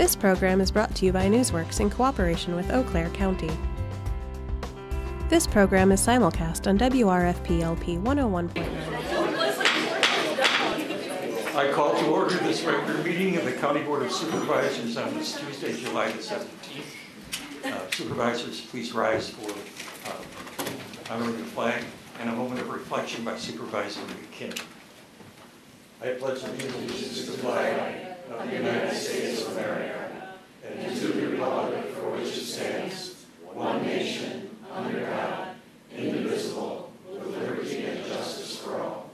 This program is brought to you by Newsworks in cooperation with Eau Claire County. This program is simulcast on WRFP-LP 101.9. I call to order this regular meeting of the County Board of Supervisors on this Tuesday, July the 17th. Supervisors, please rise for honoring the flag and a moment of reflection by Supervisor McKinney. I pledge allegiance to the flag of the United States of America and to the republic for which it stands, one nation, under God, indivisible, with liberty and justice for all.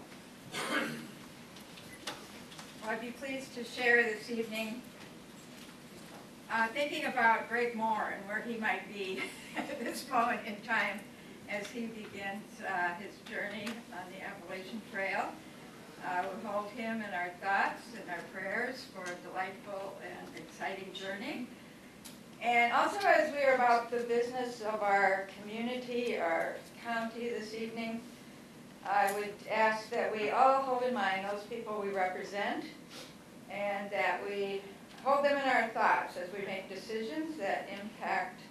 I'd be pleased to share this evening thinking about Greg Moore and where he might be at this moment in time as he begins his journey on the Appalachian Trail. We hold him in our thoughts and our prayers for a delightful and exciting journey. And also, as we are about the business of our community, our county this evening, I would ask that we all hold in mind those people we represent and that we hold them in our thoughts as we make decisions that impact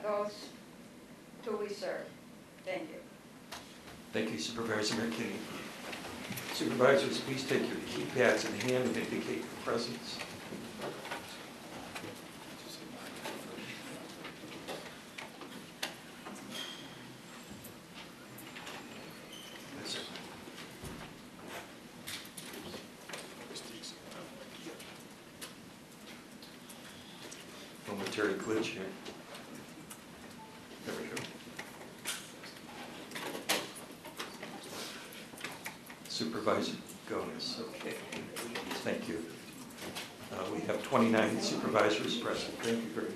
those who we serve. Thank you. Thank you, Supervisor McKinney. Supervisors, please take your keypads in hand and indicate your presence. That's it. Momentary glitch here. There we go. Supervisor Gomez, okay. Thank you. We have 29 supervisors present. Thank you very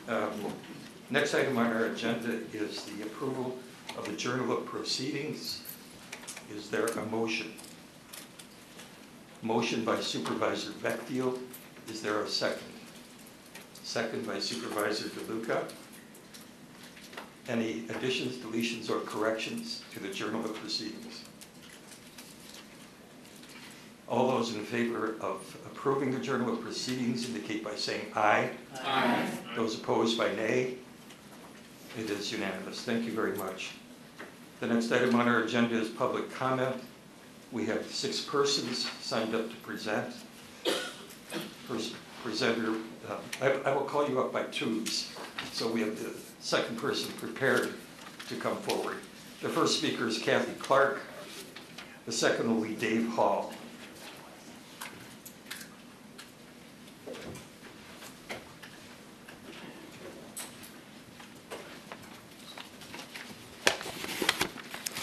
much. Next item on our agenda is the approval of the Journal of Proceedings. Is there a motion? Motion by Supervisor Beckfield. Is there a second? Second by Supervisor DeLuca. Any additions, deletions, or corrections to the Journal of Proceedings? All those in favor of approving the Journal of Proceedings indicate by saying aye. Aye. Those opposed by nay. It is unanimous. Thank you very much. The next item on our agenda is public comment. We have 6 persons signed up to present. First presenter, I will call you up by twos, so we have the second person prepared to come forward. The first speaker is Kathy Clark. The second will be Dave Hall.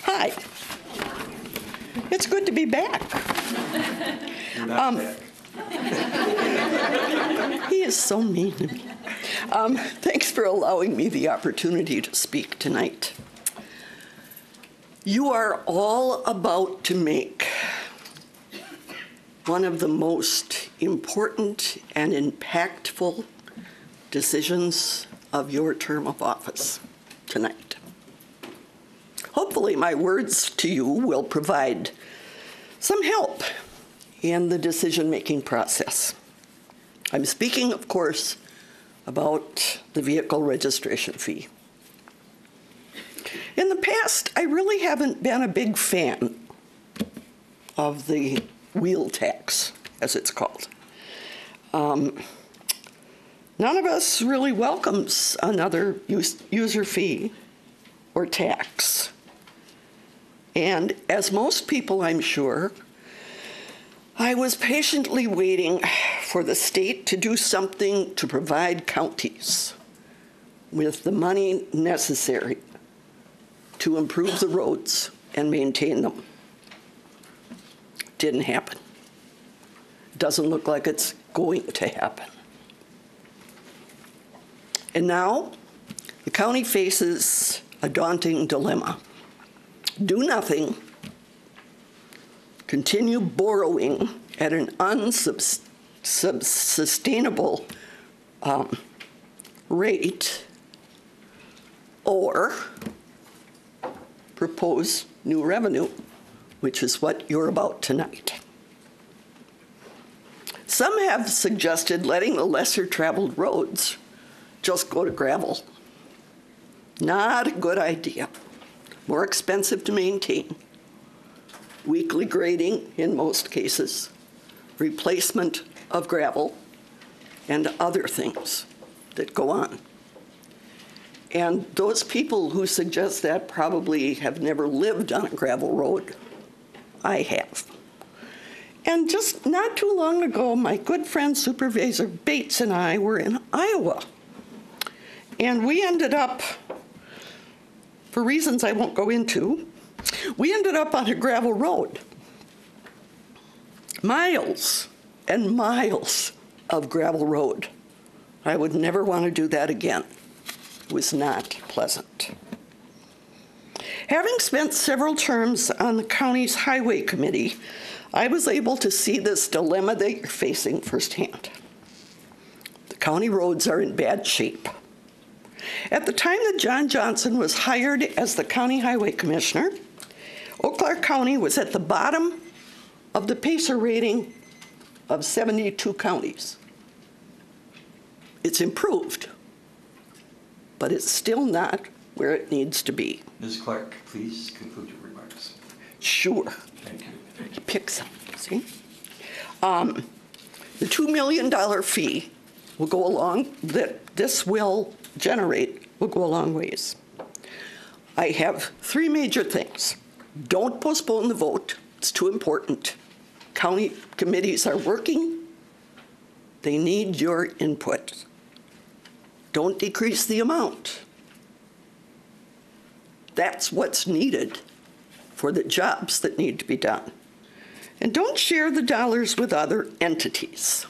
Hi. It's good to be back. You're not back. He is so mean to me. Thanks for allowing me the opportunity to speak tonight. You are all about to make one of the most important and impactful decisions of your term of office tonight. Hopefully, my words to you will provide some help in the decision-making process. I'm speaking, of course, about the vehicle registration fee. In the past, I really haven't been a big fan of the wheel tax, as it's called. None of us really welcomes another user fee or tax. And as most people, I'm sure, I was patiently waiting for the state to do something to provide counties with the money necessary to improve the roads and maintain them. Didn't happen. Doesn't look like it's going to happen. And now, the county faces a daunting dilemma. Do nothing, continue borrowing at an unsustainable rate, or propose new revenue, which is what you're about tonight. Some have suggested letting the lesser traveled roads just go to gravel. Not a good idea. More expensive to maintain. Weekly grading in most cases. Replacement of gravel and other things that go on. And those people who suggest that probably have never lived on a gravel road. I have. And just not too long ago, my good friend Supervisor Bates and I were in Iowa. And we ended up, for reasons I won't go into, we ended up on a gravel road. Miles and miles of gravel road. I would never want to do that again. It was not pleasant. Having spent several terms on the county's highway committee, I was able to see this dilemma that you're facing firsthand. The county roads are in bad shape. At the time that John Johnson was hired as the county highway commissioner, Eau Claire County was at the bottom of the PACER rating of 72 counties. It's improved, but it's still not where it needs to be. Ms. Clark, please conclude your remarks. Sure. Thank you. Pick some, see? The $2 million fee will go along, that this will generate, will go a long ways. I have three major things. Don't postpone the vote. It's too important. County committees are working. They need your input. Don't decrease the amount. That's what's needed for the jobs that need to be done. And don't share the dollars with other entities.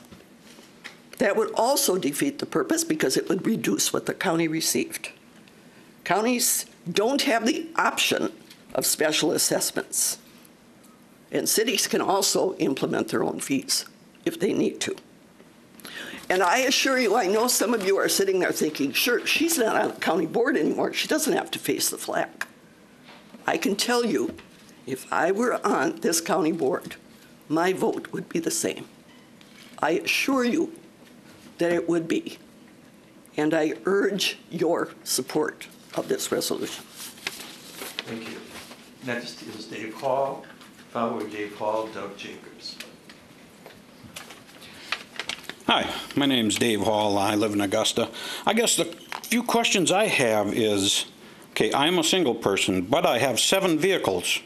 That would also defeat the purpose because it would reduce what the county received. Counties don't have the option of special assessments. And cities can also implement their own fees if they need to. And I assure you, I know some of you are sitting there thinking, sure, she's not on the county board anymore. She doesn't have to face the flag. I can tell you, if I were on this county board, my vote would be the same. I assure you that it would be. And I urge your support of this resolution. Thank you. Next is Dave Hall. Following Dave Hall, Doug Jacobs. Hi, my name's Dave Hall. I live in Augusta. I guess the few questions I have is, okay, I'm a single person, but I have 7 vehicles,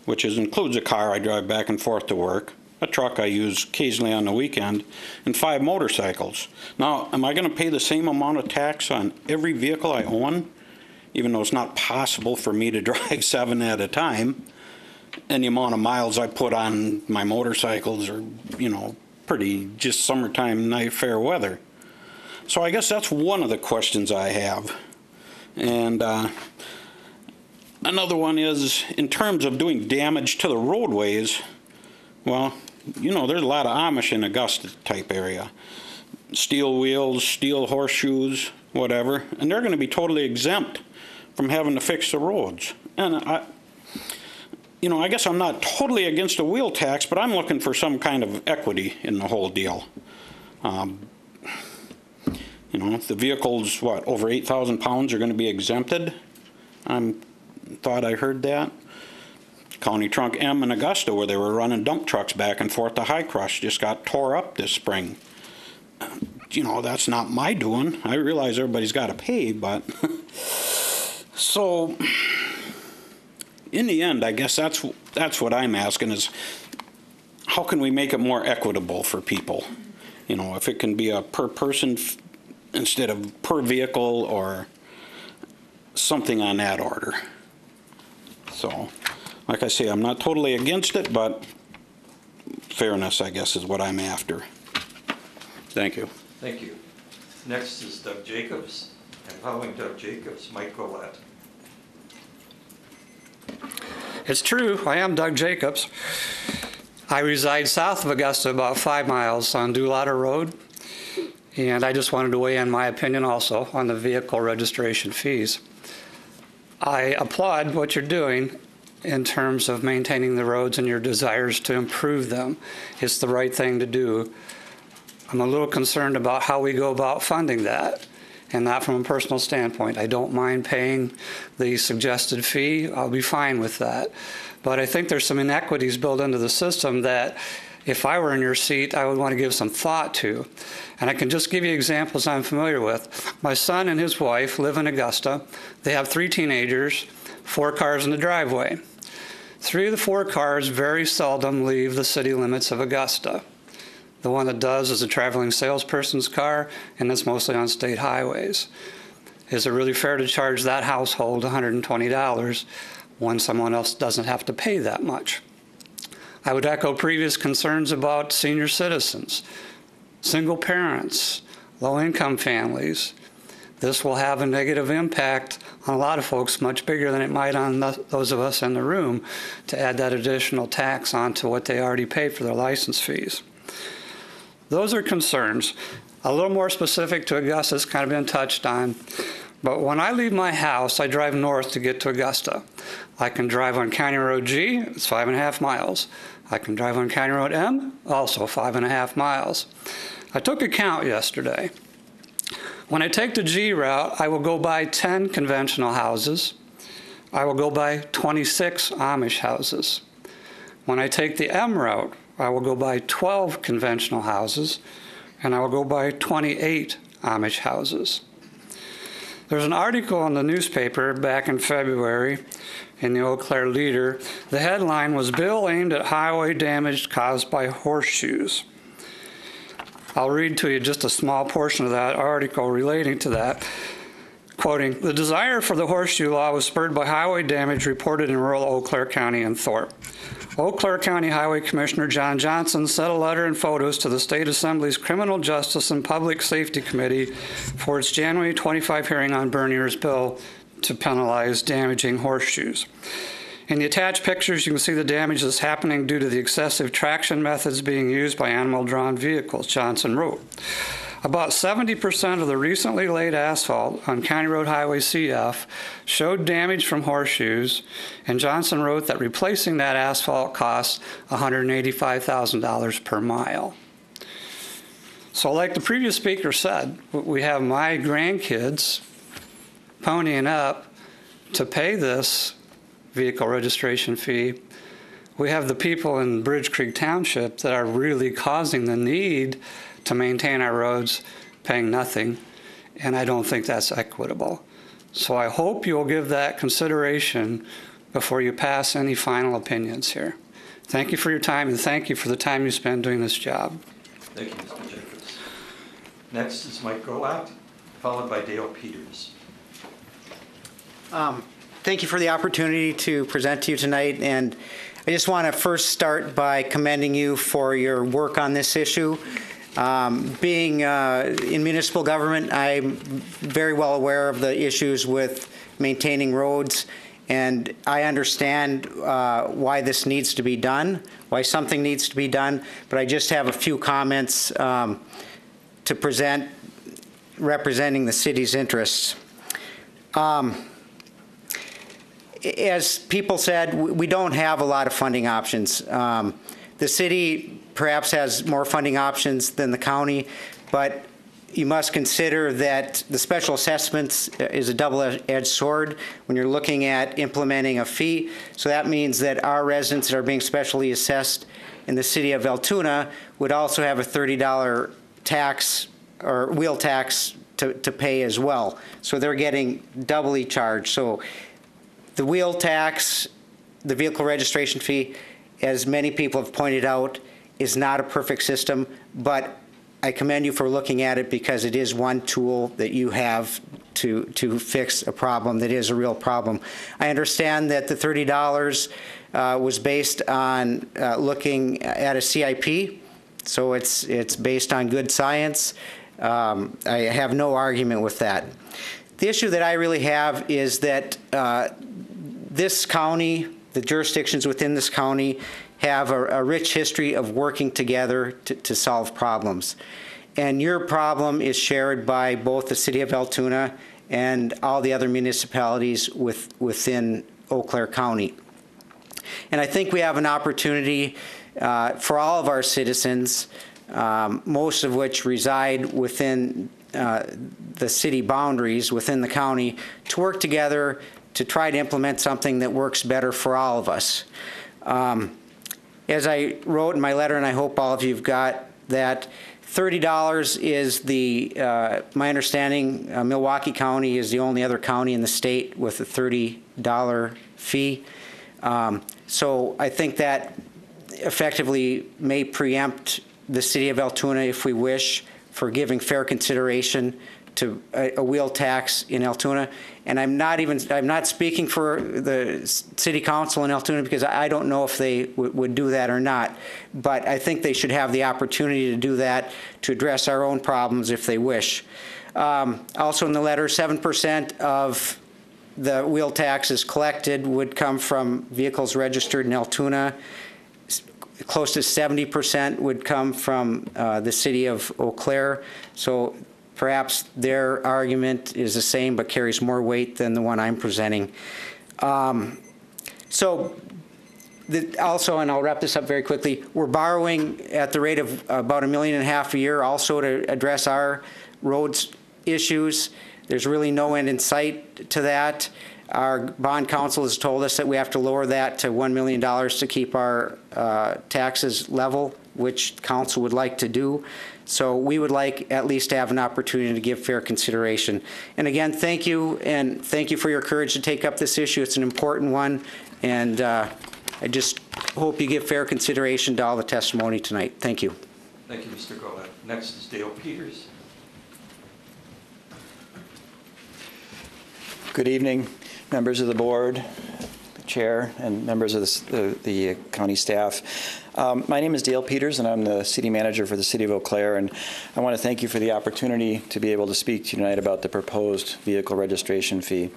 which includes a car I drive back and forth to work, a truck I use occasionally on the weekend, and 5 motorcycles. Now, am I going to pay the same amount of tax on every vehicle I own, even though it's not possible for me to drive 7 at a time? And the amount of miles I put on my motorcycles are, you know, pretty just summertime, nice fair weather. So I guess that's one of the questions I have. And another one is, in terms of doing damage to the roadways, well, you know, there's a lot of Amish in Augusta type area. Steel wheels, steel horseshoes, whatever, and they're going to be totally exempt from having to fix the roads. And you know, I guess I'm not totally against a wheel tax, but I'm looking for some kind of equity in the whole deal. You know, the vehicles, what, over 8,000 pounds are going to be exempted? I thought I heard that. County Trunk M in Augusta, where they were running dump trucks back and forth to High Crush, just got tore up this spring. You know, that's not my doing. I realize everybody's got to pay, but so in the end, I guess that's what I'm asking is, how can we make it more equitable for people? You know, if it can be a per person instead of per vehicle or something on that order. So, like I say, I'm not totally against it, but fairness, I guess, is what I'm after. Thank you. Thank you. Next is Doug Jacobs, and following Doug Jacobs, Mike Golette. It's true, I am Doug Jacobs. I reside south of Augusta, about 5 miles on Doolata Road, and I just wanted to weigh in my opinion also on the vehicle registration fees. I applaud what you're doing in terms of maintaining the roads and your desires to improve them. It's the right thing to do. I'm a little concerned about how we go about funding that, and not from a personal standpoint. I don't mind paying the suggested fee. I'll be fine with that. But I think there's some inequities built into the system that if I were in your seat, I would want to give some thought to. And I can just give you examples I'm familiar with. My son and his wife live in Augusta. They have 3 teenagers, 4 cars in the driveway. 3 of the 4 cars very seldom leave the city limits of Augusta. The one that does is a traveling salesperson's car, and it's mostly on state highways. Is it really fair to charge that household $120 when someone else doesn't have to pay that much? I would echo previous concerns about senior citizens, single parents, low-income families. This will have a negative impact on a lot of folks, much bigger than it might on those of us in the room, to add that additional tax onto what they already pay for their license fees. Those are concerns. A little more specific to Augusta, it's kind of been touched on. But when I leave my house, I drive north to get to Augusta. I can drive on County Road G, it's 5.5 miles. I can drive on County Road M, also 5.5 miles. I took a count yesterday. When I take the G route, I will go by 10 conventional houses. I will go by 26 Amish houses. When I take the M route, I will go by 12 conventional houses, and I will go by 28 Amish houses. There's an article in the newspaper back in February in the Eau Claire Leader. The headline was, "Bill aimed at highway damage caused by horseshoes." I'll read to you just a small portion of that article relating to that. Quoting, "The desire for the horseshoe law was spurred by highway damage reported in rural Eau Claire County and Thorpe. Eau Claire County Highway Commissioner John Johnson sent a letter and photos to the State Assembly's Criminal Justice and Public Safety Committee for its January 25 hearing on Bernier's bill to penalize damaging horseshoes. In the attached pictures, you can see the damage that's happening due to the excessive traction methods being used by animal-drawn vehicles," Johnson wrote. About 70% of the recently laid asphalt on County Road Highway CF showed damage from horseshoes, and Johnson wrote that replacing that asphalt costs $185,000 per mile. So like the previous speaker said, we have my grandkids ponying up to pay this vehicle registration fee. We have the people in Bridge Creek Township that are really causing the need to maintain our roads paying nothing, and I don't think that's equitable. So I hope you'll give that consideration before you pass any final opinions here. Thank you for your time, and thank you for the time you spend doing this job. Thank you, Mr. Jacobs. Next is Mike Golott, followed by Dale Peters. Thank you for the opportunity to present to you tonight, and I just want to first start by commending you for your work on this issue. Being in municipal government, I'm very well aware of the issues with maintaining roads, and I understand why this needs to be done, why something needs to be done, but I just have a few comments to present representing the city's interests. As people said, we don't have a lot of funding options. The city perhaps has more funding options than the county, but you must consider that the special assessments is a double-edged sword when you're looking at implementing a fee. So that means that our residents that are being specially assessed in the city of Altoona would also have a $30 tax or wheel tax to pay as well. So they're getting doubly charged. So the wheel tax, the vehicle registration fee, as many people have pointed out, is not a perfect system, but I commend you for looking at it because it is one tool that you have to fix a problem that is a real problem. I understand that the $30 was based on looking at a CIP, so it's based on good science. I have no argument with that. The issue that I really have is that this county, the jurisdictions within this county, have a rich history of working together to solve problems. And your problem is shared by both the city of Altoona and all the other municipalities within Eau Claire County. And I think we have an opportunity for all of our citizens most of which reside within the city boundaries, within the county, to work together to try to implement something that works better for all of us. As I wrote in my letter, and I hope all of you have got that, $30 is the, my understanding, Milwaukee County is the only other county in the state with a $30 fee. So I think that effectively may preempt the city of Altoona, if we wish, for giving fair consideration to a wheel tax in Altoona. And I'm not speaking for the city council in Altoona, because I don't know if they would do that or not. But I think they should have the opportunity to do that, to address our own problems if they wish. Also in the letter, 7% of the wheel taxes collected would come from vehicles registered in Altoona. Close to 70% would come from the city of Eau Claire. So perhaps their argument is the same but carries more weight than the one I'm presenting. Also, and I'll wrap this up very quickly, we're borrowing at the rate of about $1.5 million a year also to address our roads issues. There's really no end in sight to that. Our bond counsel has told us that we have to lower that to $1 million to keep our taxes level, which council would like to do. So we would like at least to have an opportunity to give fair consideration. And again, thank you, and thank you for your courage to take up this issue. It's an important one, and I just hope you give fair consideration to all the testimony tonight. Thank you. Thank you, Mr. Golub. Next is Dale Peters. Good evening, members of the board, the chair, and members of the county staff. My name is Dale Peters, and I'm the city manager for the city of Eau Claire, and I want to thank you for the opportunity to be able to speak to you tonight about the proposed vehicle registration fee.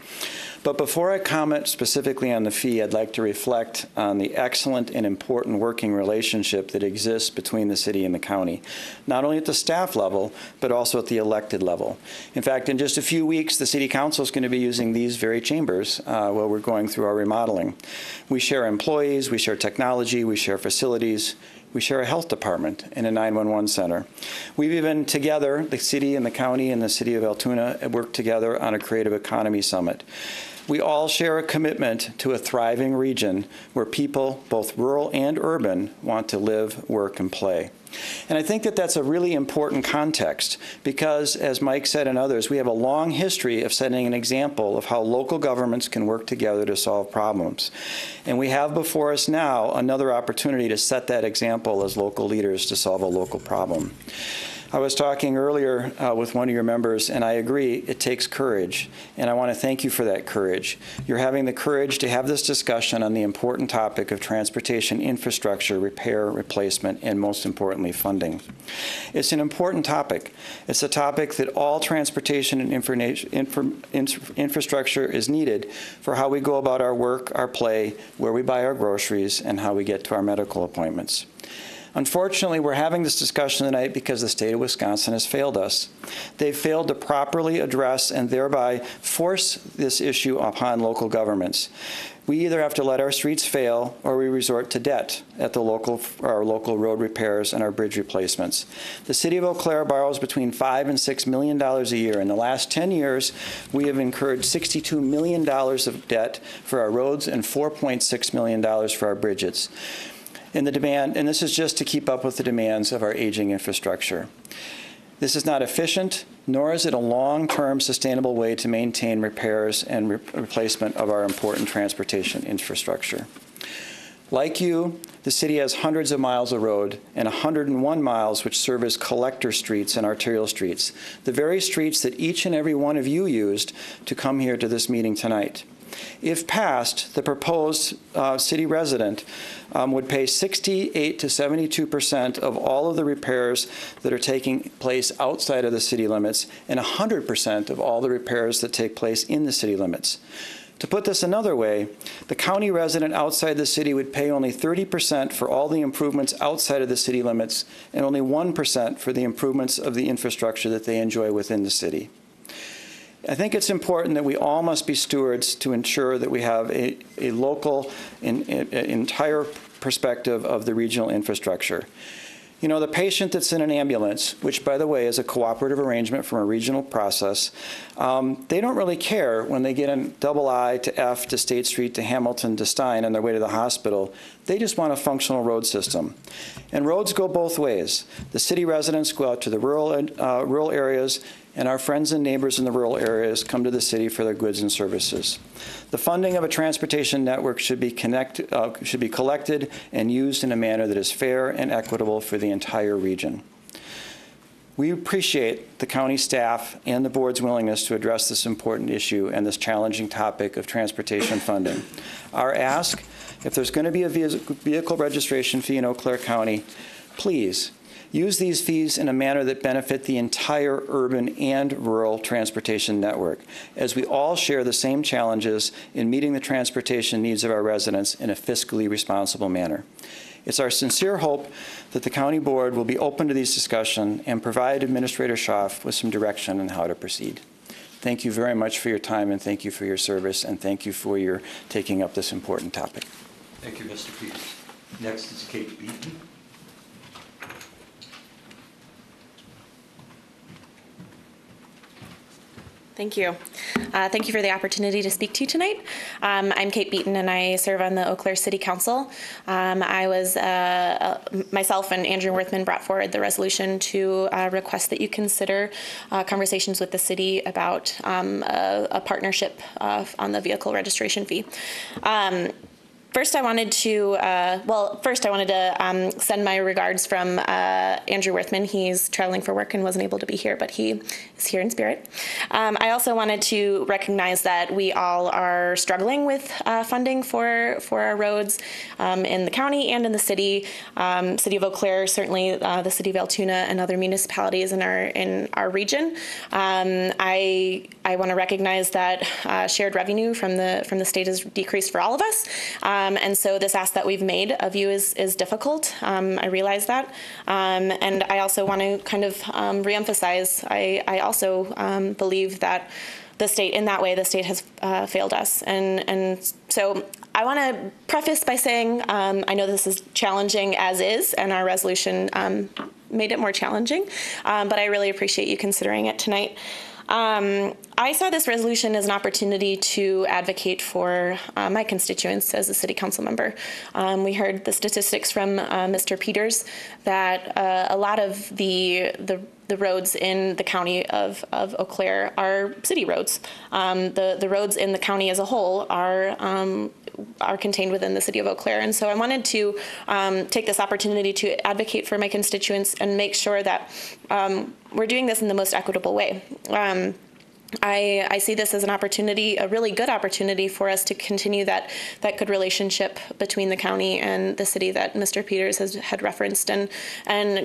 But before I comment specifically on the fee, I'd like to reflect on the excellent and important working relationship that exists between the city and the county, not only at the staff level, but also at the elected level. In fact, in just a few weeks, the city council is going to be using these very chambers while we're going through our remodeling. We share employees, we share technology, we share facilities, we share a health department and a 911 center. We've even together, the city and the county and the city of Altoona, worked together on a creative economy summit. We all share a commitment to a thriving region where people, both rural and urban, want to live, work, and play. And I think that that's a really important context because, as Mike said and others, we have a long history of setting an example of how local governments can work together to solve problems. And we have before us now another opportunity to set that example as local leaders to solve a local problem. I was talking earlier with one of your members, and I agree, it takes courage, and I want to thank you for that courage. You're having the courage to have this discussion on the important topic of transportation infrastructure, repair, replacement, and most importantly, funding. It's an important topic. It's a topic that all transportation and infrastructure is needed for how we go about our work, our play, where we buy our groceries, and how we get to our medical appointments. Unfortunately, we're having this discussion tonight because the state of Wisconsin has failed us. They've failed to properly address and thereby force this issue upon local governments. We either have to let our streets fail or we resort to debt at our local road repairs and our bridge replacements. The city of Eau Claire borrows between $5 and $6 million a year. In the last 10 years, we have incurred $62 million of debt for our roads and $4.6 million for our bridges. And this is just to keep up with the demands of our aging infrastructure. This is not efficient, nor is it a long-term sustainable way to maintain repairs and replacement of our important transportation infrastructure. Like you, the city has hundreds of miles of road and 101 miles which serve as collector streets and arterial streets, the very streets that each and every one of you used to come here to this meeting tonight. If passed, the proposed city resident would pay 68 to 72% of all of the repairs that are taking place outside of the city limits and 100% of all the repairs that take place in the city limits. To put this another way, the county resident outside the city would pay only 30% for all the improvements outside of the city limits and only 1% for the improvements of the infrastructure that they enjoy within the city. I think it's important that we all must be stewards to ensure that we have a local, entire perspective of the regional infrastructure. You know, the patient that's in an ambulance, which, by the way, is a cooperative arrangement from a regional process, they don't really care when they get on double I to F to State Street to Hamilton to Stein on their way to the hospital. They just want a functional road system. And roads go both ways. The city residents go out to the rural areas, and our friends and neighbors in the rural areas come to the city for their goods and services. The funding of a transportation network should be collected and used in a manner that is fair and equitable for the entire region. We appreciate the county staff and the board's willingness to address this important issue and this challenging topic of transportation funding. Our ask, if there's going to be a vehicle registration fee in Eau Claire County, please use these fees in a manner that benefit the entire urban and rural transportation network, as we all share the same challenges in meeting the transportation needs of our residents in a fiscally responsible manner. It's our sincere hope that the county board will be open to these discussions and provide Administrator Schaaf with some direction on how to proceed. Thank you very much for your time, and thank you for your service, and thank you for your taking up this important topic. Thank you, Mr. Peters. Next is Kate Beaton. Thank you. Thank you for the opportunity to speak to you tonight. I'm Kate Beaton, and I serve on the Eau Claire City Council. Myself and Andrew Worthman brought forward the resolution to request that you consider conversations with the city about a partnership on the vehicle registration fee. First, I wanted to send my regards from Andrew Worthman. He's traveling for work and wasn't able to be here, but he is here in spirit. I also wanted to recognize that we all are struggling with funding for our roads in the county and in the city. City of Eau Claire, certainly the City of Altoona and other municipalities in our region. I want to recognize that shared revenue from the state has decreased for all of us. And so this ask that we've made of you is difficult. I realize that. And I also want to kind of reemphasize, I also believe that the state, in that way, the state has failed us. And so I want to preface by saying I know this is challenging as is, and our resolution made it more challenging, but I really appreciate you considering it tonight. I saw this resolution as an opportunity to advocate for my constituents as a city council member. We heard the statistics from Mr. Peters that a lot of the roads in the county of Eau Claire are city roads. The roads in the county as a whole are contained within the city of Eau Claire. And so I wanted to take this opportunity to advocate for my constituents and make sure that we're doing this in the most equitable way. I see this as an opportunity, a really good opportunity for us to continue that good relationship between the county and the city that Mr. Peters had referenced, and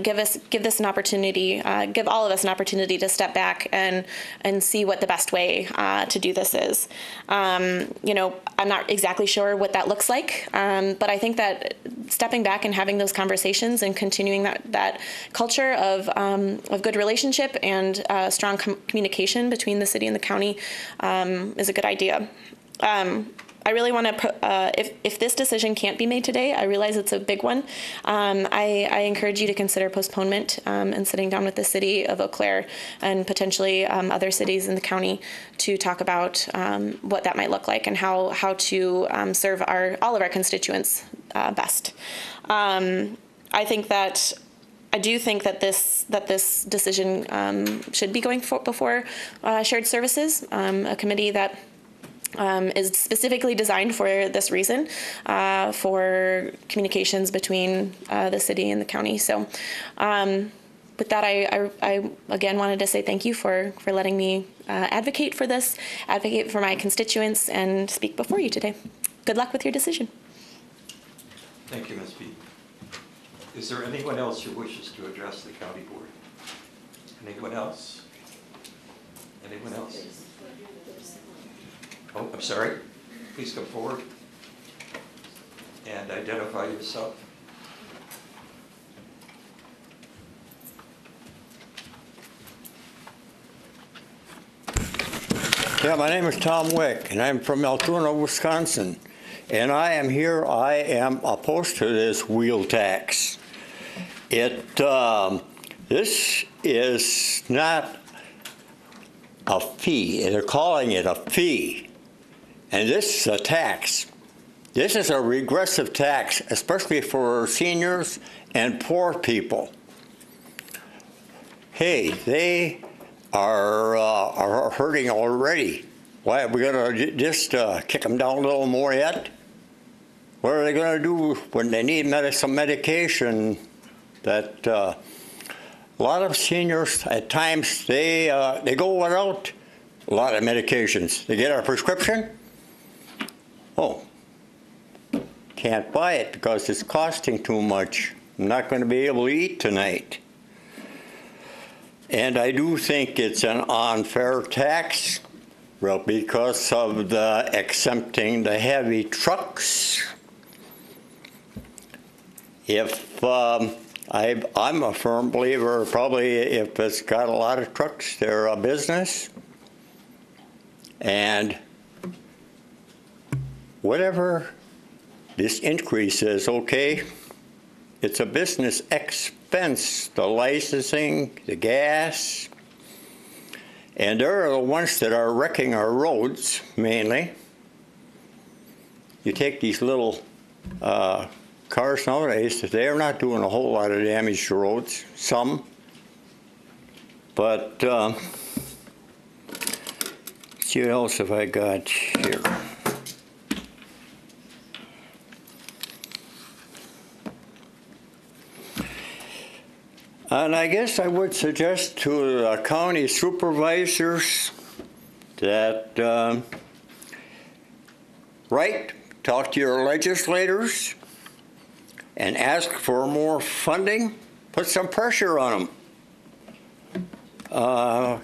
give this an opportunity, give all of us an opportunity to step back and see what the best way to do this is. I'm not exactly sure what that looks like, but I think that stepping back and having those conversations and continuing that culture of good relationship and strong communication between the city and the county is a good idea. I really want to, if this decision can't be made today, I realize it's a big one. I encourage you to consider postponement and sitting down with the city of Eau Claire and potentially other cities in the county to talk about what that might look like and how to serve all of our constituents best. I do think that this decision should be going before shared services, a committee that is specifically designed for this reason, for communications between the city and the county. So with that, I again wanted to say thank you for letting me advocate for this, advocate for my constituents, and speak before you today. Good luck with your decision. Thank you, Ms. B. Is there anyone else who wishes to address the county board? Anyone else? Anyone else? Oh, I'm sorry. Please come forward and identify yourself. Yeah, my name is Tom Wick, and I'm from Altoona, Wisconsin. And I am opposed to this wheel tax. This is not a fee. They're calling it a fee. And this is a tax. This is a regressive tax, especially for seniors and poor people. Hey, they are hurting already. Why are we going to just kick them down a little more yet? What are they going to do when they need some medication? That a lot of seniors at times they go without a lot of medications. They get a prescription. Oh, can't buy it because it's costing too much. I'm not going to be able to eat tonight. And I do think it's an unfair tax, well, because of the exempting the heavy trucks. If I'm a firm believer, probably if it's got a lot of trucks, they're a business. And whatever this increase is, okay, it's a business expense, the licensing, the gas, and they're the ones that are wrecking our roads, mainly. You take these little cars nowadays, they're not doing a whole lot of damage to roads, some, but see what else have I got here. And I guess I would suggest to the county supervisors that, talk to your legislators and ask for more funding, put some pressure on them.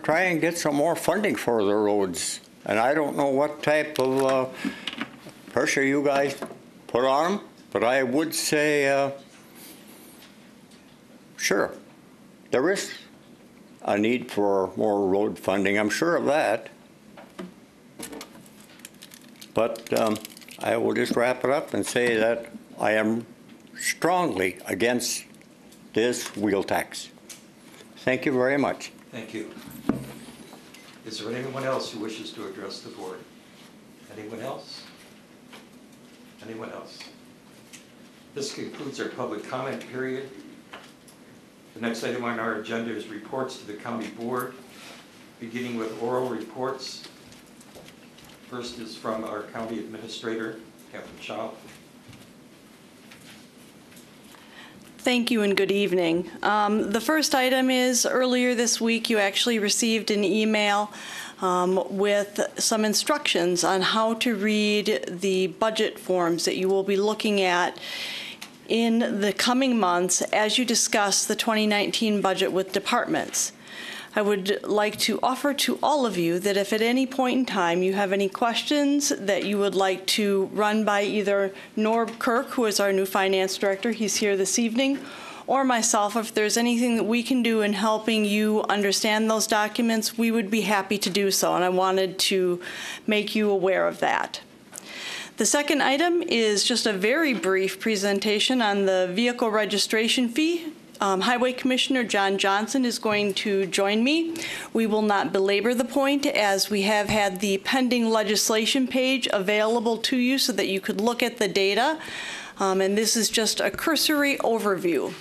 Try and get some more funding for the roads. And I don't know what type of pressure you guys put on them, but I would say, sure, there is a need for more road funding. I'm sure of that. But I will just wrap it up and say that I am strongly against this wheel tax. Thank you very much. Thank you. Is there anyone else who wishes to address the board? Anyone else? Anyone else? This concludes our public comment period. The next item on our agenda is reports to the county board, beginning with oral reports. First is from our county administrator, Captain Shaw. Thank you and good evening. The first item is earlier this week you actually received an email with some instructions on how to read the budget forms that you will be looking at in the coming months as you discuss the 2019 budget with departments. I would like to offer to all of you that if at any point in time you have any questions that you would like to run by either Norb Kirk, who is our new finance director, he's here this evening, or myself, if there's anything that we can do in helping you understand those documents, we would be happy to do so, and I wanted to make you aware of that. The second item is just a very brief presentation on the vehicle registration fee. Highway Commissioner John Johnson is going to join me. We will not belabor the point as we have had the pending legislation page available to you so that you could look at the data. And this is just a cursory overview.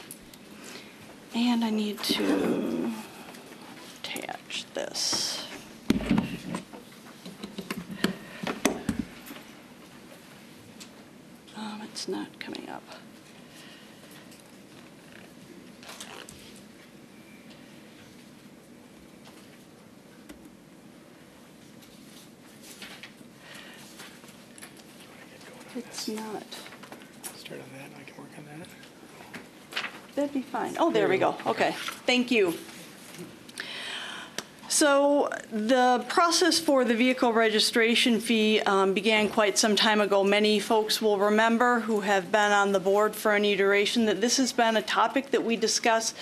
And I need to attach this. It's not coming up. It's not. Start on that, and I can work on that. That'd be fine. Oh, there we go. Okay, thank you. So the process for the vehicle registration fee began quite some time ago. Many folks will remember who have been on the board for any duration that this has been a topic that we discuss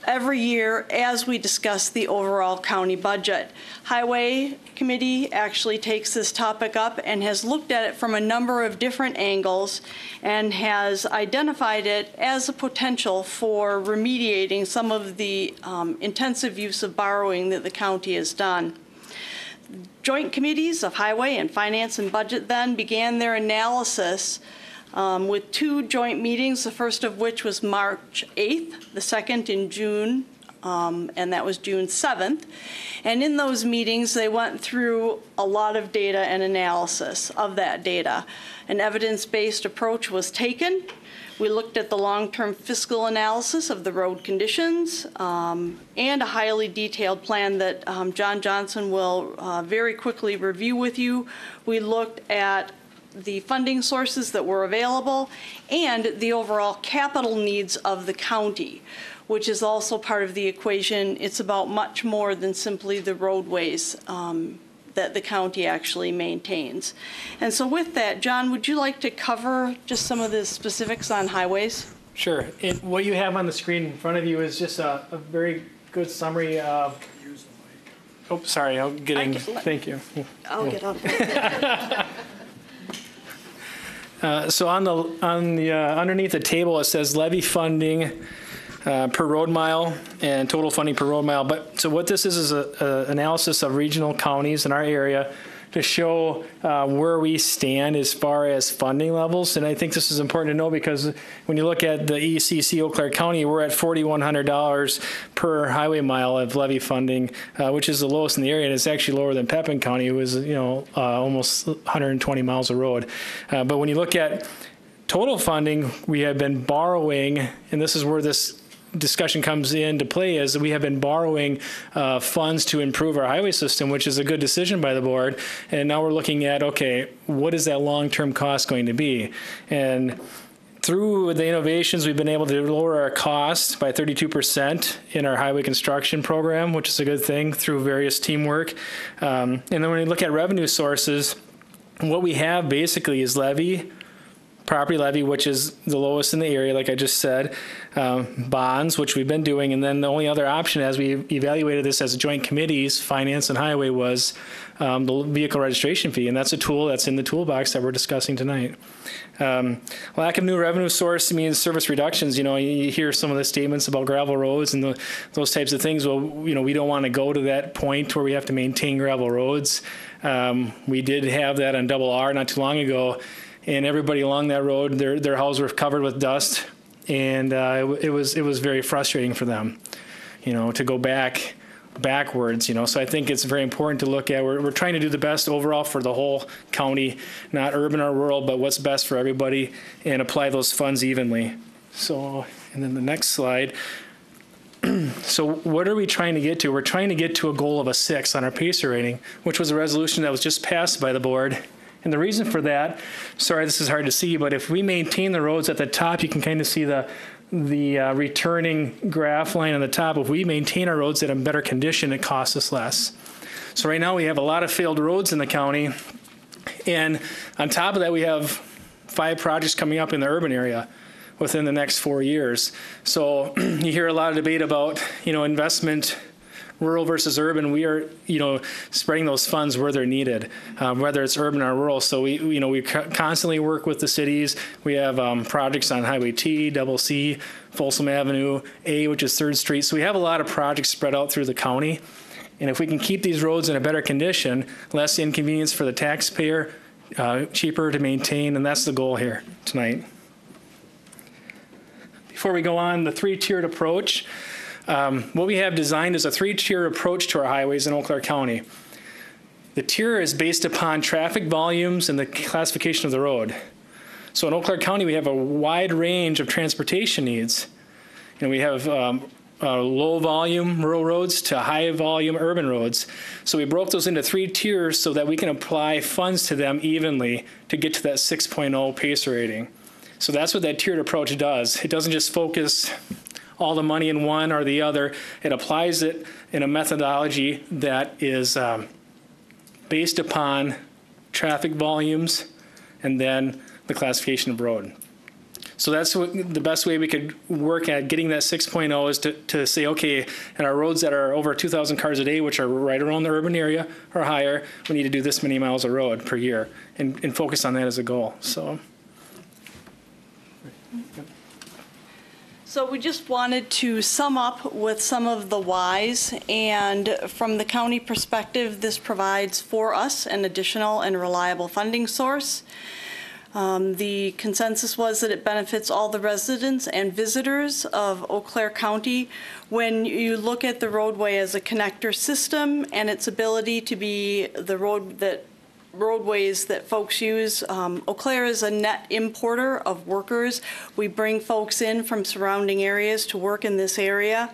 every year as we discuss the overall county budget. Highway Committee actually takes this topic up and has looked at it from a number of different angles and has identified it as a potential for remediating some of the intensive use of borrowing that the county has done. Joint committees of Highway and Finance and Budget then began their analysis with 2 joint meetings, the first of which was March 8th, the second in June, and that was June 7th. And in those meetings, they went through a lot of data and analysis of that data. An evidence-based approach was taken. We looked at the long-term fiscal analysis of the road conditions and a highly detailed plan that John Johnson will very quickly review with you. We looked at the funding sources that were available and the overall capital needs of the county, which is also part of the equation. It's about much more than simply the roadways that the county actually maintains. And so with that, John, would you like to cover just some of the specifics on highways? Sure. What you have on the screen in front of you is just a very good summary of. Oh, sorry. I'll get in. Thank you. I'll get up. So on the underneath the table, it says levy funding per road mile and total funding per road mile. But so what this is a analysis of regional counties in our area to show where we stand as far as funding levels. And I think this is important to know because when you look at the ECC Eau Claire County, we're at $4,100 per highway mile of levy funding, which is the lowest in the area, and it's actually lower than Pepin County, who is almost 120 miles of road. But when you look at total funding, we have been borrowing, and this is where this discussion comes into play, is we have been borrowing funds to improve our highway system, which is a good decision by the board. And now we're looking at, okay, what is that long-term cost going to be? And through the innovations, we've been able to lower our costs by 32% in our highway construction program, which is a good thing through various teamwork. And then when you look at revenue sources, what we have basically is property levy, which is the lowest in the area, like I just said, bonds, which we've been doing, and then the only other option as we evaluated this as joint committees, finance and highway, was the vehicle registration fee, and that's a tool that's in the toolbox that we're discussing tonight. Lack of new revenue source means service reductions. You hear some of the statements about gravel roads and those types of things. Well, we don't want to go to that point where we have to maintain gravel roads. We did have that on Double R not too long ago, and everybody along that road, their houses were covered with dust, and it was very frustrating for them, to go backwards. So I think it's very important to look at. We're trying to do the best overall for the whole county, not urban or rural, but what's best for everybody, and apply those funds evenly. So, and then the next slide. So what are we trying to get to? We're trying to get to a goal of a 6 on our PACER rating, which was a resolution that was just passed by the board. And the reason for that, sorry, this is hard to see, but if we maintain the roads at the top, you can kind of see the returning graph line on the top. If we maintain our roads in better condition, it costs us less. So right now we have a lot of failed roads in the county. And on top of that, we have 5 projects coming up in the urban area within the next 4 years. So you hear a lot of debate about, investment, rural versus urban. We are, spreading those funds where they're needed, whether it's urban or rural. So we constantly work with the cities. We have projects on Highway T, Double C, Folsom Avenue, A, which is 3rd Street. So we have a lot of projects spread out through the county. And if we can keep these roads in a better condition, less inconvenience for the taxpayer, cheaper to maintain, and that's the goal here tonight. Before we go on, the 3-tiered approach. What we have designed is a 3-tier approach to our highways in Eau Claire County. The tier is based upon traffic volumes and the classification of the road. So in Eau Claire County, we have a wide range of transportation needs. We have low volume rural roads to high volume urban roads. So we broke those into 3 tiers so that we can apply funds to them evenly to get to that 6.0 PACER rating. So that's what that tiered approach does. It doesn't just focus all the money in one or the other. It applies it in a methodology that is based upon traffic volumes and then the classification of road. So that's the best way we could work at getting that 6.0 is to say, okay, and our roads that are over 2,000 cars a day, which are right around the urban area or higher, we need to do this many miles of road per year and focus on that as a goal. So we just wanted to sum up with some of the whys, and from the county perspective, this provides for us an additional and reliable funding source. The consensus was that it benefits all the residents and visitors of Eau Claire County. When you look at the roadway as a connector system and its ability to be the roadways that folks use, Eau Claire is a net importer of workers. We bring folks in from surrounding areas to work in this area,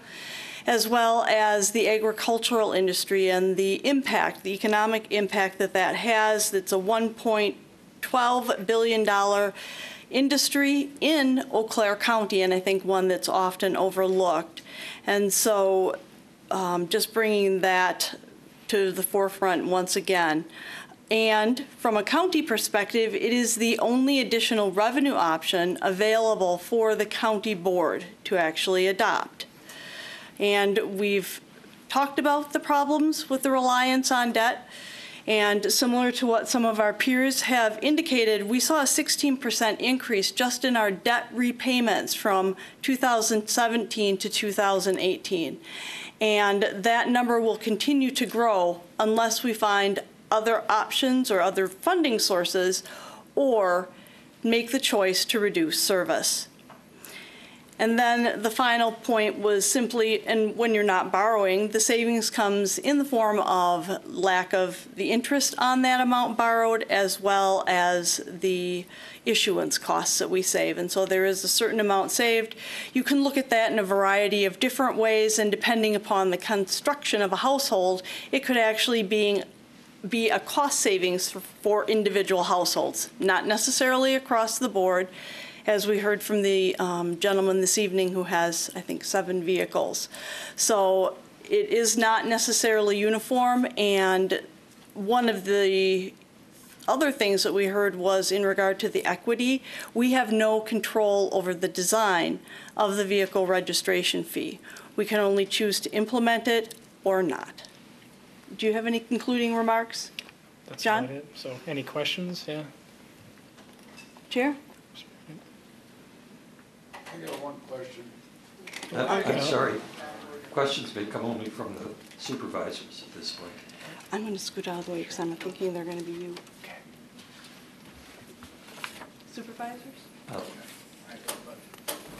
as well as the agricultural industry and the impact, the economic impact that that has. That's a $1.12 billion industry in Eau Claire County, and I think one that's often overlooked. And so just bringing that to the forefront once again. And from a county perspective, it is the only additional revenue option available for the county board to actually adopt. And we've talked about the problems with the reliance on debt. And similar to what some of our peers have indicated, we saw a 16% increase just in our debt repayments from 2017 to 2018. And that number will continue to grow unless we find other options or other funding sources, or make the choice to reduce service. And then the final point was simply, and when you're not borrowing, the savings comes in the form of lack of the interest on that amount borrowed, as well as the issuance costs that we save. And so there is a certain amount saved. You can look at that in a variety of different ways, and depending upon the construction of a household, it could actually be a cost savings for individual households, not necessarily across the board, as we heard from the gentleman this evening who has, I think, 7 vehicles. So it is not necessarily uniform, and one of the other things that we heard was in regard to the equity. We have no control over the design of the vehicle registration fee. We can only choose to implement it or not. Do you have any concluding remarks, That's John? about it. So any questions? Yeah. Chair? I got one question. I'm sorry. Questions may come only from the supervisors at this point. I'm going to scoot out of the way because I'm thinking they're going to be you. Okay. Supervisors?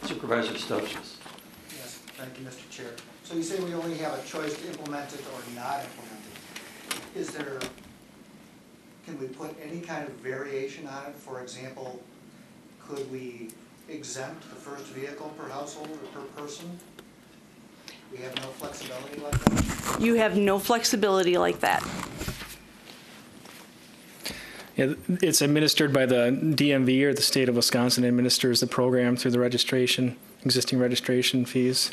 Supervisor Stoches. Yes, thank you, Mr. Chair. So you say we only have a choice to implement it or not implement it. Is there, can we put any kind of variation on it? For example, could we exempt the first vehicle per household or per person? We have no flexibility like that? You have no flexibility like that. Yeah, it's administered by the DMV, or the state of Wisconsin administers the program through the existing registration fees.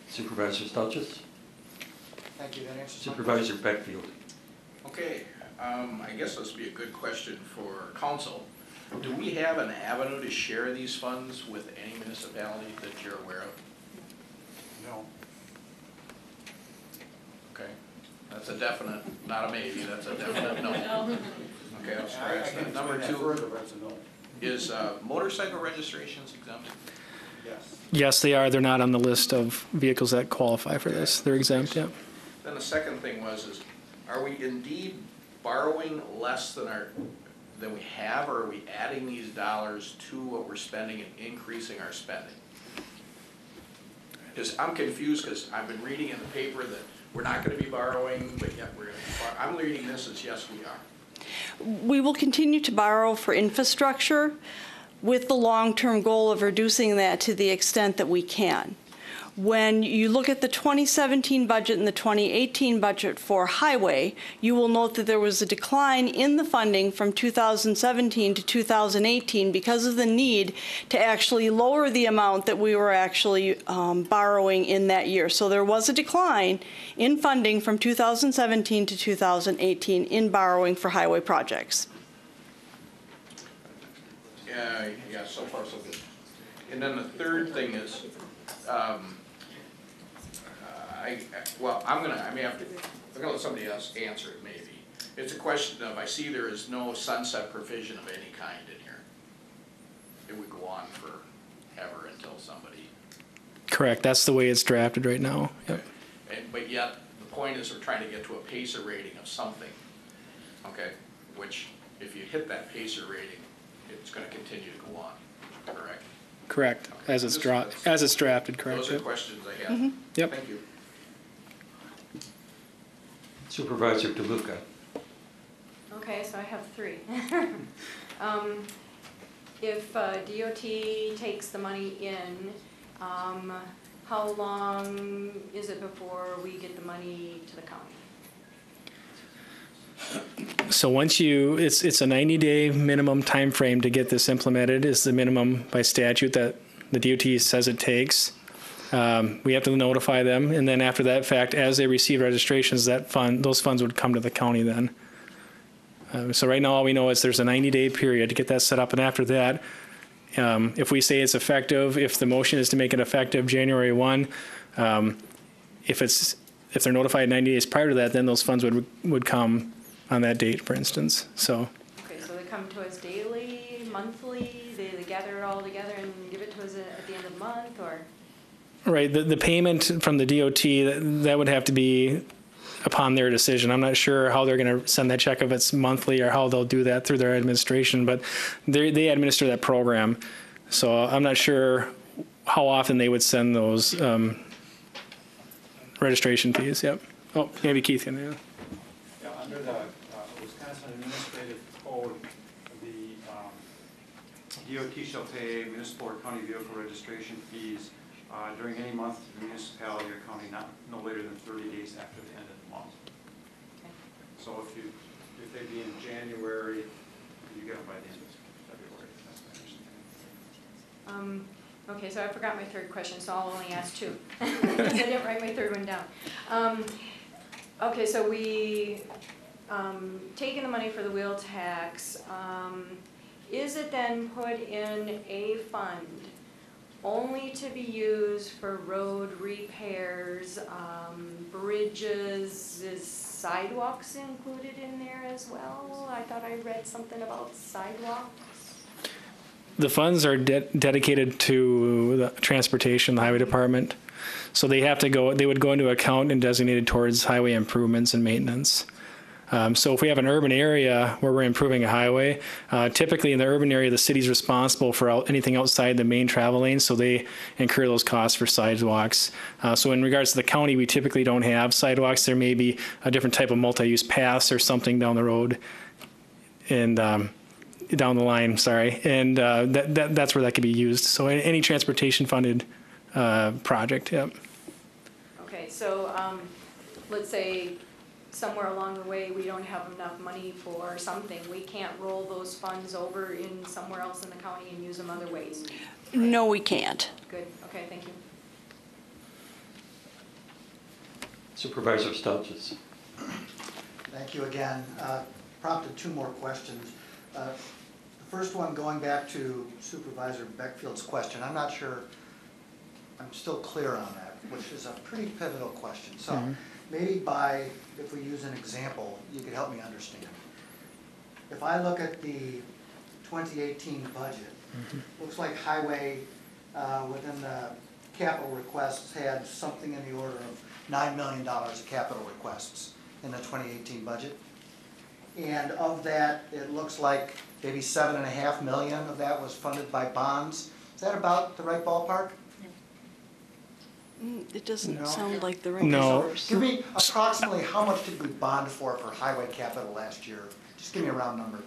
Supervisor Stoches. Thank you, that answers Supervisor Beckfield. Okay, I guess this would be a good question for council. Do we have an avenue to share these funds with any municipality that you're aware of? No. Okay, that's a definite, not a maybe, that's a definite no. Okay, I'll scratch that. Number 2, is motorcycle registrations exempt? Yes. Yes, they are. They're not on the list of vehicles that qualify for this. They're exempt, yeah. Then the second thing is are we indeed borrowing less than we have, or are we adding these dollars to what we're spending and increasing our spending? Because I'm confused, because I've been reading in the paper that we're not going to be borrowing, but yet we're going to be borrowing. I'm reading this as yes, we are. We will continue to borrow for infrastructure with the long-term goal of reducing that to the extent that we can. When you look at the 2017 budget and the 2018 budget for highway, you will note that there was a decline in the funding from 2017 to 2018 because of the need to actually lower the amount that we were actually borrowing in that year. So there was a decline in funding from 2017 to 2018 in borrowing for highway projects. Yeah, so far so good. And then the third thing is, I'm gonna let somebody else answer it maybe. It's a question of, I see there is no sunset provision of any kind in here. It would go on forever until somebody. Correct. That's the way it's drafted right now. Yep. But yet, the point is we're trying to get to a PACER rating of something, okay? Which, if you hit that PACER rating, it's gonna continue to go on, correct? Correct. Okay. As it's drafted, correct. Those are Yep. questions I have. Yep. Thank you. Supervisor DeLuca. Okay, so I have three. If DOT takes the money in, how long is it before we get the money to the county? So once it's a 90-day minimum time frame to get this implemented is the minimum by statute that the DOT says it takes. We have to notify them, and then after that fact, as they receive registrations, those funds would come to the county then. So right now, all we know is there's a 90-day period to get that set up, and after that, if we say it's effective, if the motion is to make it effective January 1, if they're notified 90 days prior to that, then those funds would come on that date, for instance. So. Okay, so they come to us daily, monthly, they gather it all together and give it to us at the end of the month, or? Right, the payment from the DOT, that would have to be upon their decision. I'm not sure how they're going to send that check, if it's monthly or how they'll do that through their administration, but they administer that program. So I'm not sure how often they would send those registration fees. Yep. Oh, maybe Keith can. Yeah. Yeah, under the Wisconsin Administrative Code, the DOT shall pay municipal or county vehicle registration fees during any month to the municipality or county, not no later than 30 days after the end of the month. Okay. So if they be in January, you get them by the end of February. That's my understanding. Okay, so I forgot my third question, so I'll only ask two. I didn't write my third one down. Okay, so we taking the money for the wheel tax. Is it then put in a fund only to be used for road repairs, bridges? Is sidewalks included in there as well? I thought I read something about sidewalks. The funds are dedicated to the transportation, the highway department. So they would go into account and designated towards highway improvements and maintenance. So if we have an urban area where we're improving a highway, typically in the urban area, the city's responsible for anything outside the main travel lane, so they incur those costs for sidewalks. So in regards to the county, we typically don't have sidewalks. There may be a different type of multi-use paths or something down the road, and down the line, sorry. And that's where that could be used. So any transportation funded project, yep. Okay, so let's say somewhere along the way we don't have enough money for something, we can't roll those funds over in somewhere else in the county and use them other ways? Right? No, we can't. Good, okay, thank you. Supervisor Stelzis. Thank you again. Prompted two more questions. The first one, going back to Supervisor Beckfield's question, I'm not sure I'm still clear on that, which is a pretty pivotal question. So maybe if we use an example, you could help me understand. If I look at the 2018 budget, looks like highway within the capital requests had something in the order of $9 million of capital requests in the 2018 budget. And of that, it looks like maybe $7.5 million of that was funded by bonds. Is that about the right ballpark? It doesn't No. sound like the right No. numbers. Give me approximately how much did we bond for highway capital last year? Just give me a round number.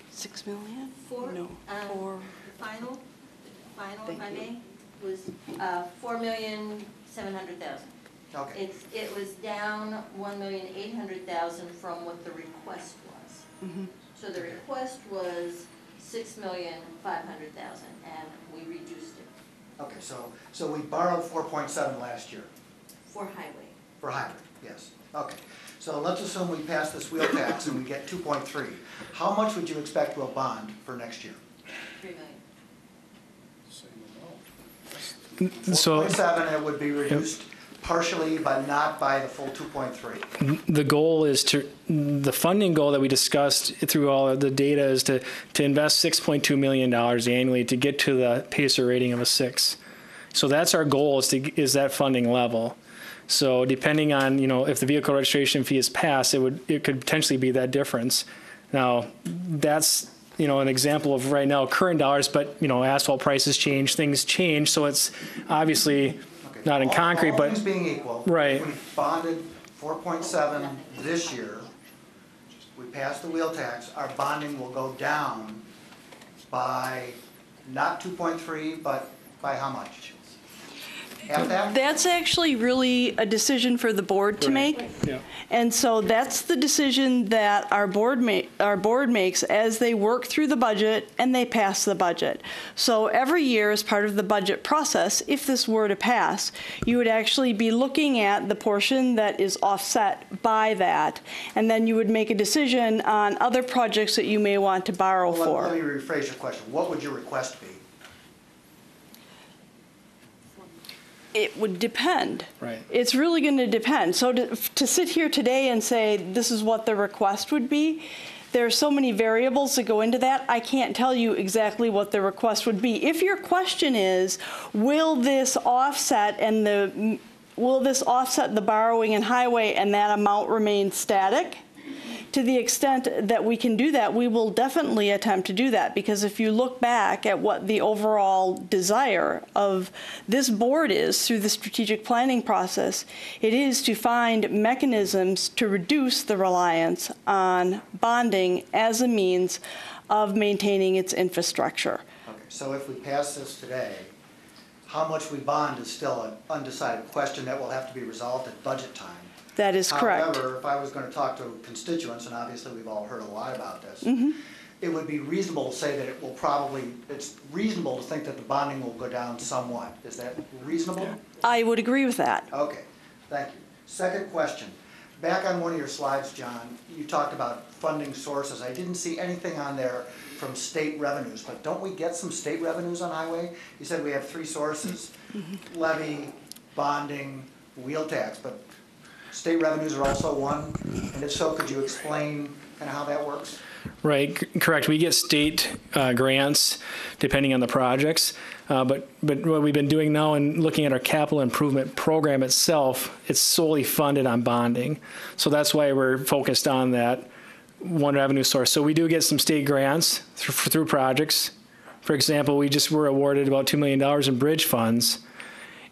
6 million? Four? No, 4. The final, Thank if I you. may, was $4,700,000. Okay. It was down $1,800,000 from what the request was. So the request was $6,500,000, and we reduced it Okay, so we borrowed 4.7 last year for highway. for highway, yes. Okay, so let's assume we pass this wheel tax and we get 2.3. How much would you expect to a bond for next year? 3 million. So 4.7, it would be reduced partially, but not by the full 2.3. the goal is the funding goal that we discussed through all of the data is to invest $6.2 million annually to get to the PACER rating of a 6. So that's our goal, is that funding level. So depending on, if the vehicle registration fee is passed, it could potentially be that difference. Now, that's, an example of right now current dollars, but, asphalt prices change, things change, so it's obviously not in concrete, all but. things being equal. Right. If we bonded 4.7 this year, we passed the wheel tax, our bonding will go down by not 2.3, but by how much? Half that? That's actually really a decision for the board to make. Yeah. And so that's the decision that our board makes as they work through the budget and they pass the budget. So every year, as part of the budget process, if this were to pass, you would actually be looking at the portion that is offset by that, and then you would make a decision on other projects that you may want to borrow for. Let me rephrase your question. What would your request be? It would depend. Right. It's really going to depend. So to sit here today and say this is what the request would be, there are so many variables that go into that. I can't tell you exactly what the request would be. If your question is, will this offset the borrowing in highway and that amount remain static? To the extent that we can do that, we will definitely attempt to do that, because if you look back at what the overall desire of this board is through the strategic planning process, it is to find mechanisms to reduce the reliance on bonding as a means of maintaining its infrastructure. Okay, so if we pass this today, how much we bond is still an undecided question that will have to be resolved at budget time. That is correct. However, if I was going to talk to constituents, and obviously we've all heard a lot about this, it would be reasonable to say that it's reasonable to think that the bonding will go down somewhat. Is that reasonable? I would agree with that. Okay, thank you. Second question. Back on one of your slides, John, you talked about funding sources. I didn't see anything on there from state revenues, but don't we get some state revenues on highway? You said we have 3 sources, levy, bonding, wheel tax, but state revenues are also one, and if so, could you explain kind of how that works? Right, correct. We get state grants depending on the projects, but what we've been doing now and looking at our capital improvement program itself, it's solely funded on bonding. So that's why we're focused on that one revenue source. So we do get some state grants through projects. For example, we just were awarded about $2 million in bridge funds.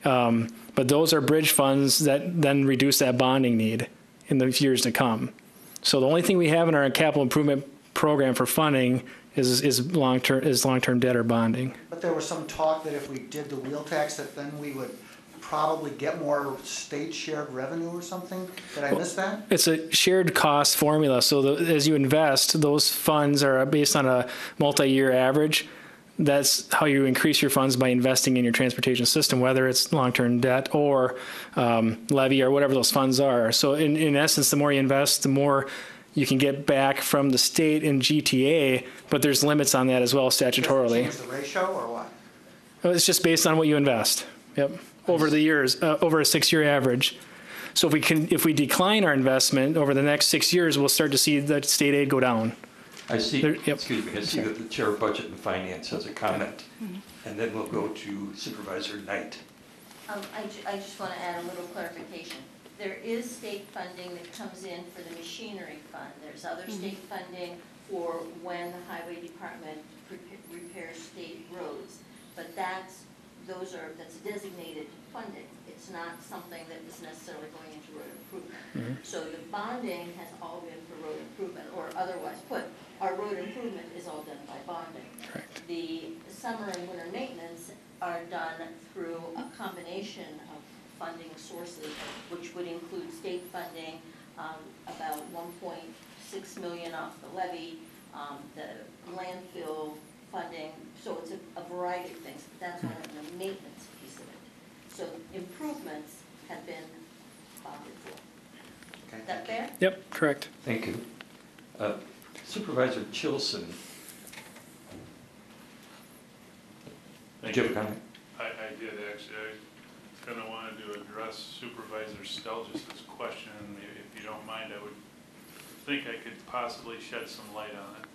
But those are bridge funds that then reduce that bonding need in the years to come. So the only thing we have in our capital improvement program for funding is long-term debt or bonding. But there was some talk that if we did the wheel tax, that then we would probably get more state shared revenue or something. Did I miss that? It's a shared cost formula. So as you invest, those funds are based on a multi-year average. That's how you increase your funds, by investing in your transportation system, whether it's long-term debt or levy or whatever those funds are. So in essence, the more you invest, the more you can get back from the state and GTA, but there's limits on that as well statutorily. Does it change the ratio or what? It's just based on what you invest. Yep, over the years, over a 6-year average. So if we decline our investment over the next 6 years, we'll start to see that state aid go down. I see, excuse me, I see that the Chair of Budget and Finance has a comment, and then we'll go to Supervisor Knight. I just want to add a little clarification. There is state funding that comes in for the machinery fund. There's other state funding for when the highway department repairs state roads, but that's designated funding. It's not something that is necessarily going into road improvement. So the bonding has all been for road improvement, or otherwise put, our road improvement is all done by bonding. Correct. The summer and winter maintenance are done through a combination of funding sources, which would include state funding, about $1.6 million off the levy, the landfill funding, so it's a variety of things. That's only the maintenance piece of it. So improvements have been bonded for. Okay. Is that fair? Yep, correct. Thank you. Supervisor Chilson, Did you have a comment? I did actually. I kind of wanted to address Supervisor Stelgis's question. If you don't mind, I would think I could possibly shed some light on it.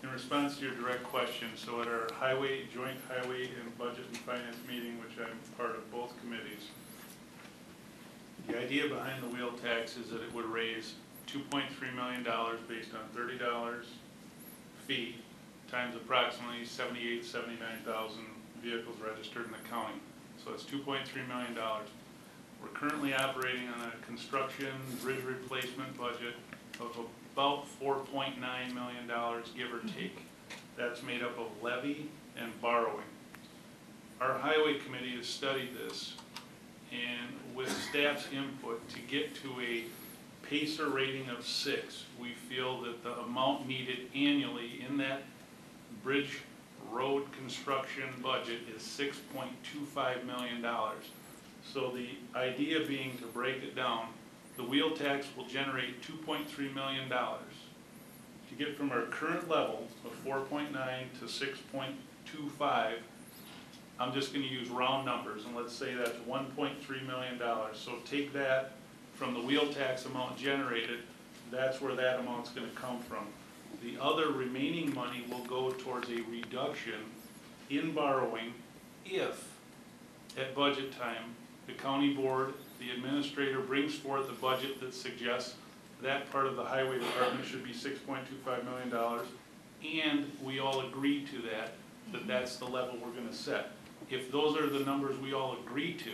In response to your direct question, so at our joint highway and budget and finance meeting, which I'm part of both committees, the idea behind the wheel tax is that it would raise $2.3 million based on $30 fee times approximately 79,000 vehicles registered in the county. So it's $2.3 million. We're currently operating on a construction bridge replacement budget of about $4.9 million, give or take. That's made up of levy and borrowing. Our highway committee has studied this, and with staff's input, to get to a PACER rating of 6, we feel that the amount needed annually in that bridge road construction budget is $6.25 million. So the idea being to break it down, the wheel tax will generate $2.3 million. To get from our current level of 4.9 to 6.25, I'm just going to use round numbers, and let's say that's $1.3 million. So take that from the wheel tax amount generated, that's where that amount's going to come from. The other remaining money will go towards a reduction in borrowing if, at budget time, the county board, the administrator brings forth a budget that suggests that part of the highway department should be $6.25 million, and we all agree to that that's the level we're going to set. If those are the numbers we all agree to,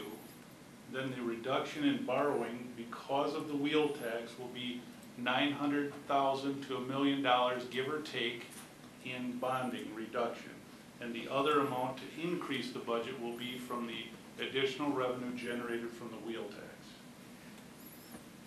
then the reduction in borrowing because of the wheel tax will be $900,000 to $1 million, give or take, in bonding reduction. And the other amount to increase the budget will be from the additional revenue generated from the wheel tax,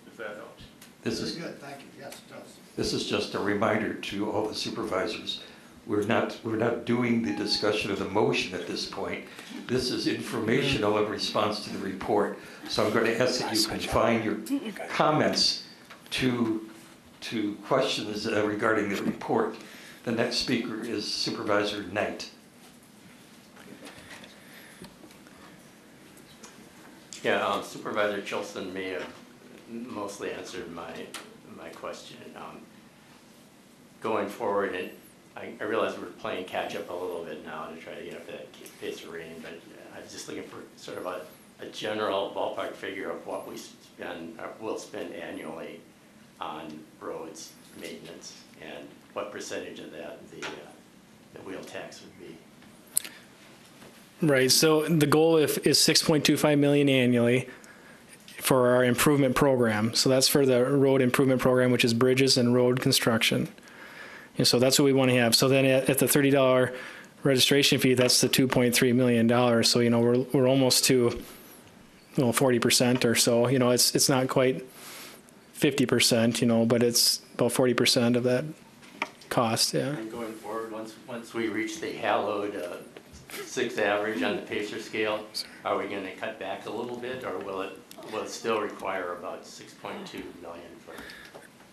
if that helps. This is good, thank you. Yes, it does. This is just a reminder to all the supervisors. We're not doing the discussion of the motion at this point. This is informational in response to the report. So I'm going to ask that you confine your comments to questions regarding the report. The next speaker is Supervisor Knight. Yeah, Supervisor Chilson may have mostly answered my question. Going forward, I realize we're playing catch up a little bit now to try to get up to that PACER rating, but I was just looking for sort of a general ballpark figure of what we spend, or will spend annually on roads maintenance, and what percentage of that the wheel tax would be. Right. So the goal is $6.25 million annually for our improvement program. So that's for the road improvement program, which is bridges and road construction. And so that's what we want to have. So then at the $30 registration fee, that's the $2.3 million. So, you know, we're almost to, 40% or so. You know, it's not quite 50%, you know, but it's about 40% of that cost, yeah. And going forward, once we reach the hallowed 6 average on the PACER scale, are we going to cut back a little bit, or will it still require about $6.2 million for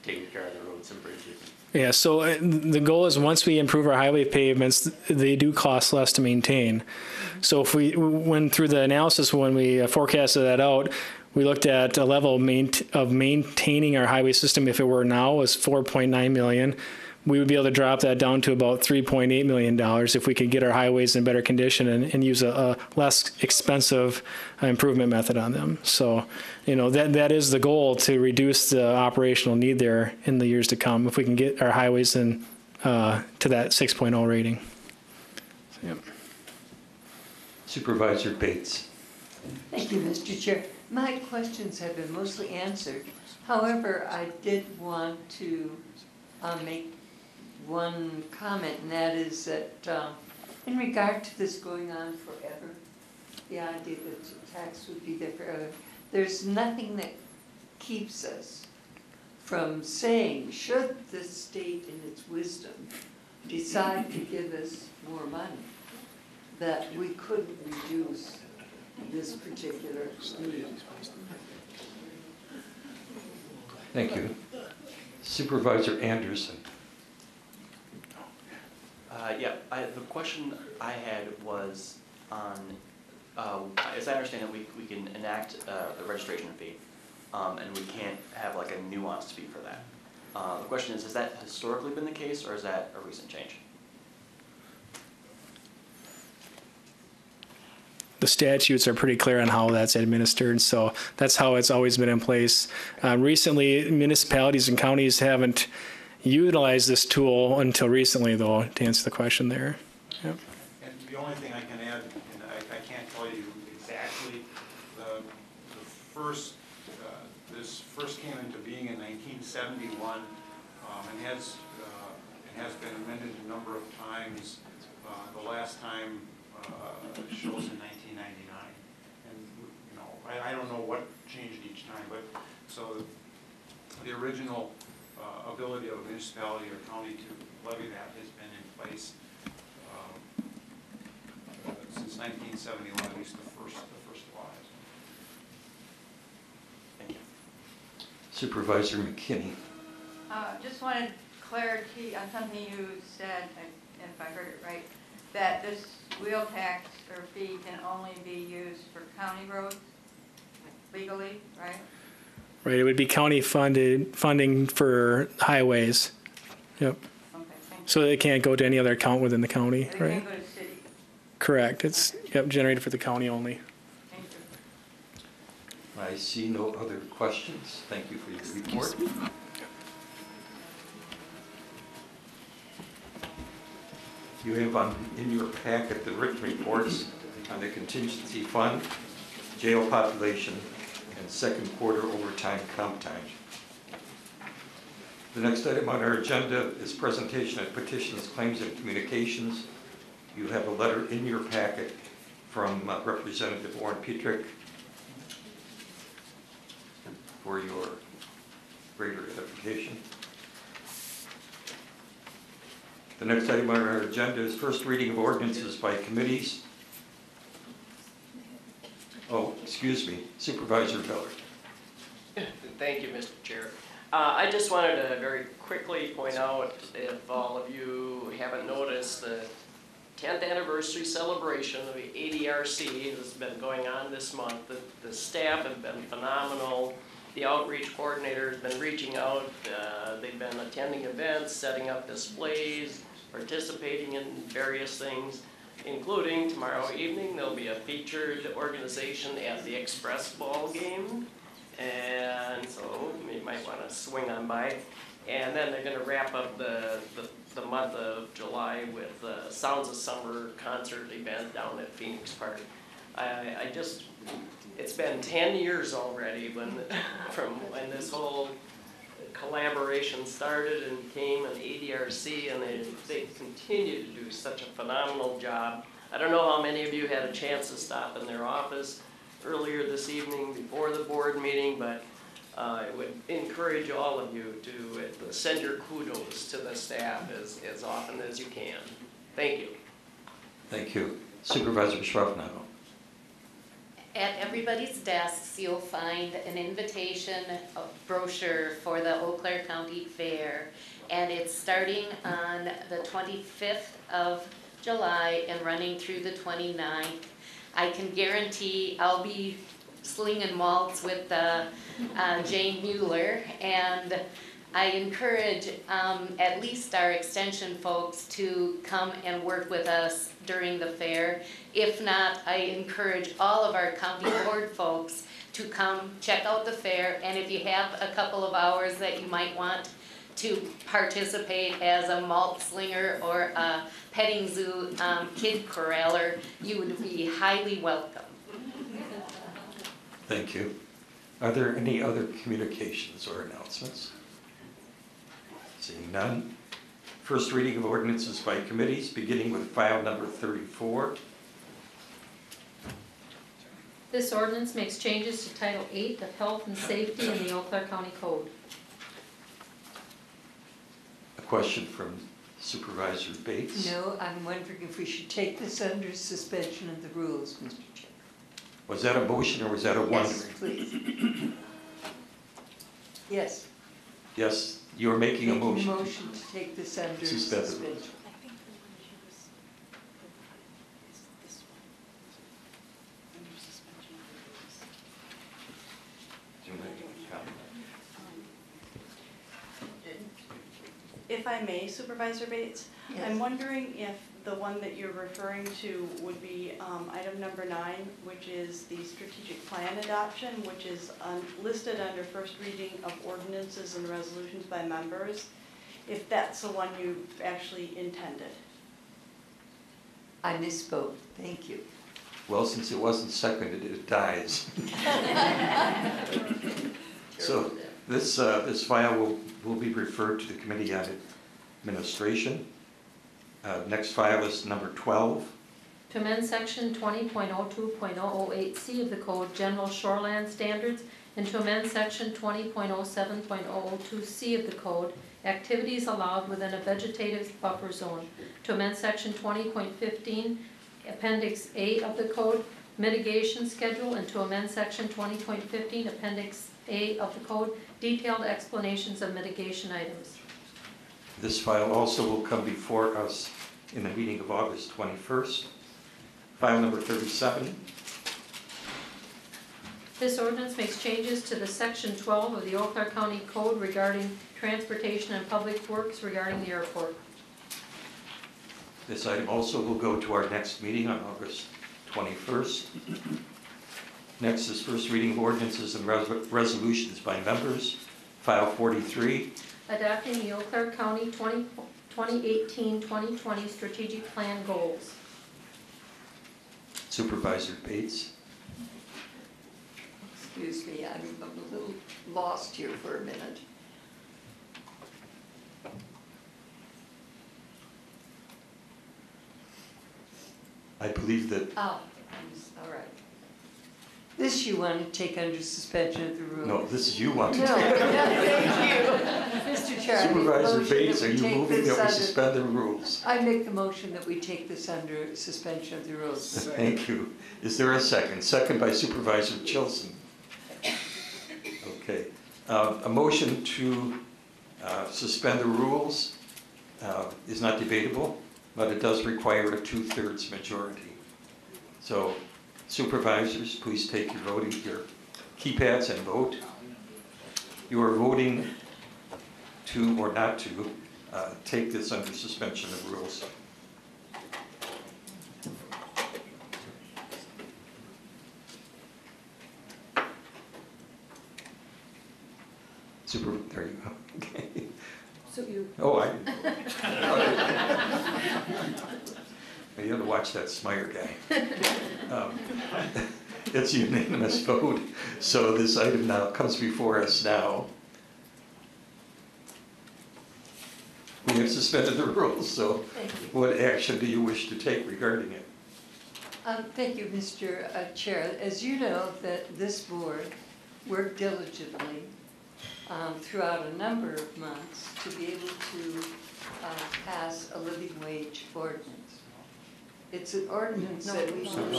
taking care of the roads and bridges? Yeah, so the goal is once we improve our highway pavements, they do cost less to maintain. So if we went through the analysis when we forecasted that out, we looked at a level of maintaining our highway system. If it were now was $4.9 million, we would be able to drop that down to about $3.8 million if we could get our highways in better condition and use a less expensive improvement method on them. So, you know, that is the goal, to reduce the operational need there in the years to come if we can get our highways in to that 6.0 rating. So, yep. Supervisor Bates. Thank you, Mr. Chair. My questions have been mostly answered. However, I did want to make one comment, and that is that in regard to this going on forever, the idea that the tax would be there forever, there's nothing that keeps us from saying, should the state in its wisdom decide to give us more money, that we couldn't reduce this particular need. Thank you. Supervisor Anderson. The question I had was on, as I understand it, we can enact the registration fee, and we can't have like a nuanced fee for that. The question is, has that historically been the case, or is that a recent change? The statutes are pretty clear on how that's administered, so that's how it's always been in place. Recently, municipalities and counties haven't utilized this tool until recently, though, to answer the question there. Yep. And the only thing I can add, and I can't tell you exactly, the first, this first came into being in 1971, and has been amended a number of times. The last time shows in 1999, and you know, I don't know what changed each time, but so the original ability of a municipality or county to levy that has been in place since 1971, at least the first law. Thank you. Supervisor McKinney. Just wanted clarity on something you said, if I heard it right, that this wheel tax or fee can only be used for county roads legally, right? Right, it would be county funding for highways. Yep. Okay, thank you. So it can't go to any other account within the county, It right? can't go to city. Correct. It's generated for the county only. Thank you. I see no other questions. Thank you for your report. You have in your packet the written reports on the contingency fund, jail population, and second quarter overtime comp time. The next item on our agenda is presentation of petitions, claims, and communications. You have a letter in your packet from Representative Warren Petrick for your greater edification. The next item on our agenda is first reading of ordinances by committees. Oh, excuse me, Supervisor Miller. Thank you, Mr. Chair. I just wanted to very quickly point out, if all of you haven't noticed, the 10th anniversary celebration of the ADRC has been going on this month. The staff have been phenomenal. The outreach coordinator has been reaching out. They've been attending events, setting up displays, participating in various things, including tomorrow evening there'll be a featured organization at the Express ball game, and so you might want to swing on by. And then they're going to wrap up the month of July with the Sounds of Summer concert event down at Phoenix Park. It's been 10 years already from when this whole collaboration started and came an ADRC, and they continue to do such a phenomenal job. I don't know how many of you had a chance to stop in their office earlier this evening before the board meeting, but I would encourage all of you to send your kudos to the staff as often as you can. Thank you. Thank you. Supervisor Schroffenau. At everybody's desks, you'll find an invitation, a brochure for the Eau Claire County Fair, and it's starting on the 25th of July and running through the 29th. I can guarantee I'll be slinging malts with Jane Mueller, and I encourage at least our extension folks to come and work with us during the fair. If not, I encourage all of our county board folks to come check out the fair, and if you have a couple of hours that you might want to participate as a malt slinger or a petting zoo kid corraller, you would be highly welcome. Thank you. Are there any other communications or announcements? Seeing none. First reading of ordinances by committees, beginning with file number 34. This ordinance makes changes to Title 8 of Health and Safety in the Eau Claire County Code. A question from Supervisor Bates. No, I'm wondering if we should take this under suspension of the rules, Mr. Chair. Was that a motion or was that a wondering? Yes, please. Yes. Yes, you're making a motion. Motion to take this under suspension. I may, Supervisor Bates, Yes. I'm wondering if the one that you're referring to would be item number 9, which is the strategic plan adoption, which is listed under first reading of ordinances and resolutions by members, if that's the one you actually intended. I misspoke, thank you. Well, since it wasn't seconded, it dies. So this file will be referred to the Committee on Administration. Next file is number 12. To amend section 20.02.008C of the code, general shoreland standards, and to amend section 20.07.002C of the code, activities allowed within a vegetative buffer zone. To amend section 20.15, appendix A of the code, mitigation schedule, and to amend section 20.15, appendix A of the code, detailed explanations of mitigation items. This file also will come before us in the meeting of August 21st. File number 37. This ordinance makes changes to the section 12 of the Eau Claire County Code regarding transportation and public works regarding the airport. This item also will go to our next meeting on August 21st. Next is first reading of ordinances and resolutions by members. File 43. Adopting the Eau Claire County 2018-2020 strategic plan goals. Supervisor Bates. Excuse me, I'm a little lost here for a minute. I believe that Oh, all right. This you want to take under suspension of the rules? no, this is you want to No, take. thank you. Mr. Chair, I make the Supervisor motion Bates, that are we you take moving this that we under- suspend the rules? I make the motion that we take this under suspension of the rules. Thank you. Is there a second? Second by Supervisor Chilson. Okay. A motion to suspend the rules is not debatable, but it does require a 2/3 majority. So supervisors, please take your keypads and vote. You are voting to or not to take this under suspension of rules. There you go. Okay. So you. Oh, you have to watch that Smyer guy. It's a unanimous vote, so this item now comes before us now. We have suspended the rules, so what action do you wish to take regarding it? Thank you, Mr. Chair. As you know, that this board worked diligently throughout a number of months to be able to pass a living wage ordinance. It's an ordinance that we should.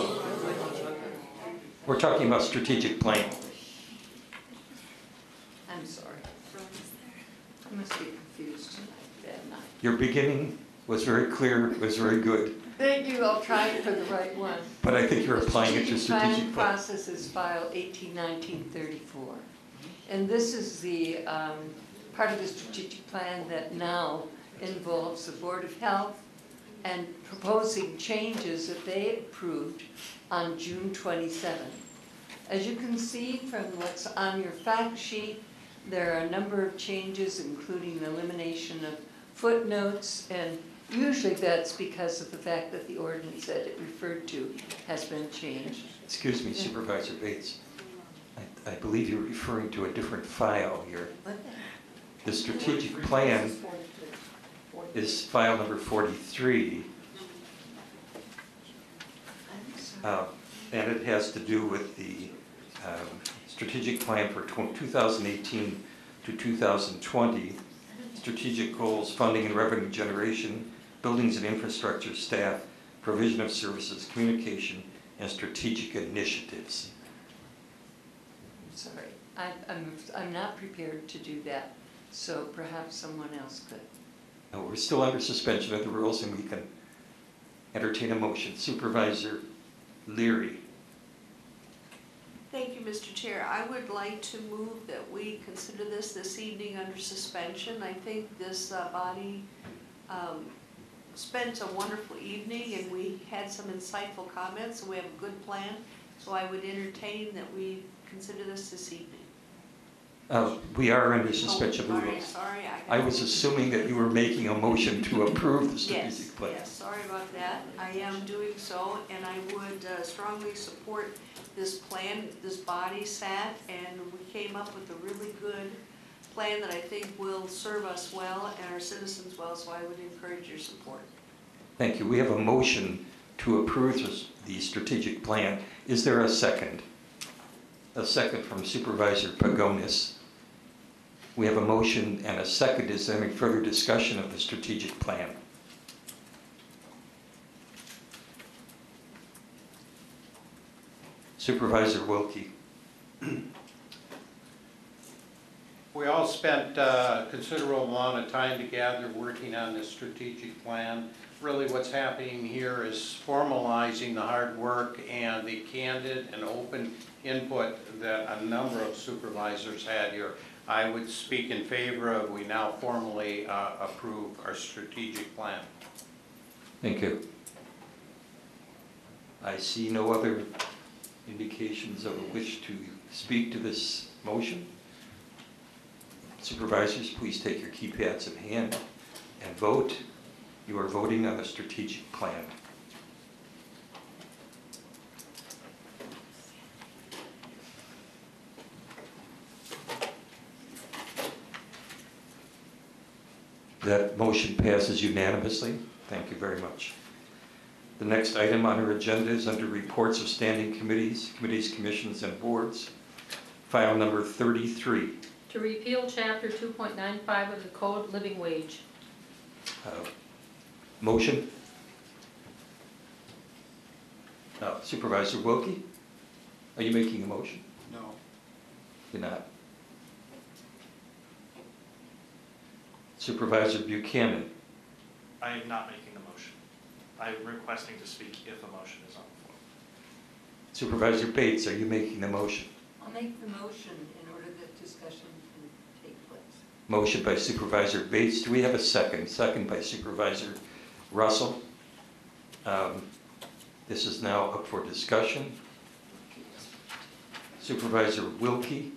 We're talking about strategic plan. I'm sorry. I must be confused tonight, am I? Your beginning was very clear, was very good, Thank you, I'll try for the right one. but I think you're applying it to The strategic plan. process is file 18-1934. And this is the part of the strategic plan that now involves the Board of Health and proposing changes that they approved on June 27th. As you can see from what's on your fact sheet, there are a number of changes, including the elimination of footnotes, and usually that's because of the fact that the ordinance that it referred to has been changed. Excuse me, Supervisor Bates. I believe you're referring to a different file here. The strategic plan is file number 43. And it has to do with the strategic plan for 2018 to 2020, strategic goals, funding and revenue generation, buildings and infrastructure, staff, provision of services, communication, and strategic initiatives. Sorry, I'm not prepared to do that, so perhaps someone else could. Now, we're still under suspension of the rules and we can entertain a motion. Supervisor Leary. Thank you, Mr. Chair. I would like to move that we consider this evening under suspension. I think this body spent a wonderful evening and we had some insightful comments and we have a good plan. So I would entertain that we consider this evening. We are under suspension of Oh, rules. sorry. I was assuming that you were making a motion to approve the strategic plan. Yes, sorry about that. I am doing so, and I would strongly support this plan. This body sat, and we came up with a really good plan that I think will serve us well and our citizens well, so I would encourage your support. Thank you. We have a motion to approve the strategic plan. Is there a second? A second from Supervisor Pagonis. We have a motion and a second. Is there any further discussion of the strategic plan? Supervisor Wilkie. We all spent a considerable amount of time together working on this strategic plan. Really what's happening here is formalizing the hard work and the candid and open input that a number of supervisors had here. I would speak in favor of we now formally approve our strategic plan. Thank you. I see no other indications of a wish to speak to this motion. Supervisors, please take your keypads in hand and vote. You are voting on the strategic plan. That motion passes unanimously. Thank you very much. The next item on our agenda is under reports of standing committees, commissions, and boards. File number 33. To repeal Chapter 2.95 of the Code, living wage. Motion? Supervisor Wilkie? Are you making a motion? No. You're not. Supervisor Buchanan? I am not making the motion. I am requesting to speak if a motion is on the floor. Supervisor Bates, are you making the motion? I'll make the motion in order that discussion can take place. Motion by Supervisor Bates. Do we have a second? Second by Supervisor Russell. This is now up for discussion. Supervisor Wilkie.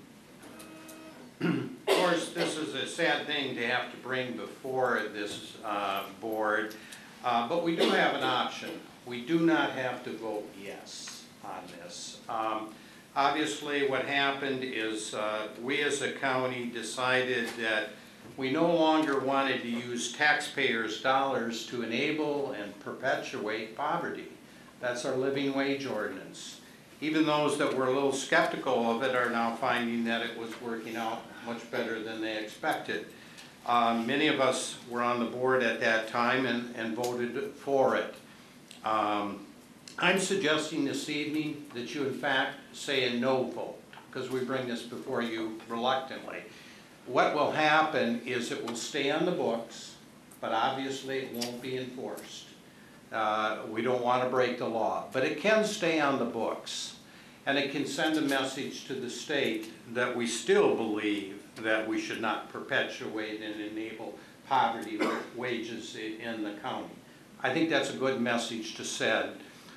Of course, this is a sad thing to have to bring before this board, but we do have an option. We do not have to vote yes on this. Obviously, what happened is we as a county decided that we no longer wanted to use taxpayers' dollars to enable and perpetuate poverty. That's our living wage ordinance. Even those that were a little skeptical of it are now finding that it was working out much better than they expected. Many of us were on the board at that time and voted for it. I'm suggesting this evening that you in fact say a no vote, because we bring this before you reluctantly. What will happen is it will stay on the books, but obviously it won't be enforced. We don't want to break the law, but it can stay on the books, and it can send a message to the state that we still believe that we should not perpetuate and enable poverty wages in the county. I think that's a good message to send.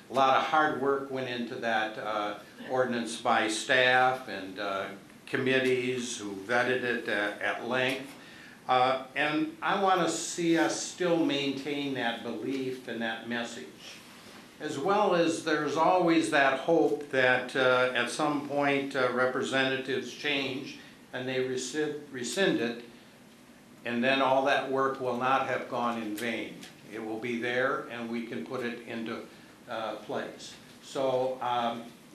A lot of hard work went into that ordinance by staff and committees who vetted it at length. And I want to see us still maintain that belief and that message. As well as there's always that hope that at some point representatives change and they rescind it, and then all that work will not have gone in vain. It will be there and we can put it into place. So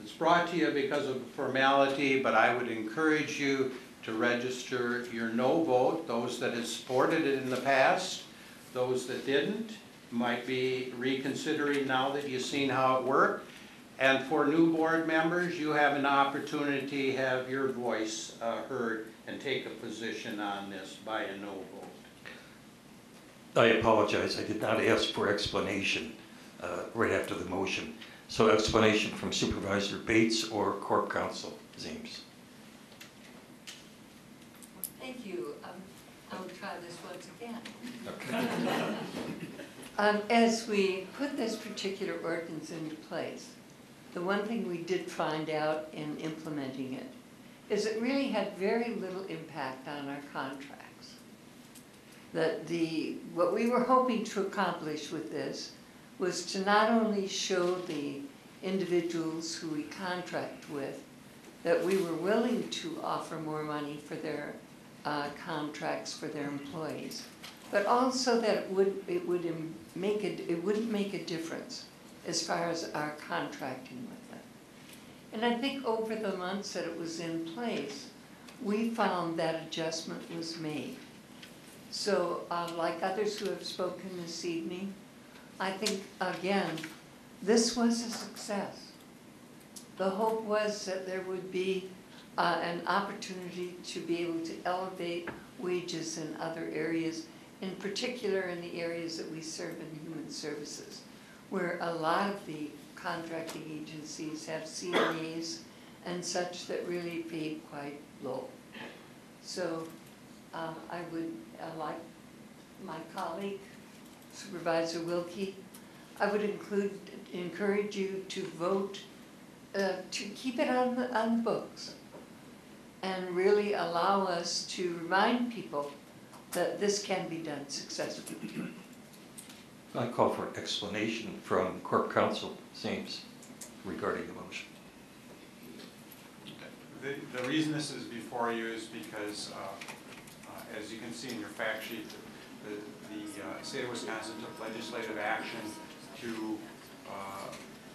it's brought to you because of formality, but I would encourage you to register your no vote. Those that have supported it in the past, those that didn't might be reconsidering now that you've seen how it worked. And for new board members, you have an opportunity to have your voice heard and take a position on this by a no vote. I apologize. I did not ask for explanation right after the motion. So explanation from Supervisor Bates or Corp Counsel. Zames. Thank you. I'll try this once again. Okay. As we put this particular ordinance into place, the one thing we did find out in implementing it is it really had very little impact on our contracts. That what we were hoping to accomplish with this was to not only show the individuals who we contract with that we were willing to offer more money for their contracts for their employees, but also that it wouldn't make a difference as far as our contracting with them. And I think over the months that it was in place, we found that adjustment was made. So like others who have spoken this evening, I think, again, this was a success. The hope was that there would be an opportunity to be able to elevate wages in other areas, in particular in the areas that we serve in human services, where a lot of the contracting agencies have CNAs and such that really pay quite low. So I would like my colleague, Supervisor Wilkie, I would encourage you to vote to keep it on the books and really allow us to remind people that this can be done successfully. I call for explanation from Corp Counsel Zames regarding the motion. The reason this is before you is because, as you can see in your fact sheet, the state of Wisconsin took legislative action to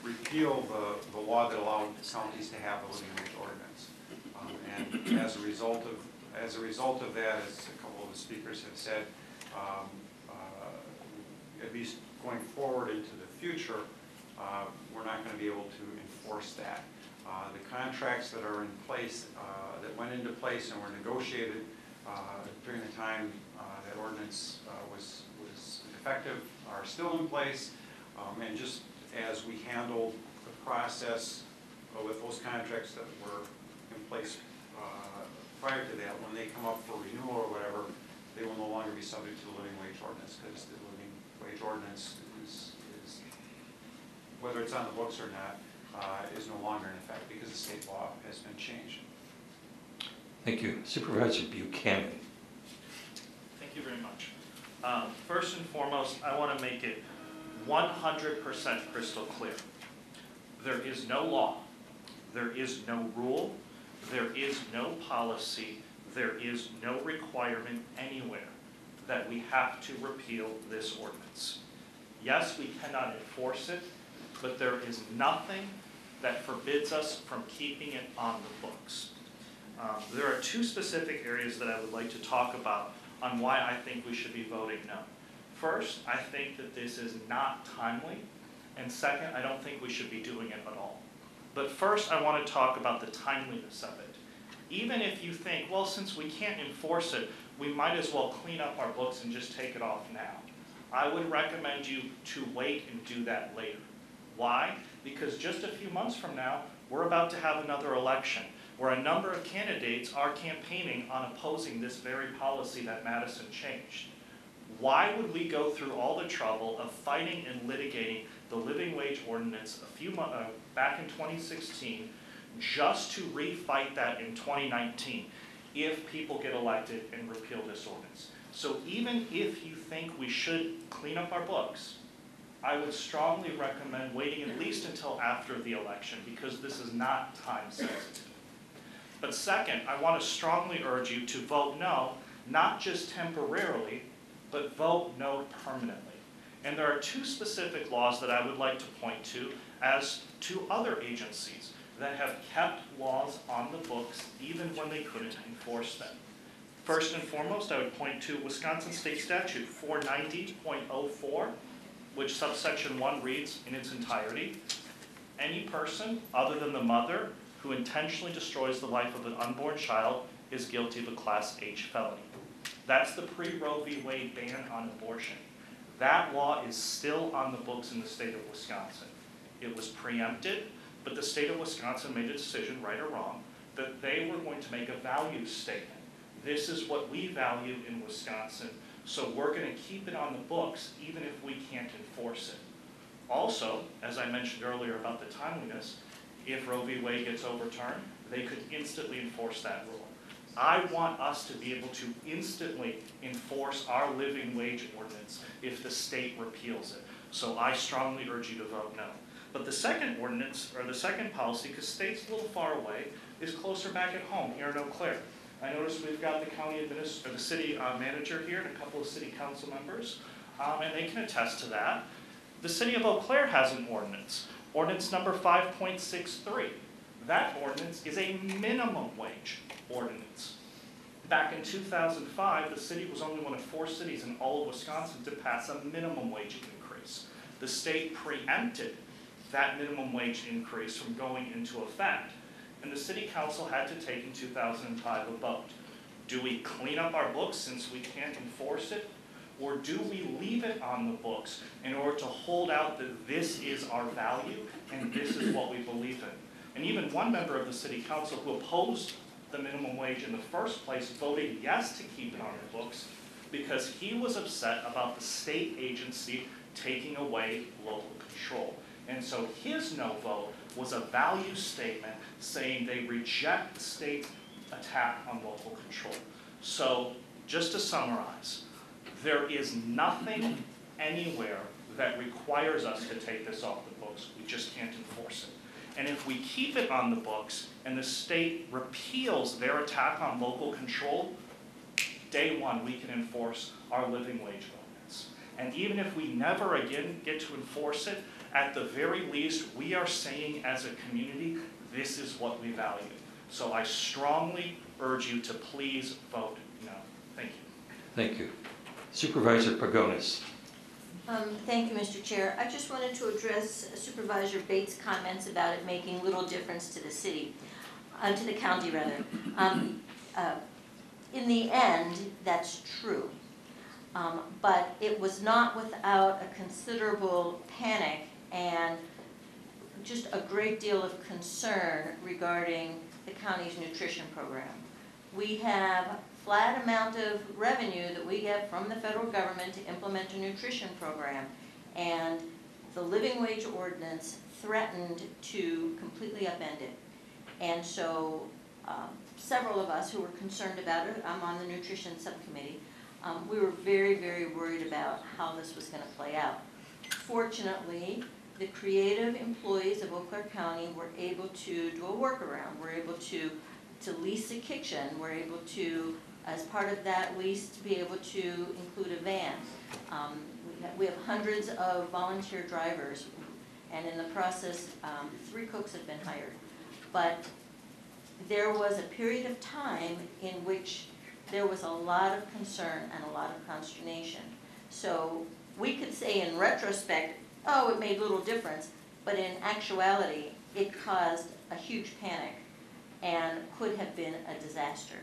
repeal the law that allowed counties to have a living wage ordinance. And as a result of that, as a couple of the speakers have said, at least going forward into the future, we're not going to be able to enforce that. The contracts that are in place, that went into place and were negotiated during the time that ordinance was effective are still in place. And just as we handled the process with those contracts that were in place prior to that, when they come up for renewal or whatever, they will no longer be subject to the living wage ordinance, because the living wage ordinance is whether it's on the books or not, is no longer in effect because the state law has been changed. Thank you. Supervisor Buchanan. Thank you very much. First and foremost, I want to make it 100% crystal clear. There is no law, there is no rule, there is no policy, there is no requirement anywhere that we have to repeal this ordinance. Yes, we cannot enforce it, but there is nothing that forbids us from keeping it on the books. There are two specific areas that I would like to talk about on why I think we should be voting no. First, I think that this is not timely, and second, I don't think we should be doing it at all. But first, I want to talk about the timeliness of it. Even if you think, well, since we can't enforce it, we might as well clean up our books and just take it off now. I would recommend you to wait and do that later. Why? Because just a few months from now, we're about to have another election where a number of candidates are campaigning on opposing this very policy that Madison changed. Why would we go through all the trouble of fighting and litigating the living wage ordinance back in 2016 just to refight that in 2019 if people get elected and repeal this ordinance? So even if you think we should clean up our books, I would strongly recommend waiting at least until after the election, because this is not time sensitive. But second, I want to strongly urge you to vote no, not just temporarily, but vote no permanently. And there are two specific laws that I would like to point to as to other agencies that have kept laws on the books even when they couldn't enforce them. First and foremost, I would point to Wisconsin State Statute 490.04, which subsection 1 reads in its entirety, any person other than the mother who intentionally destroys the life of an unborn child is guilty of a Class H felony. That's the pre-Roe v. Wade ban on abortion. That law is still on the books in the state of Wisconsin. It was preempted, but the state of Wisconsin made a decision, right or wrong, that they were going to make a value statement. This is what we value in Wisconsin, so we're going to keep it on the books even if we can't enforce it. Also, as I mentioned earlier about the timeliness, if Roe v. Wade gets overturned, they could instantly enforce that rule. I want us to be able to instantly enforce our living wage ordinance if the state repeals it. So I strongly urge you to vote no. But the second ordinance, or the second policy, because state's a little far away, is closer back at home here in Eau Claire. I noticed we've got the county or the city manager here and a couple of city council members, and they can attest to that. The city of Eau Claire has an ordinance, ordinance number 5.63. That ordinance is a minimum wage ordinance. Back in 2005, the city was only one of 4 cities in all of Wisconsin to pass a minimum wage increase. The state preempted that minimum wage increase from going into effect, and the city council had to take in 2005 a vote. Do we clean up our books since we can't enforce it? Or do we leave it on the books in order to hold out that this is our value and this is what we believe in? And even one member of the city council who opposed the minimum wage in the first place voted yes to keep it on the books because he was upset about the state agency taking away local control. And so his no vote was a value statement saying they reject the state's attack on local control. So just to summarize, there is nothing anywhere that requires us to take this off the books. We just can't enforce it. And if we keep it on the books and the state repeals their attack on local control, day one we can enforce our living wage ordinance. And even if we never again get to enforce it, at the very least we are saying as a community, this is what we value. So I strongly urge you to please vote no. Thank you. Thank you. Supervisor Pagonis. Thank you, Mr. Chair. I just wanted to address Supervisor Bates' comments about it making little difference to the city, to the county rather. In the end, that's true. But it was not without a considerable panic and just a great deal of concern regarding the county's nutrition program. We have flat amount of revenue that we get from the federal government to implement a nutrition program, and the living wage ordinance threatened to completely upend it. And so several of us who were concerned about it, I'm on the nutrition subcommittee, we were very, very worried about how this was going to play out. Fortunately, the creative employees of Eau Claire County were able to do a workaround. We're able to lease a kitchen. We're able to, as part of that lease, to be able to include a van. We have hundreds of volunteer drivers, and in the process, 3 cooks have been hired. But there was a period of time in which there was a lot of concern and a lot of consternation. So we could say in retrospect, oh, it made little difference, but in actuality, it caused a huge panic and could have been a disaster.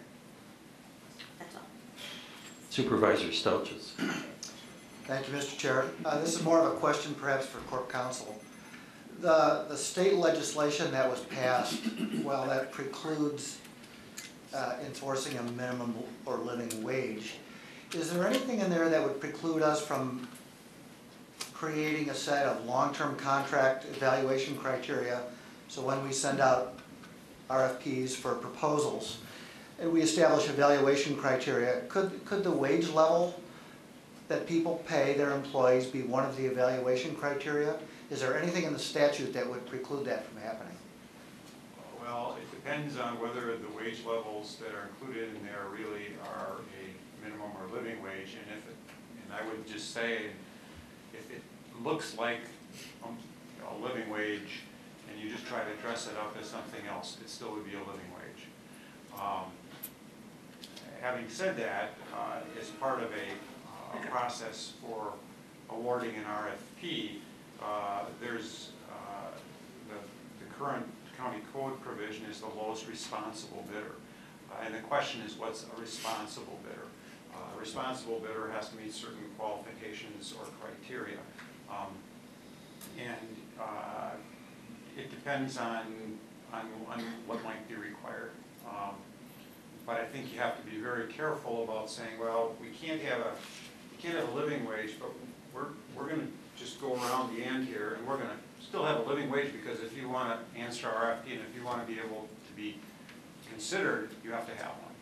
That's all. Supervisor Stelches. Thank you, Mr. Chair. This is more of a question perhaps for Corp Counsel. The state legislation that was passed, well, that precludes enforcing a minimum or living wage. Is there anything in there that would preclude us from creating a set of long-term contract evaluation criteria, so when we send out RFPs for proposals and we establish evaluation criteria, could the wage level that people pay their employees be one of the evaluation criteria? Is there anything in the statute that would preclude that from happening? Well, it depends on whether the wage levels that are included in there really are a minimum or living wage, and I would just say, if it looks like a living wage and you just try to dress it up as something else, it still would be a living wage. Having said that, as part of a process for awarding an RFP, there's the current county code provision is the lowest responsible bidder. And the question is, what's a responsible bidder? A responsible bidder has to meet certain qualifications or criteria. It depends on what might be required. But I think you have to be very careful about saying, well, we can't have a living wage, but we're gonna just go around the end here, and we're gonna still have a living wage, because if you wanna answer RFP, and if you wanna be able to be considered, you have to have one.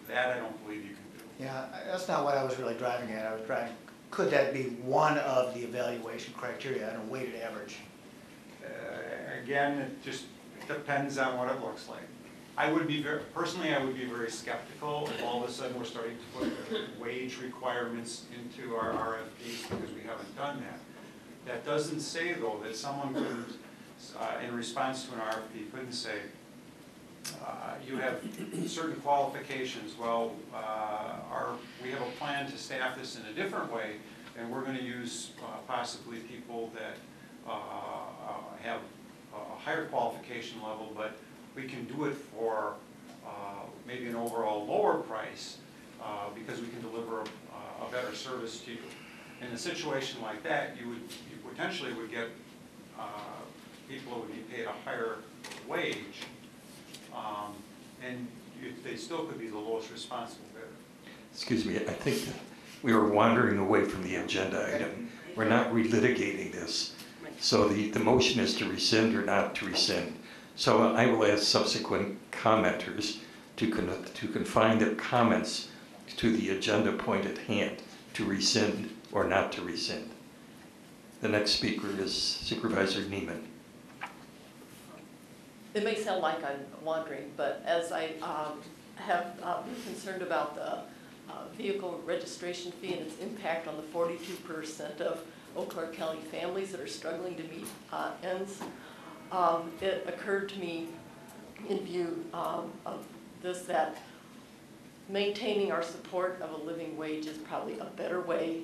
That I don't believe you can do. Yeah, that's not what I was really driving at. I was driving, could that be one of the evaluation criteria on a weighted average? Again, it just depends on what it looks like. Personally, I would be very skeptical if all of a sudden we're starting to put wage requirements into our RFPs, because we haven't done that. That doesn't say, though, that someone couldn't, in response to an RFP, couldn't say, you have certain qualifications. Well, we have a plan to staff this in a different way, and we're going to use possibly people that have a higher qualification level, but we can do it for maybe an overall lower price because we can deliver a better service to you. In a situation like that, you potentially would get people who would be paid a higher wage, and they still could be the lowest responsible bidder. Excuse me, I think that we were wandering away from the agenda item. We're not relitigating this. So the motion is to rescind or not to rescind. So I will ask subsequent commenters to confine their comments to the agenda point at hand, to rescind or not to rescind. The next speaker is Supervisor Neiman. It may sound like I'm wandering, but as I have been concerned about the vehicle registration fee and its impact on the 42% of Eau Claire County families that are struggling to meet ends, it occurred to me in view of this that maintaining our support of a living wage is probably a better way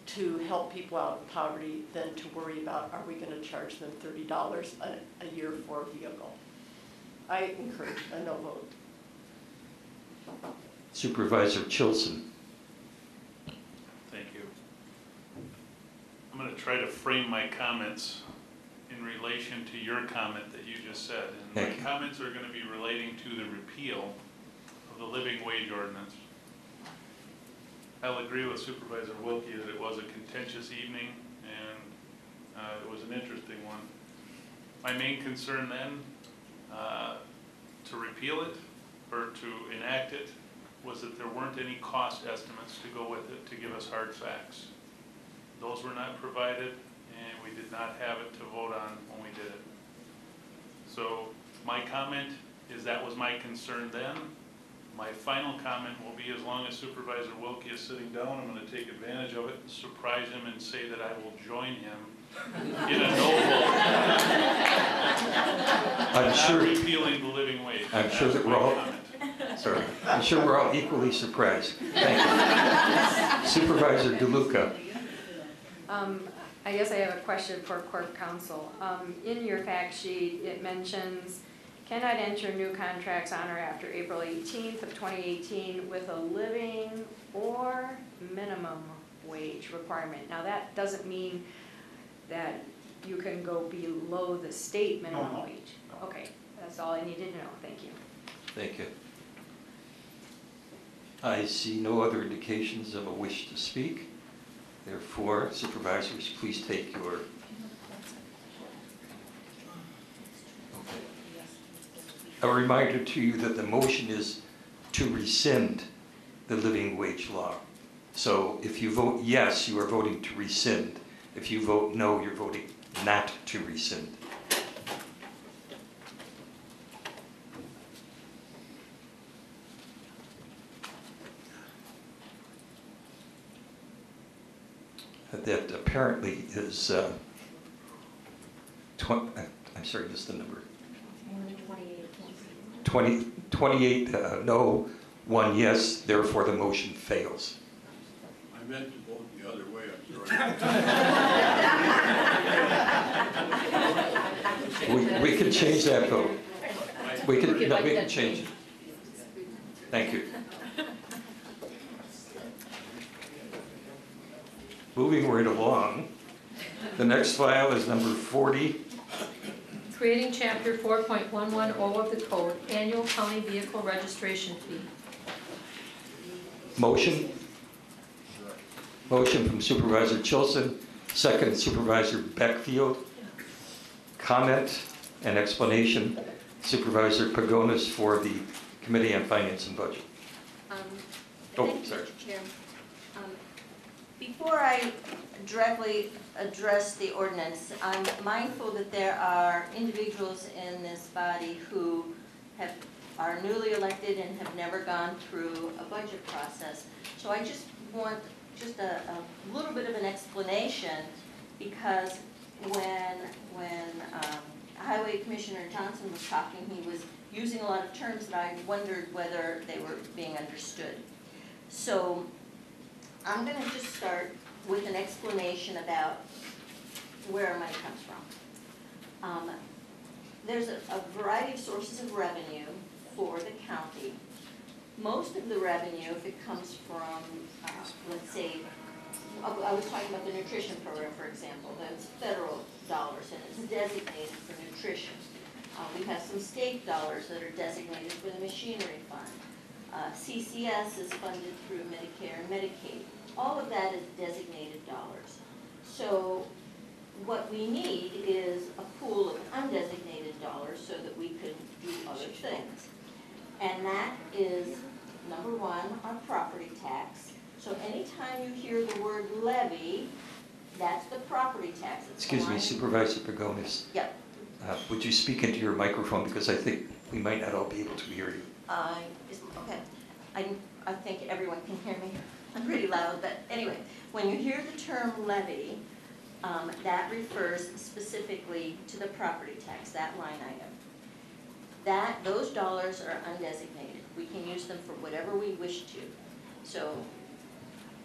to help people out of poverty than to worry about, are we going to charge them $30 a year for a vehicle? I encourage a no vote. Supervisor Chilson. Thank you. I'm going to try to frame my comments in relation to your comment that you just said. And my comments are going to be relating to the repeal of the living wage ordinance. I'll agree with Supervisor Wilkie that it was a contentious evening, and it was an interesting one. My main concern then, to repeal it or to enact it, was that there weren't any cost estimates to go with it to give us hard facts. Those were not provided, and we did not have it to vote on when we did it. So my comment is that was my concern then. My final comment will be, as long as Supervisor Wilkie is sitting down, I'm going to take advantage of it and surprise him and say that I will join him in a no vote. I'm sure, not repealing the living wage. I'm sure that we're all, sorry, I'm sure we're all equally surprised. Thank you. Supervisor DeLuca. I guess I have a question for Corp Counsel. In your fact sheet, it mentions cannot enter new contracts on or after April 18th of 2018 with a living or minimum wage requirement. Now that doesn't mean that you can go below the state minimum wage. Okay, that's all I needed to know. Thank you. Thank you. I see no other indications of a wish to speak. Therefore, supervisors, please take your... A reminder to you that the motion is to rescind the living wage law. So if you vote yes, you are voting to rescind. If you vote no, you're voting not to rescind. That apparently is, I'm sorry, just the number. 28 no, 1 yes, therefore the motion fails. I meant to vote the other way, I'm sorry. We can change that vote. We can change it. Thank you. Moving right along, the next file is number 40, creating Chapter 4.110 of the Code, Annual County Vehicle Registration Fee. Motion? Motion from Supervisor Chilson, second Supervisor Beckfield. Comment and explanation, Supervisor Pagonis for the Committee on Finance and Budget. Thank you, sorry. Mr. Chair. Before I directly address the ordinance, I'm mindful that there are individuals in this body who are newly elected and have never gone through a budget process. So I just want a little bit of an explanation, because when Highway Commissioner Johnson was talking, he was using a lot of terms that I wondered whether they were being understood. So I'm going to just start with an explanation about where our money comes from. There's a variety of sources of revenue for the county. Most of the revenue, if it comes from, let's say, I was talking about the nutrition program, for example. That's federal dollars, and it's designated for nutrition. We have some state dollars that are designated for the machinery fund. CCS is funded through Medicare and Medicaid. All of that is designated dollars. So what we need is a pool of undesignated dollars so that we can do other things. And that is, number one, our property tax. So anytime you hear the word levy, that's the property tax. Excuse me, Supervisor Pagonis. Yep. Would you speak into your microphone, because I think we might not all be able to hear you. Okay. I think everyone can hear me. I'm pretty loud, but anyway, when you hear the term levy, that refers specifically to the property tax, that line item. Those dollars are undesignated. We can use them for whatever we wish to. So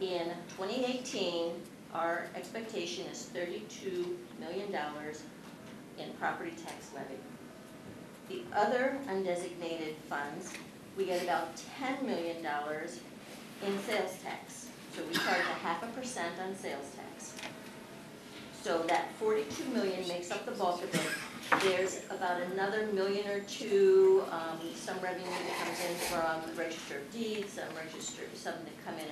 in 2018, our expectation is $32 million in property tax levy. The other undesignated funds, we get about $10 million in sales tax. So we charge 0.5% on sales tax. So that 42 million makes up the bulk of it. There's about another million or two, some revenue that comes in from the Register of Deeds, some that come in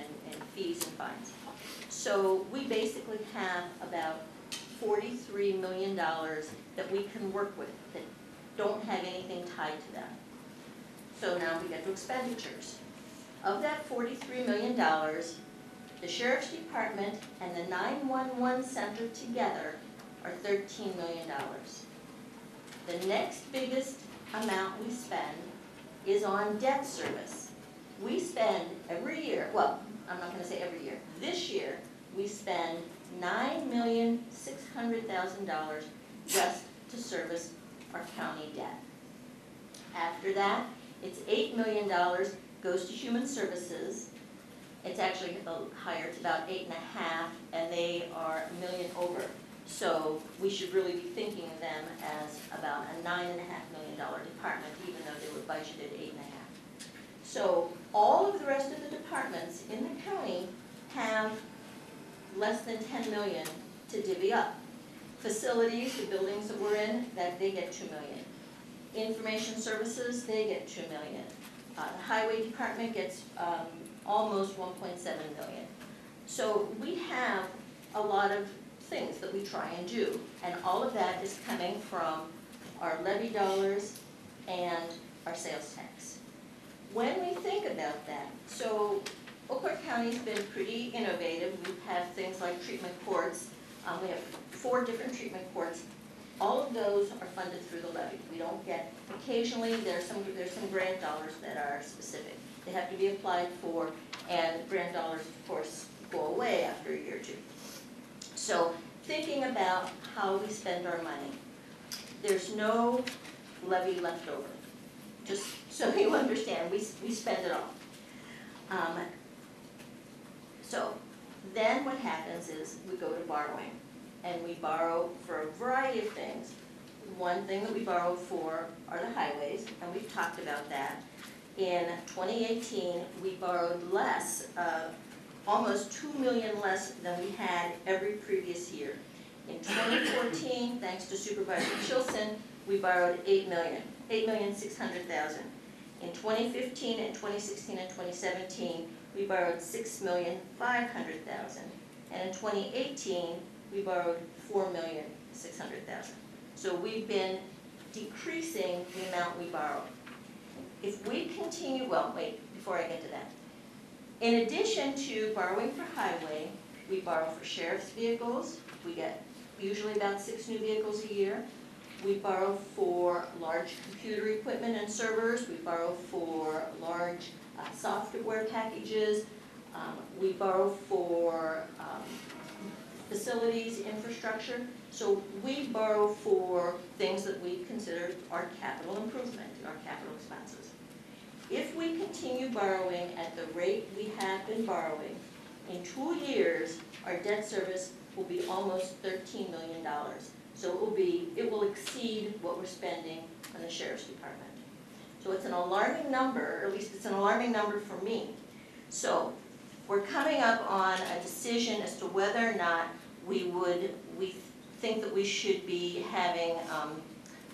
fees and fines. So we basically have about $43 million that we can work with that don't have anything tied to them. So now we get to expenditures. Of that $43 million, the Sheriff's Department and the 911 Center together are $13 million. The next biggest amount we spend is on debt service. We spend every year, well, I'm not going to say every year, this year we spend $9,600,000 just to service our county debt. After that, it's $8 million goes to human services. It's actually higher, it's about 8.5, and they are $1 million over. So we should really be thinking of them as about a $9.5 million department, even though they were budgeted 8.5. So all of the rest of the departments in the county have less than 10 million to divvy up. Facilities, the buildings that we're in, that they get 2 million. Information services, they get 2 million. The highway department gets almost 1.7 million. So we have a lot of things that we try and do, and all of that is coming from our levy dollars and our sales tax. When we think about that, so Eau Claire County's been pretty innovative. We have things like treatment courts. We have 4 different treatment courts. All of those are funded through the levy. We don't get, occasionally there's some grant dollars that are specific. They have to be applied for, and grant dollars, of course, go away after a year or two. So thinking about how we spend our money, there's no levy left over. Just so you understand, we spend it all. So then what happens is we go to borrowing, and we borrow for a variety of things. One thing that we borrow for are the highways, and we've talked about that. In 2018, we borrowed less, almost $2 million less than we had every previous year. In 2014, thanks to Supervisor Chilson, we borrowed 8,600,000. In 2015 and 2016 and 2017, we borrowed 6,500,000. And in 2018, we borrowed 4,600,000. So we've been decreasing the amount we borrow. If we continue, well, wait, before I get to that. In addition to borrowing for highway, we borrow for sheriff's vehicles. We get usually about 6 new vehicles a year. We borrow for large computer equipment and servers. We borrow for large software packages. We borrow for facilities, infrastructure. So we borrow for things that we consider our capital improvement, our capital expenses. If we continue borrowing at the rate we have been borrowing, in 2 years, our debt service will be almost $13 million. So it will exceed what we're spending on the Sheriff's Department. So it's an alarming number, or at least it's an alarming number for me. So we're coming up on a decision as to whether or not we think that we should be having,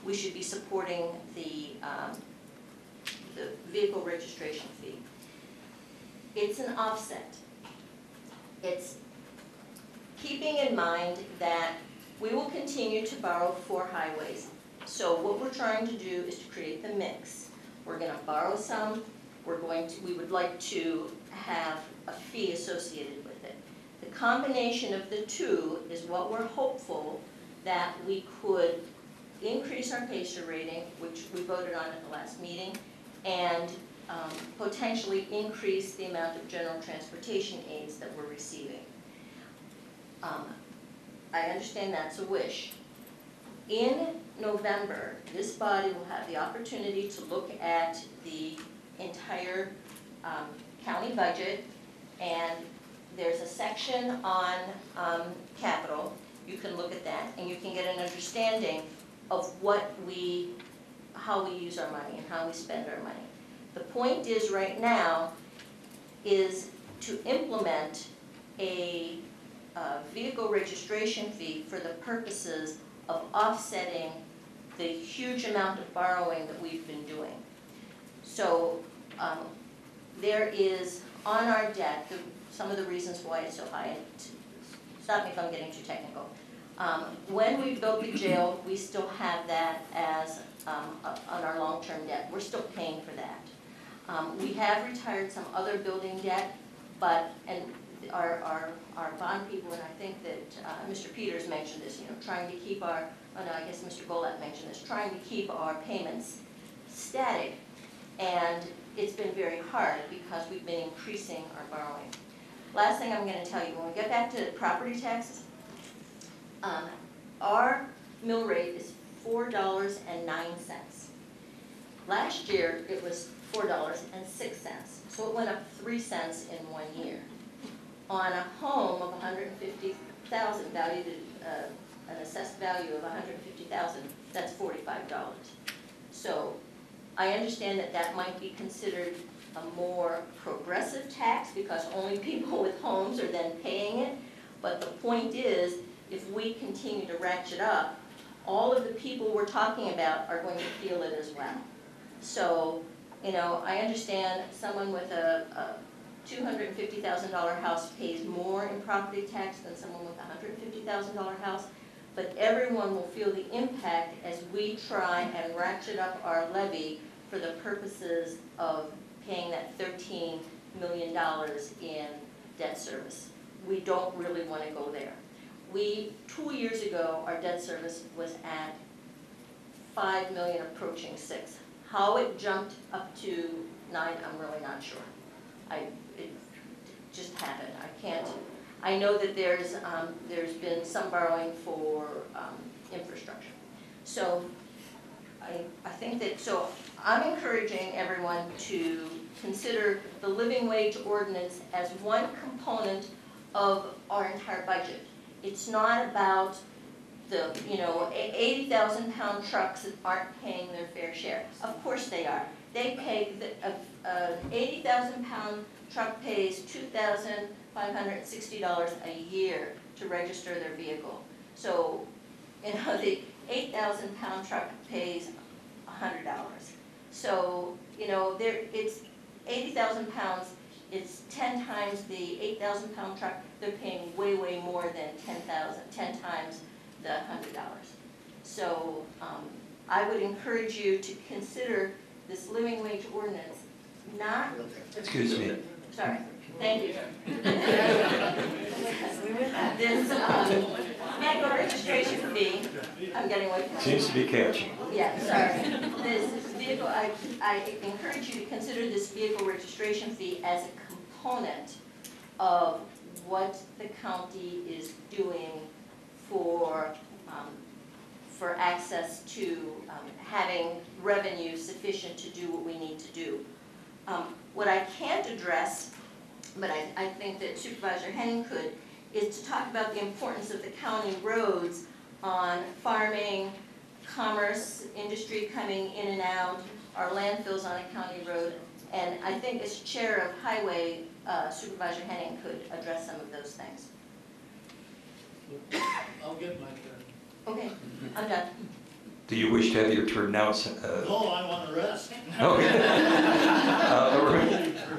we should be supporting the vehicle registration fee. It's an offset. It's keeping in mind that we will continue to borrow for highways. So what we're trying to do is to create the mix. We're going to borrow some. We would like to have a fee associated with it. The combination of the two is what we're hopeful that we could increase our PACER rating, which we voted on at the last meeting, and potentially increase the amount of general transportation aids that we're receiving. I understand that's a wish. In November, this body will have the opportunity to look at the entire county budget, and there's a section on capital. You can look at that, and you can get an understanding of how we use our money and how we spend our money. The point is right now is to implement a vehicle registration fee for the purposes of offsetting the huge amount of borrowing that we've been doing. So there is on our debt, some of the reasons why it's so high, and stop me if I'm getting too technical. When we built the jail, we still have that as on our long-term debt. We're still paying for that. We have retired some other building debt, and our bond people, and I think that Mr. Peters mentioned this, trying to keep I guess Mr. Golett mentioned this, trying to keep our payments static. And it's been very hard because we've been increasing our borrowing. Last thing I'm going to tell you, when we get back to property taxes, our mill rate is $4.09. Last year, it was $4.06, so it went up 3 cents in 1 year. On a home of $150,000, valued at an assessed value of $150,000, that's $45. So I understand that that might be considered a more progressive tax because only people with homes are then paying it. But the point is, if we continue to ratchet up, all of the people we're talking about are going to feel it as well. So, I understand someone with a $250,000 house pays more in property tax than someone with a $150,000 house, but everyone will feel the impact as we try and ratchet up our levy for the purposes of paying that $13 million in debt service. We don't really want to go there. 2 years ago, our debt service was at $5 million, approaching $6 million. How it jumped up to $9 million, I'm really not sure. It just happened. I know that there's been some borrowing for infrastructure. So I think that, so I'm encouraging everyone to consider the living wage ordinance as one component of our entire budget. It's not about the 80,000-pound trucks that aren't paying their fair share. Of course they are. They pay, an 80,000-pound truck pays $2,560 a year to register their vehicle. So, 8,000 pound truck pays $100. So, you know, it's 80,000 pounds, it's 10 times the 8,000 pound truck, they're paying way, way more than 10 times the $100. So I would encourage you to consider this living wage ordinance not. Excuse me. Sorry, thank you. This vehicle registration fee, I'm getting away from my. Seems to be catching. Yeah, sorry. This vehicle, I encourage you to consider this vehicle registration fee as a component of what the county is doing for access to having revenue sufficient to do what we need to do. What I can't address, but I think that Supervisor Henning could, is to talk about the importance of the county roads on farming, commerce, industry coming in and out, our landfills on a county road. And I think as chair of highway, Supervisor Henning could address some of those things. I'll get my turn. Okay, I'm done. Do you wish to have your turn now? No, I want to rest. Okay.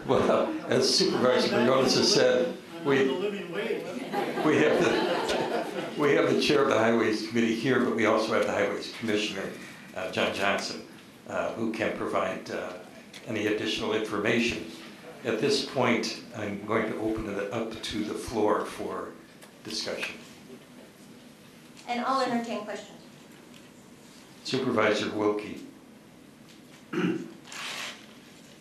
Well, as Supervisor Briones has said, we have the chair of the Highways Committee here, but we also have the Highways Commissioner, John Johnson, who can provide any additional information. At this point, I'm going to open it up to the floor for discussion. And I'll entertain questions. Supervisor Wilkie. I'm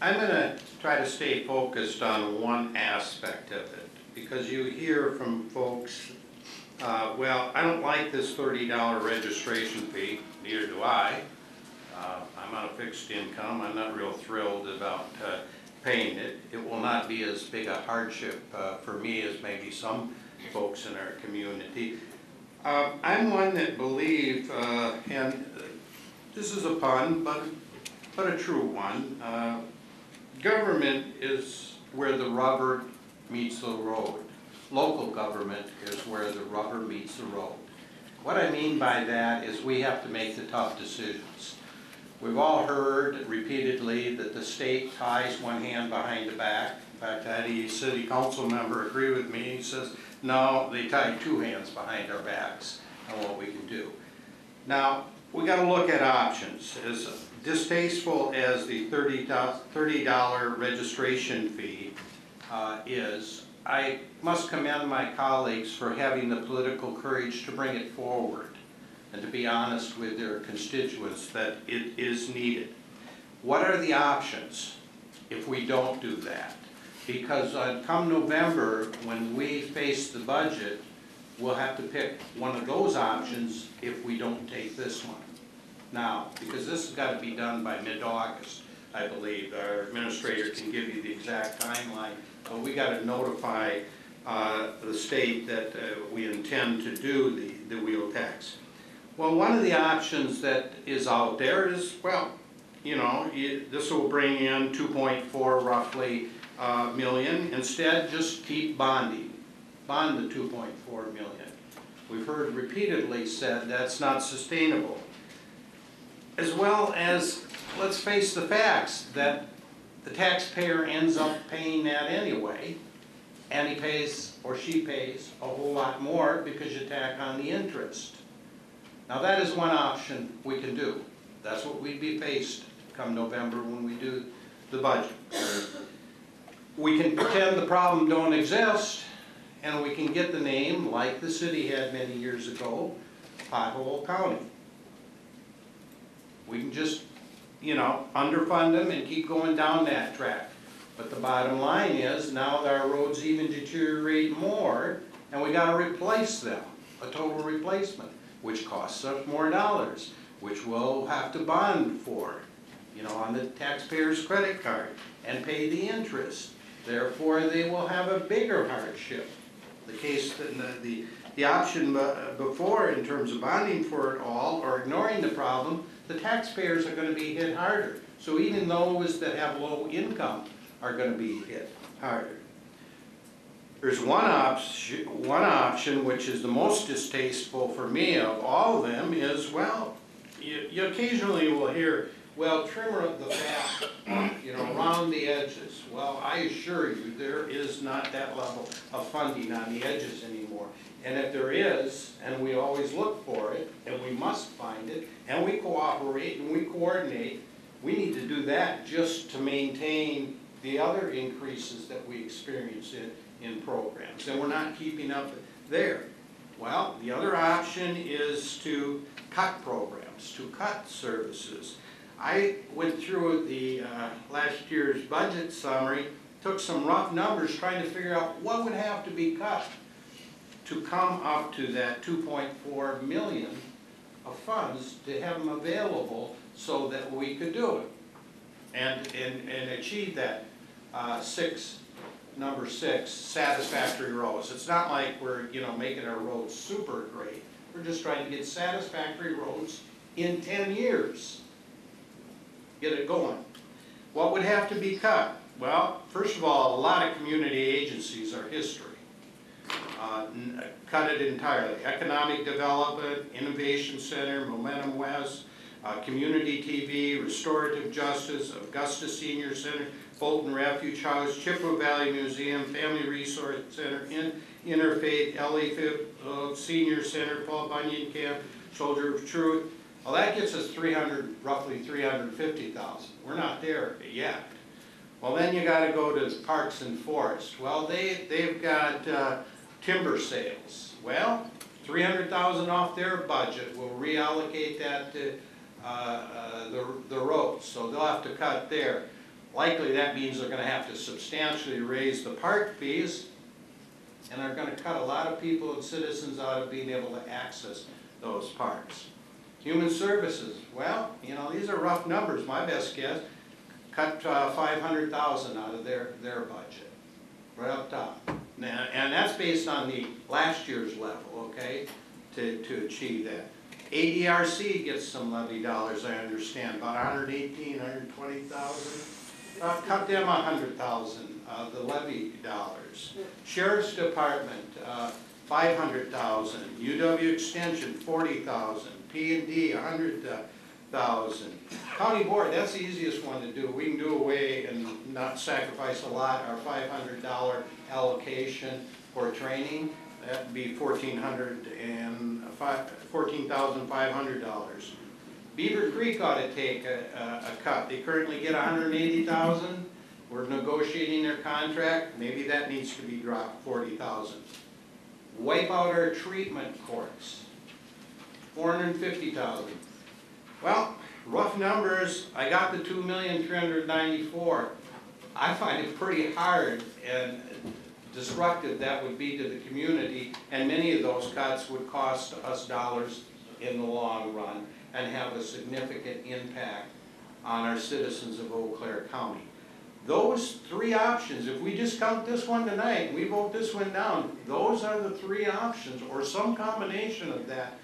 going to try to stay focused on one aspect of it, because you hear from folks, well, I don't like this $30 registration fee, neither do I. I'm on a fixed income, I'm not real thrilled about paying it. It will not be as big a hardship for me as maybe some folks in our community. I'm one that believe, and this is a pun, but a true one, government is where the rubber meets the road. Local government is where the rubber meets the road. What I mean by that is we have to make the tough decisions. We've all heard repeatedly that the state ties one hand behind the back. In fact, I had a city council member agree with me. He says, no, they tie two hands behind our backs on what we can do. Now, we got to look at options. As distasteful as the $30 registration fee is, I must commend my colleagues for having the political courage to bring it forward and to be honest with their constituents that it is needed. What are the options if we don't do that? Because come November, when we face the budget, we'll have to pick one of those options if we don't take this one now, because this has got to be done by mid-August, I believe. Our administrator can give you the exact timeline, but we got to notify the state that we intend to do the wheel tax. Well, one of the options that is out there is, well, you know, this will bring in 2.4 roughly million. Instead, just keep bonding. Bond the 2.4 million. We've heard repeatedly said that's not sustainable. As well as, let's face the facts, that the taxpayer ends up paying that anyway, and he pays, or she pays, a whole lot more because you tack on the interest. Now that is one option we can do. That's what we'd be faced come November when we do the budget. We can pretend the problem don't exist, and we can get the name, like the city had many years ago, Pothole County. We can just, you know, underfund them and keep going down that track. But the bottom line is, now that our roads even deteriorate more, and we gotta replace them, a total replacement, which costs us more dollars, which we'll have to bond for, you know, on the taxpayer's credit card, and pay the interest. Therefore, they will have a bigger hardship. The case, the option before, in terms of bonding for it all, or ignoring the problem, the taxpayers are going to be hit harder. So even those that have low income are going to be hit harder. There's one option, which is the most distasteful for me of all of them, is, well, you occasionally will hear, well, trim the fat, around the edges. Well, I assure you, there is not that level of funding on the edges anymore. And if there is, and we always look for it, and we must find it, and we cooperate and we coordinate, we need to do that just to maintain the other increases that we experience in programs. And we're not keeping up there. Well, the other option is to cut programs, to cut services. I went through the last year's budget summary, took some rough numbers trying to figure out what would have to be cut to come up to that 2.4 million of funds to have them available so that we could do it and achieve that number six, satisfactory roads. It's not like we're making our roads super great. We're just trying to get satisfactory roads in 10 years. Get it going. What would have to be cut? Well, first of all, a lot of community agencies are history. Cut it entirely. Economic Development, Innovation Center, Momentum West, Community TV, Restorative Justice, Augusta Senior Center, Fulton Refuge House, Chippewa Valley Museum, Family Resource Center, Interfaith, LA Senior Center, Paul Bunyan Camp, Soldier of Truth. Well, that gets us roughly 350,000. We're not there yet. Well, then you got to go to Parks and Forests. Well, they've got timber sales. Well, 300,000 off their budget. We'll reallocate that to the roads, so they'll have to cut there. Likely that means they're going to have to substantially raise the park fees, and they're going to cut a lot of people and citizens out of being able to access those parks. Human Services, well, these are rough numbers. My best guess, cut 500,000 out of their budget, right up top. Now, and that's based on the last year's level, okay, to achieve that. ADRC gets some levy dollars, I understand, about 118, 120,000. Cut them 100,000, the levy dollars. Sheriff's Department, 500,000. UW Extension, 40,000. P&D, 100,000. County Board, that's the easiest one to do. We can do away and not sacrifice a lot, our $500 allocation for training. That'd be $14,500. Beaver Creek ought to take a cut. They currently get 180,000. We're negotiating their contract. Maybe that needs to be dropped, 40,000. Wipe out our treatment courts, 450,000. Well, rough numbers, I got the 2,394,000. I find it pretty hard and destructive that would be to the community, and many of those cuts would cost us dollars in the long run and have a significant impact on our citizens of Eau Claire County. Those three options, if we just count this one tonight and we vote this one down, those are the three options, or some combination of that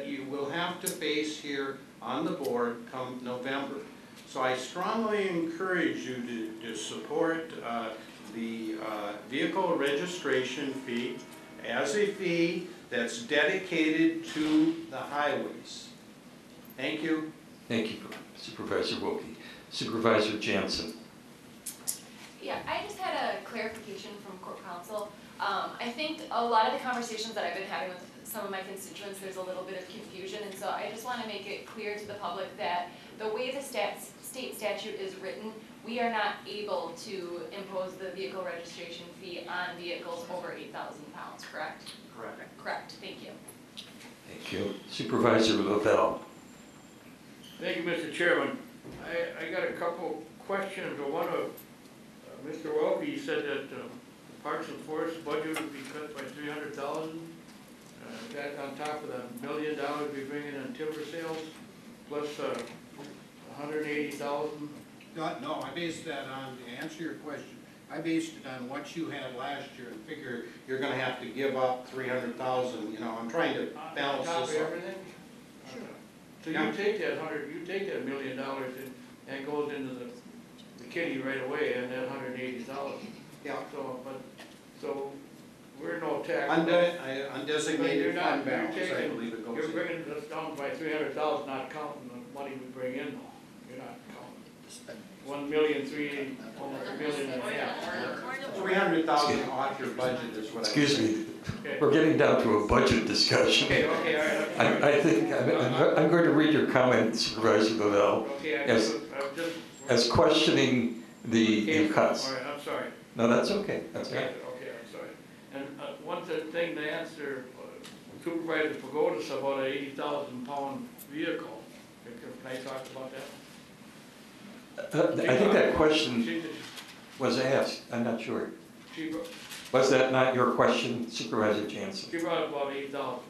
you will have to face here on the board come November. So I strongly encourage you to support the vehicle registration fee as a fee that's dedicated to the highways. Thank you. Thank you, Supervisor Wilkie. Supervisor Jansen. Yeah, I just had a clarification from Court Counsel. I think a lot of the conversations that I've been having with some of my constituents, there's a little bit of confusion, and so I just want to make it clear to the public that the way the state statute is written, we are not able to impose the vehicle registration fee on vehicles over 8,000 pounds, correct? Correct. Correct, thank you. Thank you. Supervisor Lavelle. Thank you, Mr. Chairman. I got a couple questions. One of Mr. Wilkie said that the Parks and Forests budget would be cut by 300,000. That on top of the $1 million we bring in timber sales, plus 180,000. No, I based that on, to answer your question, I based it on what you had last year and figure you're going to have to give up 300,000. I'm trying to balance on top this of out. everything? Sure. So you take that $1 million and it goes into the kitty right away, and then 180,000. Yeah. So we're no tax. Undesignated fund balance, I taking- believe it goes You're in. bringing us down by 300,000, not counting the money we bring in though. You're not counting. 1,380,000, almost $1.5 million. 300,000 off your budget is what I. Excuse me, we're getting down to a budget discussion. Okay, all right. I think, I'm going to read your comment, Supervisor Lavelle, Okay, as questioning the cuts. All right, I'm sorry. No, that's okay, that's Okay, right. okay, I'm sorry. And one thing to answer Supervisor Pagodas about an 80,000 pound vehicle. Can I talk about that? I think that question was asked, I'm not sure. Was that not your question, Supervisor Jansen? She brought up about 8,000.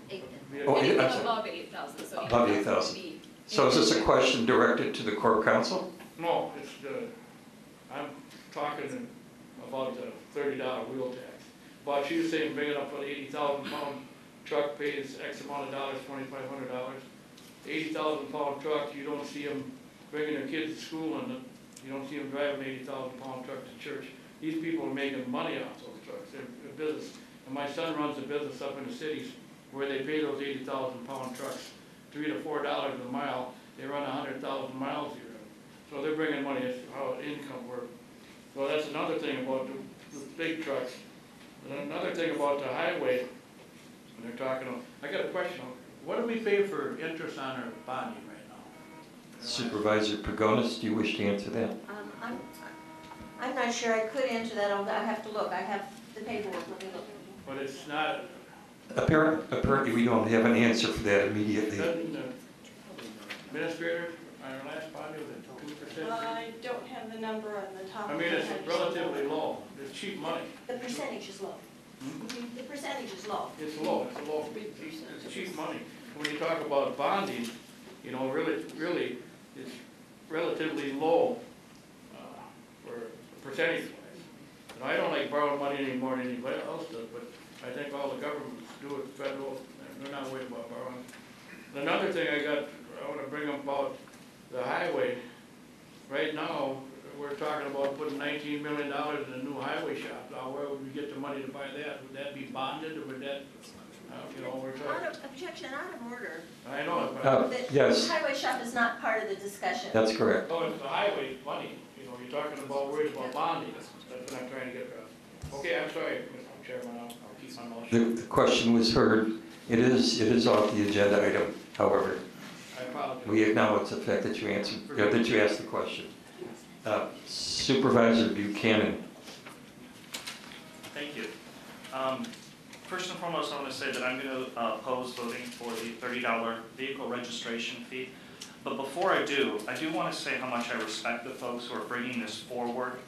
Oh, Anything I'm sorry. above 8,000, so. Above 8,000. So is this a question directed to the Corp Council? No, it's I'm talking about the $30 wheel tax. But she was saying bring it up for the 80,000 pound truck pays X amount of dollars, $2,500. 80,000 pound truck, you don't see them bringing their kids to school in it. You don't see them driving an 80,000 pound truck to church. These people are making money off those trucks. They're business. And my son runs a business up in the cities where they pay those 80,000 pound trucks $3 to $4 a mile. They run 100,000 miles a year. So they're bringing money. That's how income works. So that's another thing about the big trucks. And another thing about the highway, when they're talking, I got a question. What do we pay for interest on our bonding right now? Supervisor Pagonis, do you wish to answer that? I'm not sure, I could answer that, I have to look, I have the paperwork, let me look. But it's not. Apparently we don't have an answer for that immediately. Doesn't administrator, our last bonding was at 2%? I don't have the number on the top I of mean, my it's head. relatively low. It's cheap money. The percentage is low. The percentage is low. It's low, it's cheap money. When you talk about bonding, you know, really, it's relatively low for percentage-wise. And I don't like borrowing money any more than anybody else does, but I think all the governments do it, federal, and they're not worried about borrowing. And another thing I want to bring up about the highway. Right now, we're talking about putting $19 million in a new highway shop. Now, where would we get the money to buy that? Would that be bonded, or would that, you know, we're talking? Objection, out of order. I know, The yes. highway shop is not part of the discussion. That's correct. Oh, it's the highway money, you know, you're talking about worried about bonding, that's what I'm trying to get across. Okay, I'm sorry, Mr. Chairman, I'll keep my mouth shut. The question was heard. It is off the agenda item, however. I apologize. We acknowledge the fact that you answered, that you asked the question. Supervisor Buchanan. Thank you. First and foremost, I want to say that I'm going to oppose voting for the $30 vehicle registration fee. But before I do want to say how much I respect the folks who are bringing this forward,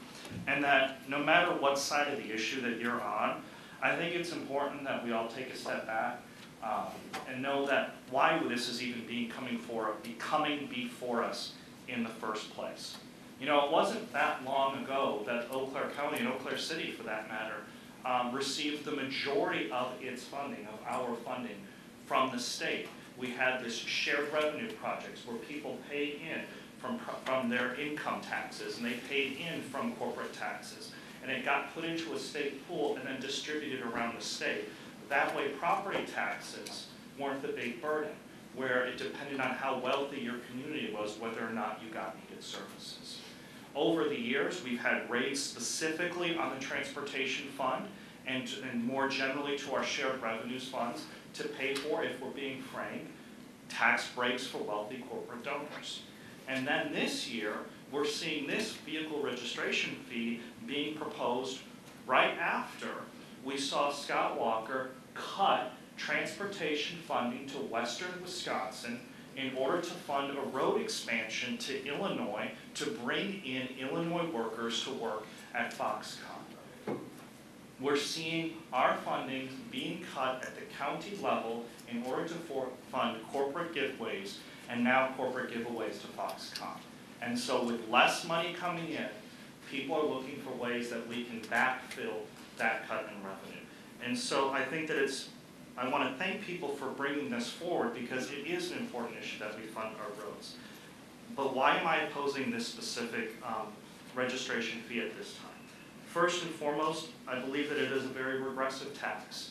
and that no matter what side of the issue that you're on, I think it's important that we all take a step back and know that why this is even becoming before us in the first place. You know, it wasn't that long ago that Eau Claire County and Eau Claire City, for that matter, received the majority of its funding, of our funding, from the state. We had this shared revenue projects where people paid in from their income taxes, and they paid in from corporate taxes. And it got put into a state pool and then distributed around the state. That way, property taxes weren't the big burden, where it depended on how wealthy your community was, whether or not you got needed services. Over the years, we've had rates specifically on the transportation fund and more generally to our shared revenues funds to pay for, if we're being frank, tax breaks for wealthy corporate donors. And then this year, we're seeing this vehicle registration fee being proposed right after we saw Scott Walker cut transportation funding to western Wisconsin in order to fund a road expansion to Illinois to bring in Illinois workers to work at Foxconn. We're seeing our funding being cut at the county level in order to fund corporate giveaways, and now corporate giveaways to Foxconn. And so with less money coming in, people are looking for ways that we can backfill that cut in revenue. And so I think that I want to thank people for bringing this forward, because it is an important issue that we fund our roads. But why am I opposing this specific registration fee at this time? First and foremost, I believe that it is a very regressive tax.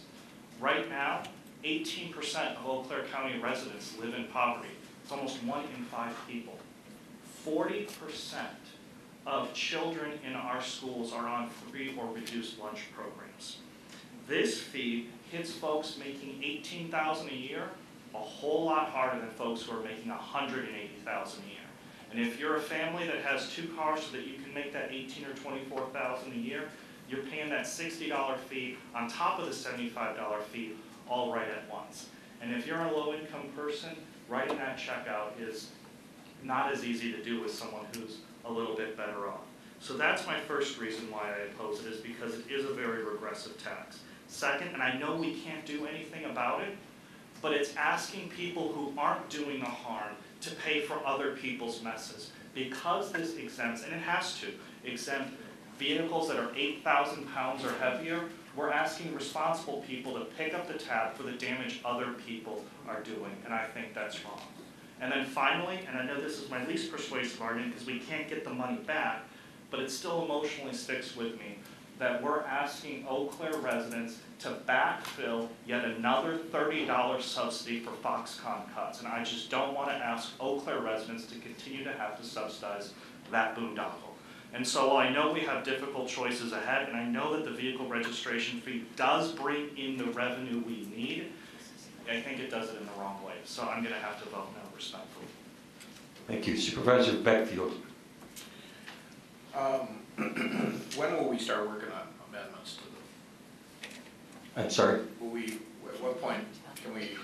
Right now, 18% of Eau Claire County residents live in poverty. It's almost 1 in 5 people. 40% of children in our schools are on free or reduced lunch programs. This fee hits folks making $18,000 a year a whole lot harder than folks who are making $180,000 a year. And if you're a family that has 2 cars so that you can make that $18,000 or $24,000 a year, you're paying that $60 fee on top of the $75 fee all right at once. And if you're a low-income person, writing that check out is not as easy to do as someone who's a little bit better off. So that's my first reason why I oppose it, is because it is a very regressive tax. Second, and I know we can't do anything about it, but it's asking people who aren't doing the harm to pay for other people's messes. Because this exempts, and it has to, exempt vehicles that are 8,000 pounds or heavier, we're asking responsible people to pick up the tab for the damage other people are doing, and I think that's wrong. And then finally, and I know this is my least persuasive argument because we can't get the money back, but it still emotionally sticks with me, that we're asking Eau Claire residents to backfill yet another $30 subsidy for Foxconn cuts. And I just don't want to ask Eau Claire residents to continue to have to subsidize that boondoggle. And so while I know we have difficult choices ahead, and I know that the vehicle registration fee does bring in the revenue we need, I think it does it in the wrong way. So I'm going to have to vote no respectfully. Thank you. Supervisor Beckfield. When will we start working on amendments to the? I'm sorry? Will we, at what point can we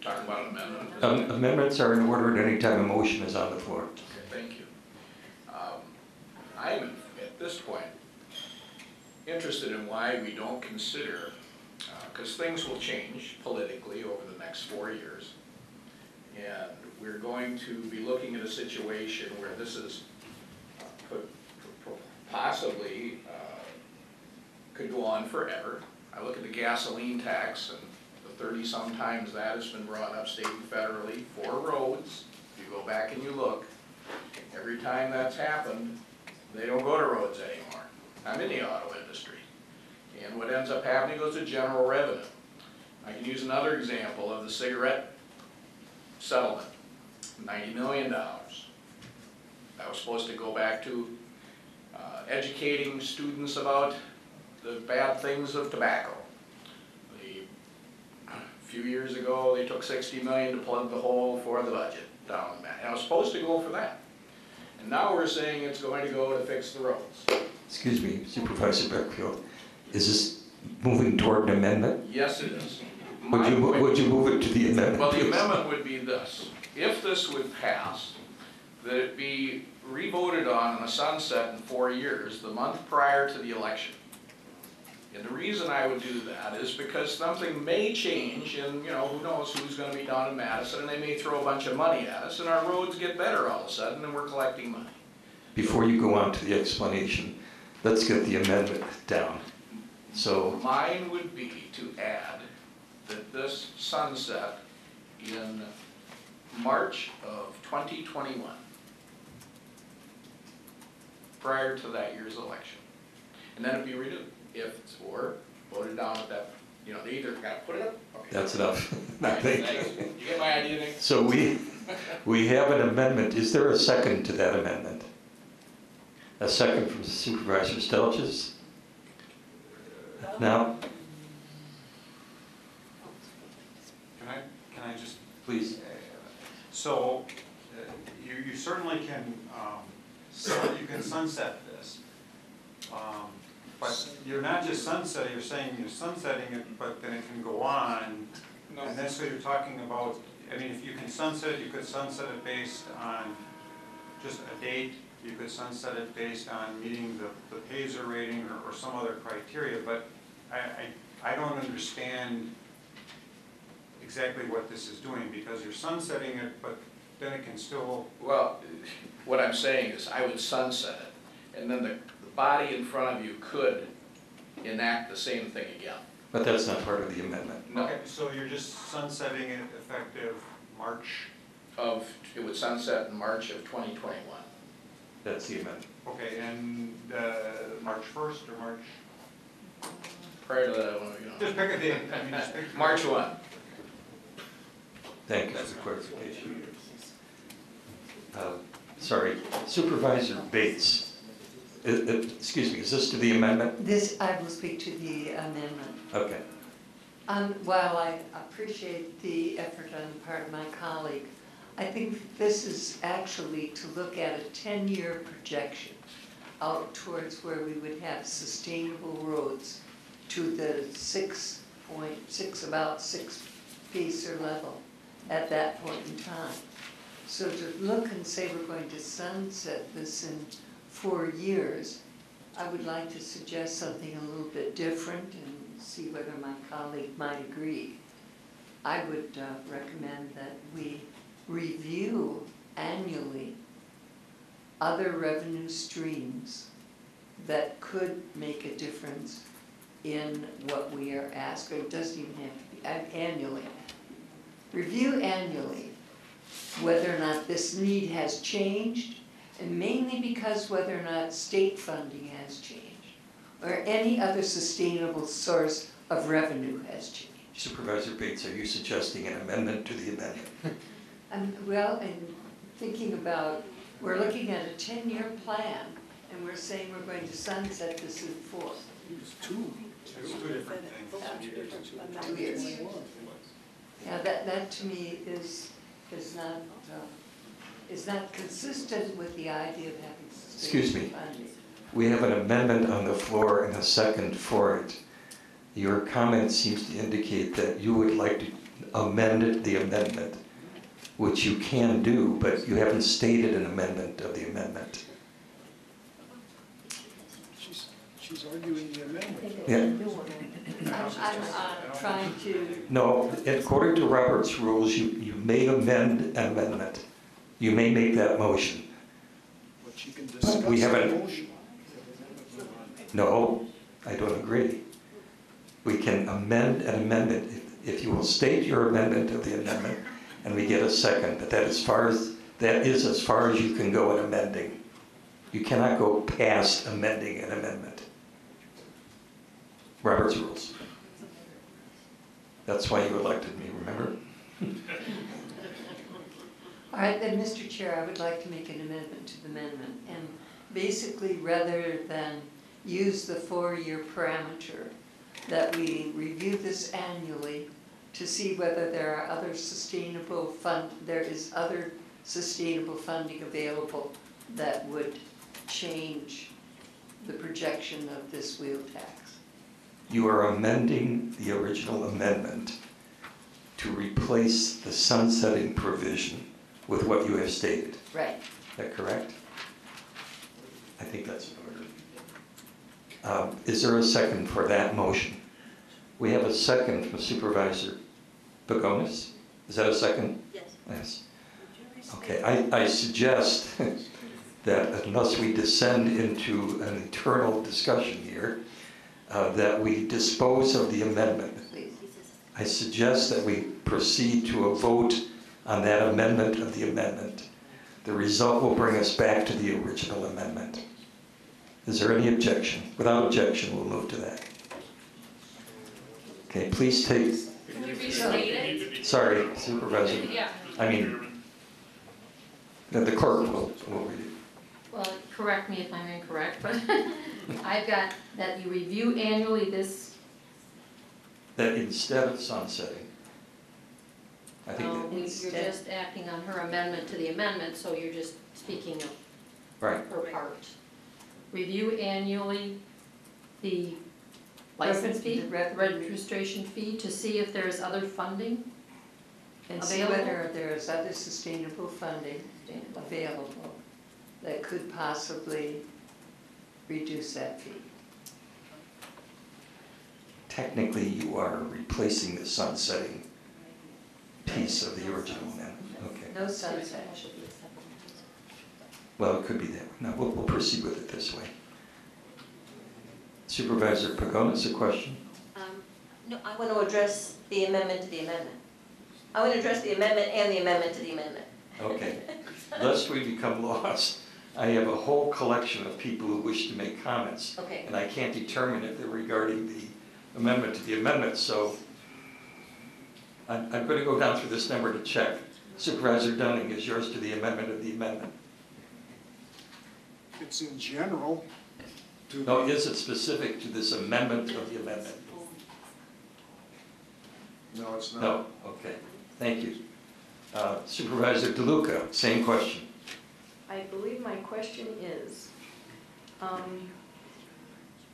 talk about an amendment? Amendments are in order at any time a motion is on the floor. Okay, thank you. I'm, at this point, interested in why we don't consider, because things will change politically over the next 4 years, and we're going to be looking at a situation where this is possibly could go on forever. I look at the gasoline tax and the 30-some times that has been brought up state and federally for roads. If you go back and you look, every time that's happened, they don't go to roads anymore. I'm in the auto industry. And what ends up happening goes to general revenue. I can use another example of the cigarette settlement, $90 million. That was supposed to go back to educating students about the bad things of tobacco. A few years ago, they took $60 million to plug the hole for the budget down the back. And it was supposed to go for that. And now we're saying it's going to go to fix the roads. Excuse me, Supervisor Beckfield. Is this moving toward an amendment? Yes, it is. Would you move it to the amendment? Well, the amendment would be this. If this would pass, that it be re-voted on a sunset in 4 years, the month prior to the election. And the reason I would do that is because something may change, and who knows who's going to be down in Madison, and they may throw a bunch of money at us, and our roads get better all of a sudden, and we're collecting money. Before you go on to the explanation, let's get the amendment down. So mine would be to add that this sunset in March of 2021, prior to that year's election, and then it'd be renewed. If it's voted down at that, they either got to put it up. Okay. that's enough. I think. You get my idea, Nick? So we have an amendment. Is there a second to that amendment? A second from Supervisor Stelches? Now? Can I just? Please. So, you certainly can, you can sunset this. But you're not just sunsetting, you're saying you're sunsetting it, but then it can go on. No. And that's what you're talking about. I mean, if you can sunset it, you could sunset it based on just a date. You could sunset it based on meeting the PASER rating or some other criteria. But I don't understand exactly what this is doing, because you're sunsetting it, but then it can still... Well, what I'm saying is I would sunset it, and then the body in front of you could enact the same thing again. But that's not part of the amendment. No. Okay, so you're just sunsetting it effective March? It would sunset in March of 2021. That's the amendment. Okay, and March 1st or March? Prior to that, one, you know. Just pick a date. I mean, just pick- March what? Thank you for the clarification. Sorry, Supervisor Bates. Excuse me, is this to the amendment? This, I will speak to the amendment. Okay. While I appreciate the effort on the part of my colleague, I think this is actually to look at a 10-year projection out towards where we would have sustainable roads to the 6.6, about 6 pacer level at that point in time. So to look and say we're going to sunset this in 4 years, I would like to suggest something a little bit different and see whether my colleague might agree. I would recommend that we review annually other revenue streams that could make a difference in what we are asked, or it doesn't even have to be annually. Review annually whether or not this need has changed, and mainly because whether or not state funding has changed, or any other sustainable source of revenue has changed. Supervisor Bates, are you suggesting an amendment to the amendment? Well, and thinking about, we're looking at a 10-year plan, and we're saying we're going to sunset this in 4. It's two different things. 2 years. Yeah, that to me is not consistent with the idea of having Excuse me. sustainable funding. We have an amendment on the floor and a second for it. Your comment seems to indicate that you would like to amend the amendment, which you can do, but you haven't stated an amendment of the amendment. She's arguing the amendment. Yeah. I'm trying to, No, according to Robert's rules, you may amend an amendment. You may make that motion. But she can discuss We the haven't- motion. No, I don't agree. We can amend an amendment if you will state your amendment of the amendment and we get a second, but that is as far as you can go in amending. You cannot go past amending an amendment. Robert's rules. That's why you elected me, remember? all right, then, Mr. Chair, I would like to make an amendment to the amendment. And basically, rather than use the 4-year parameter, that we review this annually to see whether there is other sustainable funding available that would change the projection of this wheel tax. You are amending the original amendment to replace the sunsetting provision with what you have stated. Right. Is that correct? I think that's in order. Is there a second for that motion? We have a second from Supervisor Pagonis. Is that a second? Yes. Yes. Okay, I suggest that unless we descend into an eternal discussion here, that we dispose of the amendment. I suggest that we proceed to a vote on that amendment of the amendment. The result will bring us back to the original amendment. Is there any objection? Without objection, we'll move to that. Okay, please take... Can you restate it? Sorry, Supervisor. Yeah. I mean, the clerk will read it. Well, correct me if I'm incorrect, but I've got that you review annually this, That instead of sunsetting, I think well, that, you're just acting on her amendment to the amendment, so you're just speaking of right, her part. Review annually the license fee, registration fee, to see if there's other funding And see available. whether there's other sustainable funding available that could possibly reduce that fee. technically you are replacing the sunsetting piece of the original amendment. Okay. No sunset. Well, it could be that. No, we'll proceed with it this way. Supervisor Pagonis, a question? No, I want to address the amendment to the amendment. I want to address the amendment and the amendment to the amendment. Okay. Lest we become lost, I have a whole collection of people who wish to make comments. Okay. And I can't determine if they're regarding the amendment to the amendment, so I'm going to go down through this number to check. Supervisor Dunning, is yours to the amendment of the amendment? It's in general. to No, the- is it specific to this amendment of the amendment? No, it's not. No, okay, thank you. Supervisor DeLuca, same question. I believe my question is,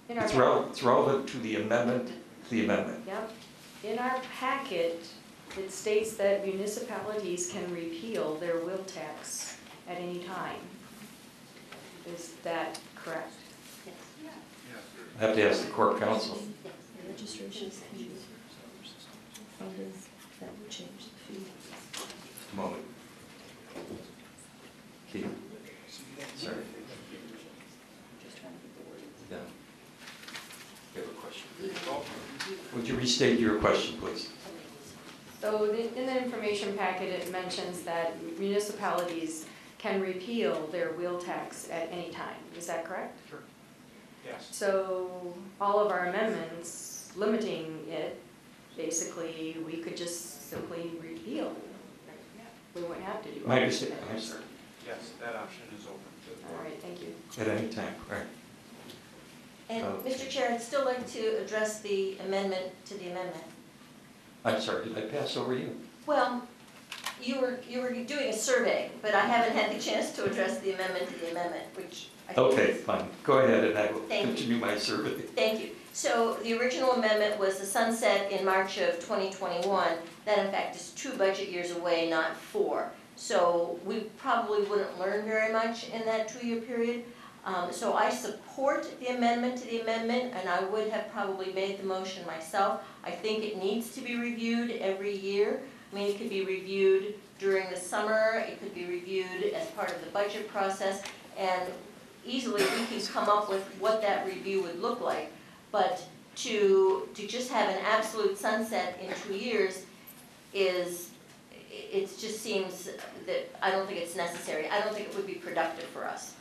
in our. It's relevant to the amendment, Yep. In our packet, it states that municipalities can repeal their will tax at any time. Is that correct? I have to ask the court counsel. Registration fees. That would change the fee. Just a moment. Keith? Sorry. Yeah. You have a question? Would you restate your question, please? So in the information packet, it mentions that municipalities can repeal their wheel tax at any time. Is that correct? Sure. Yes. So all of our amendments limiting it, basically, we could just simply repeal. We wouldn't have to do all My this. mistake, I'm sorry. Yes, that option is open to the board. All right, thank you. At any time, right. And, Okay. Mr. Chair, I'd still like to address the amendment to the amendment. I'm sorry, did I pass over you? Well, you were doing a survey, but I haven't had the chance to address the amendment to the amendment, which I think Okay, is- fine. Go ahead and I will Thank you. continue my survey. Thank you. So the original amendment was the sunset in March of 2021. That in fact is 2 budget years away, not 4. So we probably wouldn't learn very much in that 2-year period. So I support the amendment to the amendment, and I would have probably made the motion myself. I think it needs to be reviewed every year. I mean, it could be reviewed during the summer, it could be reviewed as part of the budget process, and easily we can come up with what that review would look like. But to just have an absolute sunset in 2 years it just seems that I don't think it's necessary. I don't think it would be productive for us.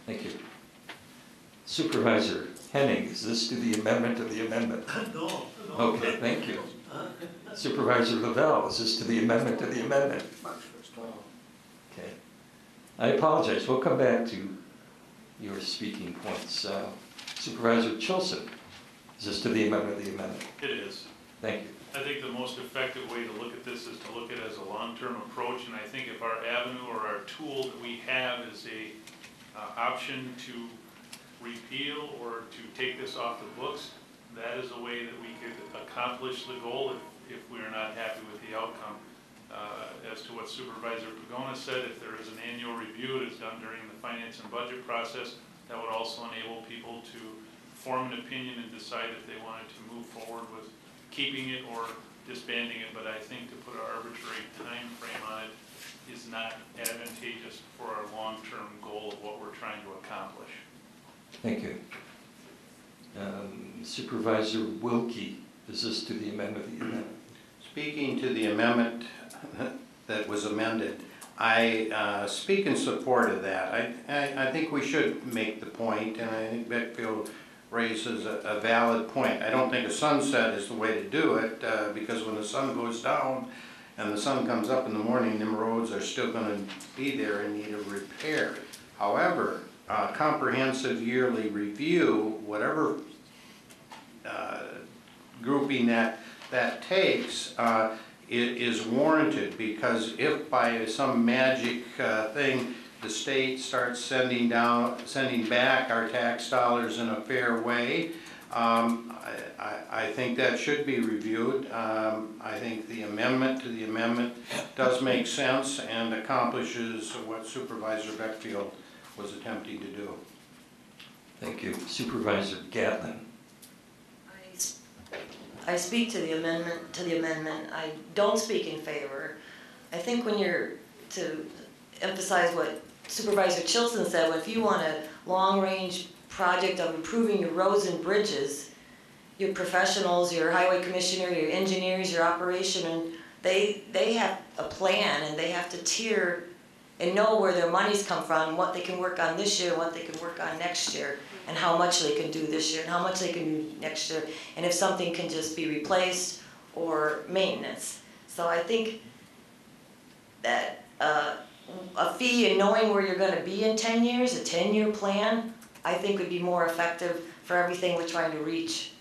Thank you. Supervisor Henning, is this to the amendment of the amendment? No. Okay, thank you. Supervisor Lavelle, is this to the amendment of the amendment? Okay. I apologize, we'll come back to your speaking points. Supervisor Chilson, is this to the amendment of the amendment? It is. Thank you. I think the most effective way to look at this is to look at it as a long-term approach, and I think if our avenue or our tool that we have is a option to repeal or to take this off the books, that is a way that we could accomplish the goal if we are not happy with the outcome. As to what Supervisor Pagona said, if there is an annual review that is done during the finance and budget process, that would also enable people to form an opinion and decide if they wanted to move forward with keeping it or disbanding it. But I think to put an arbitrary time frame on it is not advantageous for our long-term goal of what we're trying to accomplish. Thank you. Supervisor Wilkie, is this to the amendment of the amendment? Speaking to the amendment that was amended, I speak in support of that. I think we should make the point, and I think Beckfield raises a valid point. I don't think a sunset is the way to do it, because when the sun goes down and the sun comes up in the morning, them roads are still going to be there in need of repair. However, comprehensive yearly review, whatever grouping that takes, is warranted, because if by some magic thing the state starts sending back our tax dollars in a fair way, I think that should be reviewed. I think the amendment to the amendment does make sense and accomplishes what Supervisor Beckfield was attempting to do. Thank you. Supervisor Gatlin. I speak to the amendment. I don't speak in favor. I think when you're, to emphasize what Supervisor Chilson said, if you want a long-range project of improving your roads and bridges, your professionals, your highway commissioner, your engineers, your operation, and they have a plan, and they have to tier and know where their money's come from, what they can work on this year, what they can work on next year, and how much they can do this year, and how much they can do next year, and if something can just be replaced or maintenance. So I think that a fee and knowing where you're gonna be in 10 years, a 10-year plan, I think would be more effective for everything we're trying to reach.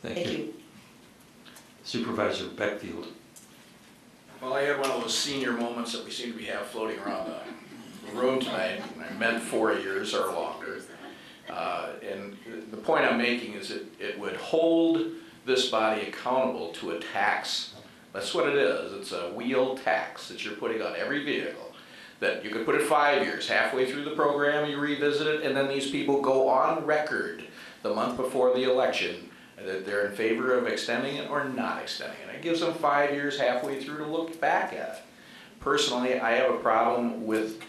Thank you. Supervisor Beckfield. Well, I had one of those senior moments that we seem to have floating around the room tonight. I meant 4 years or longer. And the point I'm making is it would hold this body accountable to a tax. That's what it is. It's a wheel tax that you're putting on every vehicle. That you could put it 5 years, halfway through the program, you revisit it, and then these people go on record the month before the election that they're in favor of extending it or not extending it. It gives them 5 years halfway through to look back at it. Personally, I have a problem with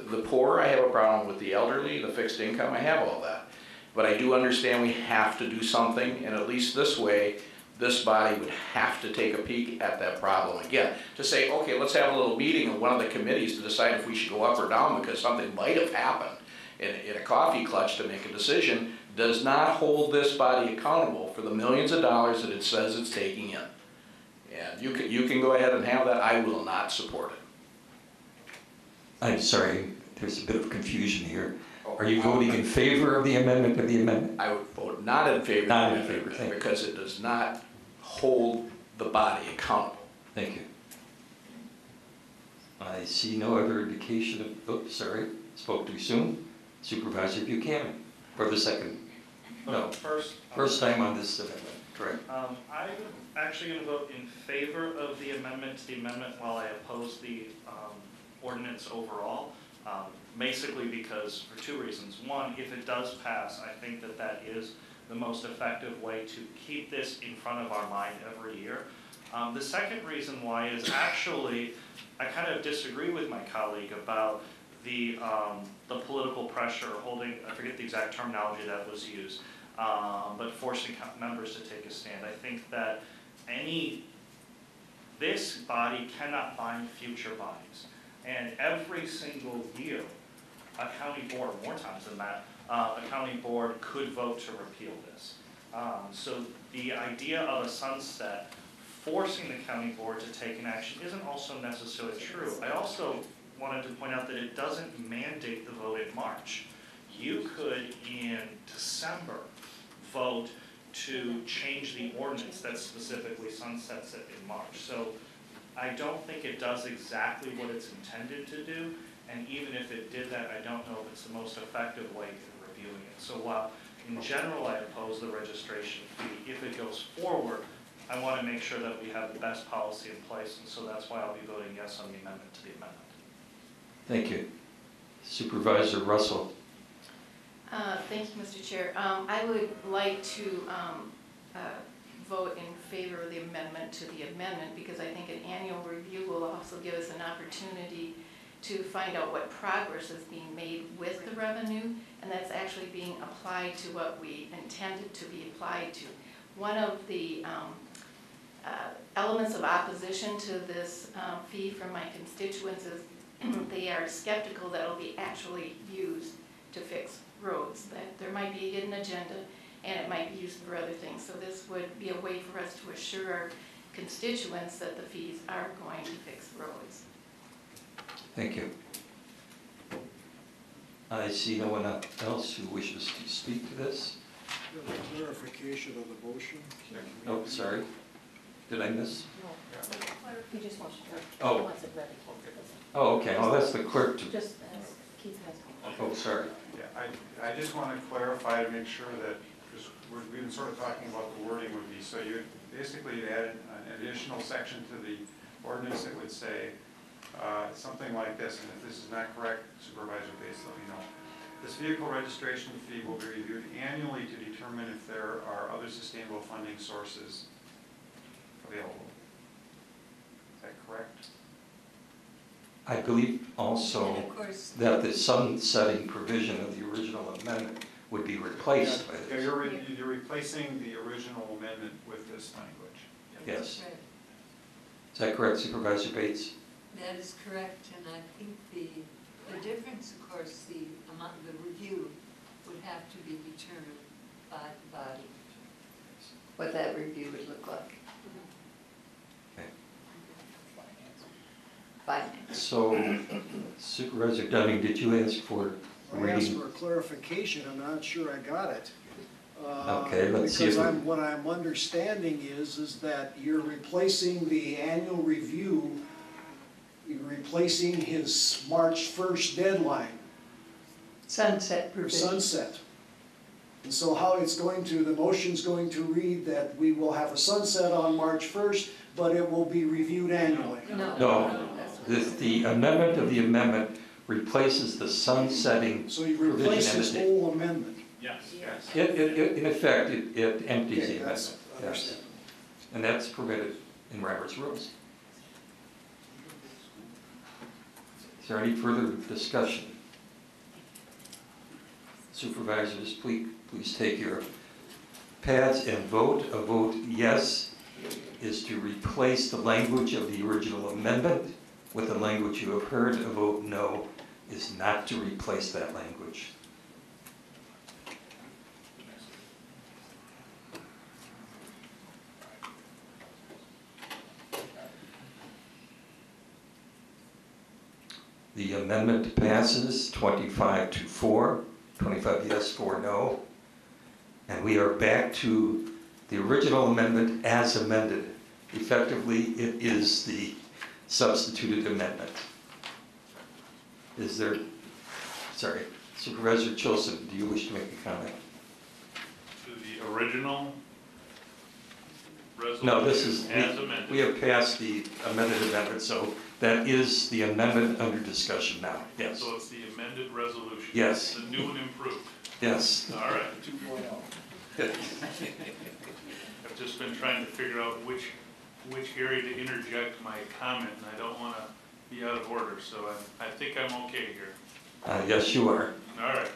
the poor, I have a problem with the elderly, the fixed income, I have all that. But I do understand we have to do something, and at least this way, this body would have to take a peek at that problem again. To say, okay, let's have a little meeting of one of the committees to decide if we should go up or down because something might have happened in a coffee clutch to make a decision, does not hold this body accountable for the millions of dollars that it says it's taking in. And you can go ahead and have that. I will not support it. I'm sorry, there's a bit of confusion here. Are you voting in favor of the amendment or the amendment? I would vote not in favor Not of in the favor, amendment thank you. because it does not hold the body accountable. Thank you. I see no other indication of, oops, sorry, spoke too soon. Supervisor Buchanan, for the second. No, first time on this amendment, correct? I'm actually going to vote in favor of the amendment to the amendment while I oppose the ordinance overall. Basically because, for two reasons. One, if it does pass, I think that that is the most effective way to keep this in front of our mind every year. The second reason why is actually, I kind of disagree with my colleague about the political pressure holding, I forget the exact terminology that was used, but forcing members to take a stand. I think that this body cannot bind future bodies. And every single year, a county board, more times than that, a county board could vote to repeal this. So the idea of a sunset forcing the county board to take an action isn't also necessarily true. I also wanted to point out that it doesn't mandate the vote in March. You could, in December, vote to change the ordinance that specifically sunsets it in March. So I don't think it does exactly what it's intended to do, and even if it did that, I don't know if it's the most effective way of reviewing it. So while in general I oppose the registration fee, if it goes forward, I want to make sure that we have the best policy in place, and so that's why I'll be voting yes on the amendment to the amendment. Thank you. Supervisor Russell. Thank you, Mr. Chair. I would like to vote in favor of the amendment to the amendment because I think an annual review will also give us an opportunity to find out what progress is being made with the revenue, and that's actually being applied to what we intended to be applied to. One of the elements of opposition to this fee from my constituents is they are skeptical that it'll be actually used to fix roads, that there might be a hidden agenda and it might be used for other things. So this would be a way for us to assure our constituents that the fees are going to fix roads. Thank you. I see no one else who wishes to speak to this. Clarification of the motion. Oh, sorry. Did I miss? He just wants to. Oh. Wants it ready. Oh, okay. Oh, that's the clerk to. Just as Keith has. Oh, sorry. Yeah, I just want to clarify to make sure that, because we've been sort of talking about the wording would be, so you basically add an additional section to the ordinance that would say something like this, and if this is not correct, Supervisor Bates, let me know. This vehicle registration fee will be reviewed annually to determine if there are other sustainable funding sources available. Is that correct? I believe also that the sunsetting provision of the original amendment would be replaced by this. You're replacing the original amendment with this language. Yes. Is that correct, Supervisor Bates? That is correct, and I think the difference, of course, the amount of the review would have to be determined by the body, what that review would look like. Finance. So Supervisor Dunning, did you ask for I asked reading? for clarification, I'm not sure I got it. Okay, let's see if Because we- what I'm understanding is that you're replacing the annual review, you're replacing his March 1st deadline. Sunset For provision. sunset. And so how it's going to, the motion's going to read that we will have a sunset on March 1st, but it will be reviewed annually. No, the amendment of the amendment replaces the sunsetting So you provision replace and this the- whole amendment. Yes. In effect, it empties Okay, the that's amendment. Yes. understandable. And that's permitted in Robert's rules. Is there any further discussion? Supervisors, please take your pads and vote. A vote yes is to replace the language of the original amendment with the language you have heard. A vote no is not to replace that language. The amendment passes 25-4, 25 yes, 4 no. And we are back to the original amendment as amended. Effectively, it is the substituted amendment. Is there, sorry, Supervisor Chilson, do you wish to make a comment? To the original resolution No, this is, as amended. we have passed the amended amendment, so that is the amendment under discussion now, yes. So it's the amended resolution. Yes. The new and improved. Yes. All right. I've just been trying to figure out which area to interject my comment, and I don't want to be out of order, so I think I'm okay here. Yes, you are. All right.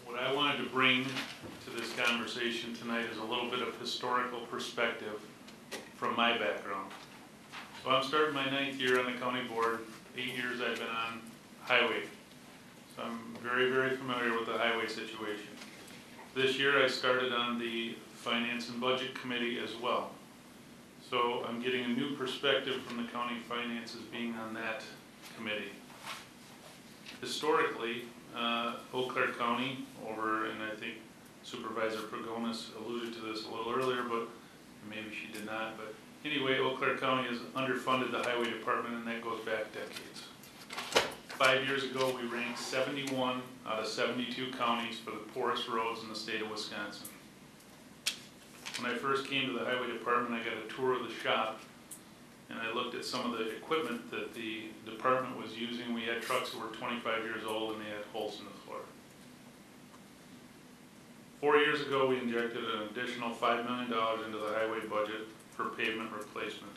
What I wanted to bring to this conversation tonight is a little bit of historical perspective from my background. So I'm starting my 9th year on the county board. 8 years I've been on highway. So I'm very, very familiar with the highway situation. This year I started on the Finance and Budget Committee as well. So I'm getting a new perspective from the county finances being on that committee. Historically, Eau Claire County over, and I think Supervisor Pagonis alluded to this a little earlier, but maybe she did not, but anyway, Eau Claire County has underfunded the highway department, and that goes back decades. 5 years ago, we ranked 71 out of 72 counties for the poorest roads in the state of Wisconsin. When I first came to the highway department, I got a tour of the shop, and I looked at some of the equipment that the department was using. We had trucks that were 25 years old, and they had holes in the floor. 4 years ago, we injected an additional $5 million into the highway budget for pavement replacement.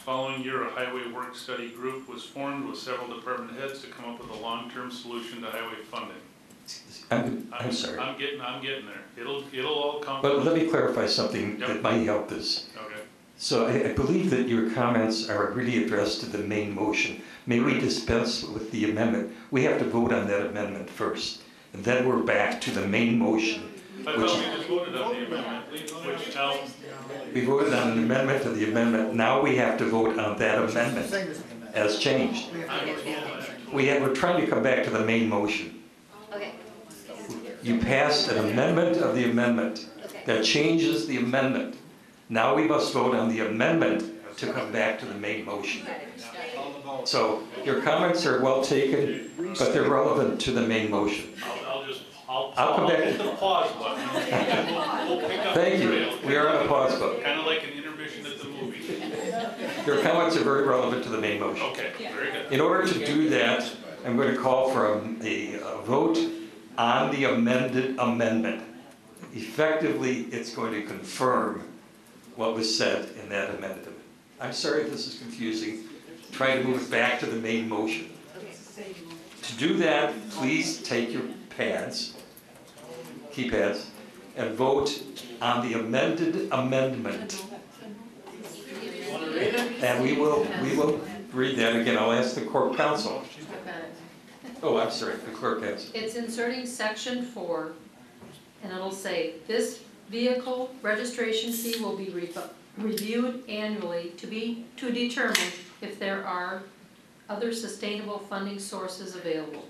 Following year, a highway work study group was formed with several department heads to come up with a long-term solution to highway funding. I'm sorry. I'm getting there. It'll all come. But let me clarify something Yep. that might help this. Okay. So I believe that your comments are really addressed to the main motion. May we dispense with the amendment? We have to vote on that amendment first, and then we're back to the main motion. I thought we just voted on the amendment, which now, We voted on an amendment to the amendment. Now we have to vote on that amendment as changed. We're trying to come back to the main motion. Okay. You passed an amendment of the amendment that changes the amendment. Now we must vote on the amendment to come back to the main motion. So your comments are well taken, but they're relevant to the main motion. I'll come back. hit the pause button, and we'll pick up the Thank you. trail. We are on a pause button. Kind of like an intermission at the movies. Your comments are very relevant to the main motion. Okay, very good. In order to do that, I'm going to call for a vote on the amended amendment. Effectively, it's going to confirm what was said in that amendment. I'm sorry if this is confusing. Trying to move it back to the main motion. To do that, please take your pads, keypads, and vote on the amended amendment. Want to read it? And we will read that again. I'll ask the court counsel. Oh, I'm sorry, the clerk has. It's inserting section 4, and it'll say, this vehicle registration fee will be reviewed annually to determine if there are other sustainable funding sources available.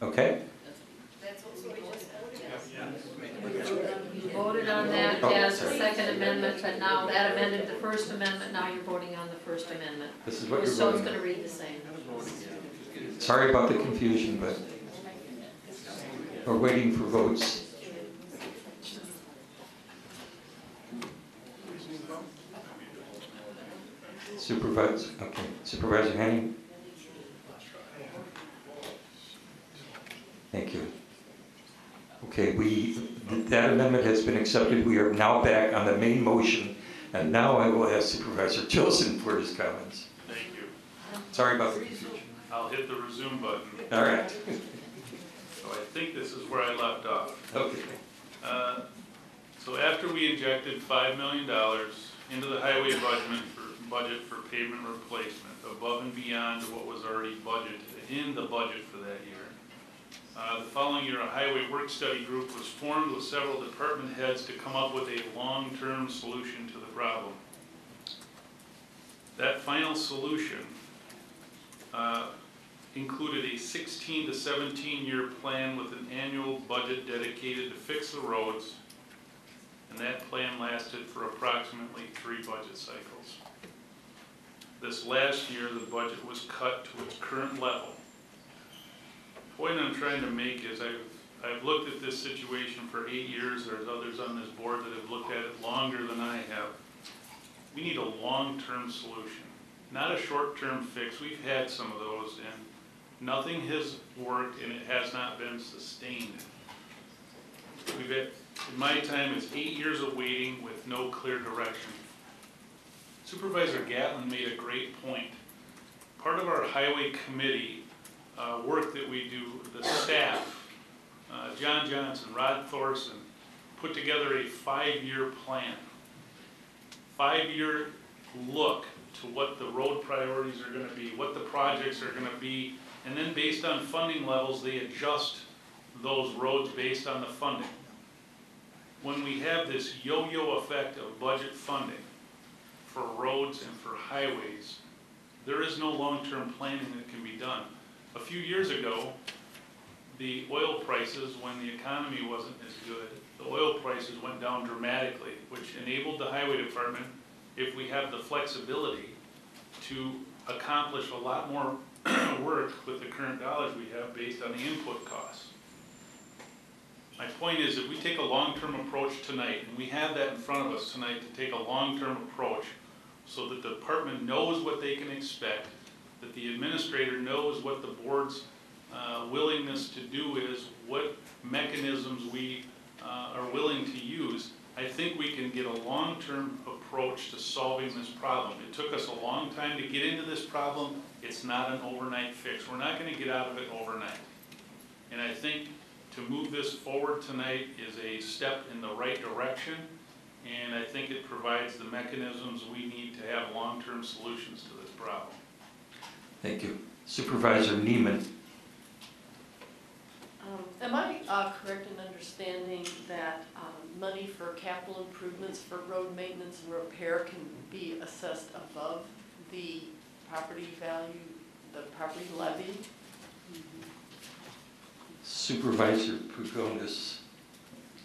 Okay? That's what we just voted on. You voted on that as a second amendment, but now that amended the first amendment, now you're voting on the first amendment. This is what you're So it's voting gonna on. read the same. Sorry about the confusion, but we're waiting for votes. Supervisor Henning? Thank you. Okay, that amendment has been accepted. We are now back on the main motion, and now I will ask Supervisor Chilson for his comments. Thank you. Sorry about the confusion. I'll hit the resume button. All right. So I think this is where I left off. Okay. So after we injected $5 million into the highway budget for pavement replacement, above and beyond what was already budgeted in the budget for that year, the following year, a highway work study group was formed with several department heads to come up with a long-term solution to the problem. That final solution included a 16 to 17 year plan with an annual budget dedicated to fix the roads, and that plan lasted for approximately 3 budget cycles. This last year, the budget was cut to its current level. The point I'm trying to make is I've looked at this situation for 8 years. There's others on this board that have looked at it longer than I have. We need a long-term solution, not a short-term fix. We've had some of those, and nothing has worked, and it has not been sustained. We've had, in my time, it's 8 years of waiting with no clear direction. Supervisor Gatlin made a great point. Part of our highway committee work that we do, the staff, John Johnson, Rod Thorson, put together a 5-year plan. 5-year look to what the road priorities are going to be, what the projects are going to be, and then based on funding levels, they adjust those roads based on the funding. When we have this yo-yo effect of budget funding for roads and for highways, there is no long-term planning that can be done. A few years ago, the oil prices, when the economy wasn't as good, the oil prices went down dramatically, which enabled the highway department, if we have the flexibility, to accomplish a lot more work with the current dollars we have based on the input costs. My point is, if we take a long-term approach tonight, and we have that in front of us tonight to take a long-term approach so that the department knows what they can expect, that the administrator knows what the board's willingness to do is, what mechanisms we are willing to use, I think we can get a long-term approach to solving this problem. It took us a long time to get into this problem. It's not an overnight fix. We're not going to get out of it overnight. And I think to move this forward tonight is a step in the right direction, and I think it provides the mechanisms we need to have long-term solutions to this problem. Thank you. Supervisor Neiman. Am I correct in understanding that money for capital improvements for road maintenance and repair can be assessed above the property value, the property levy? Supervisor Pugonis,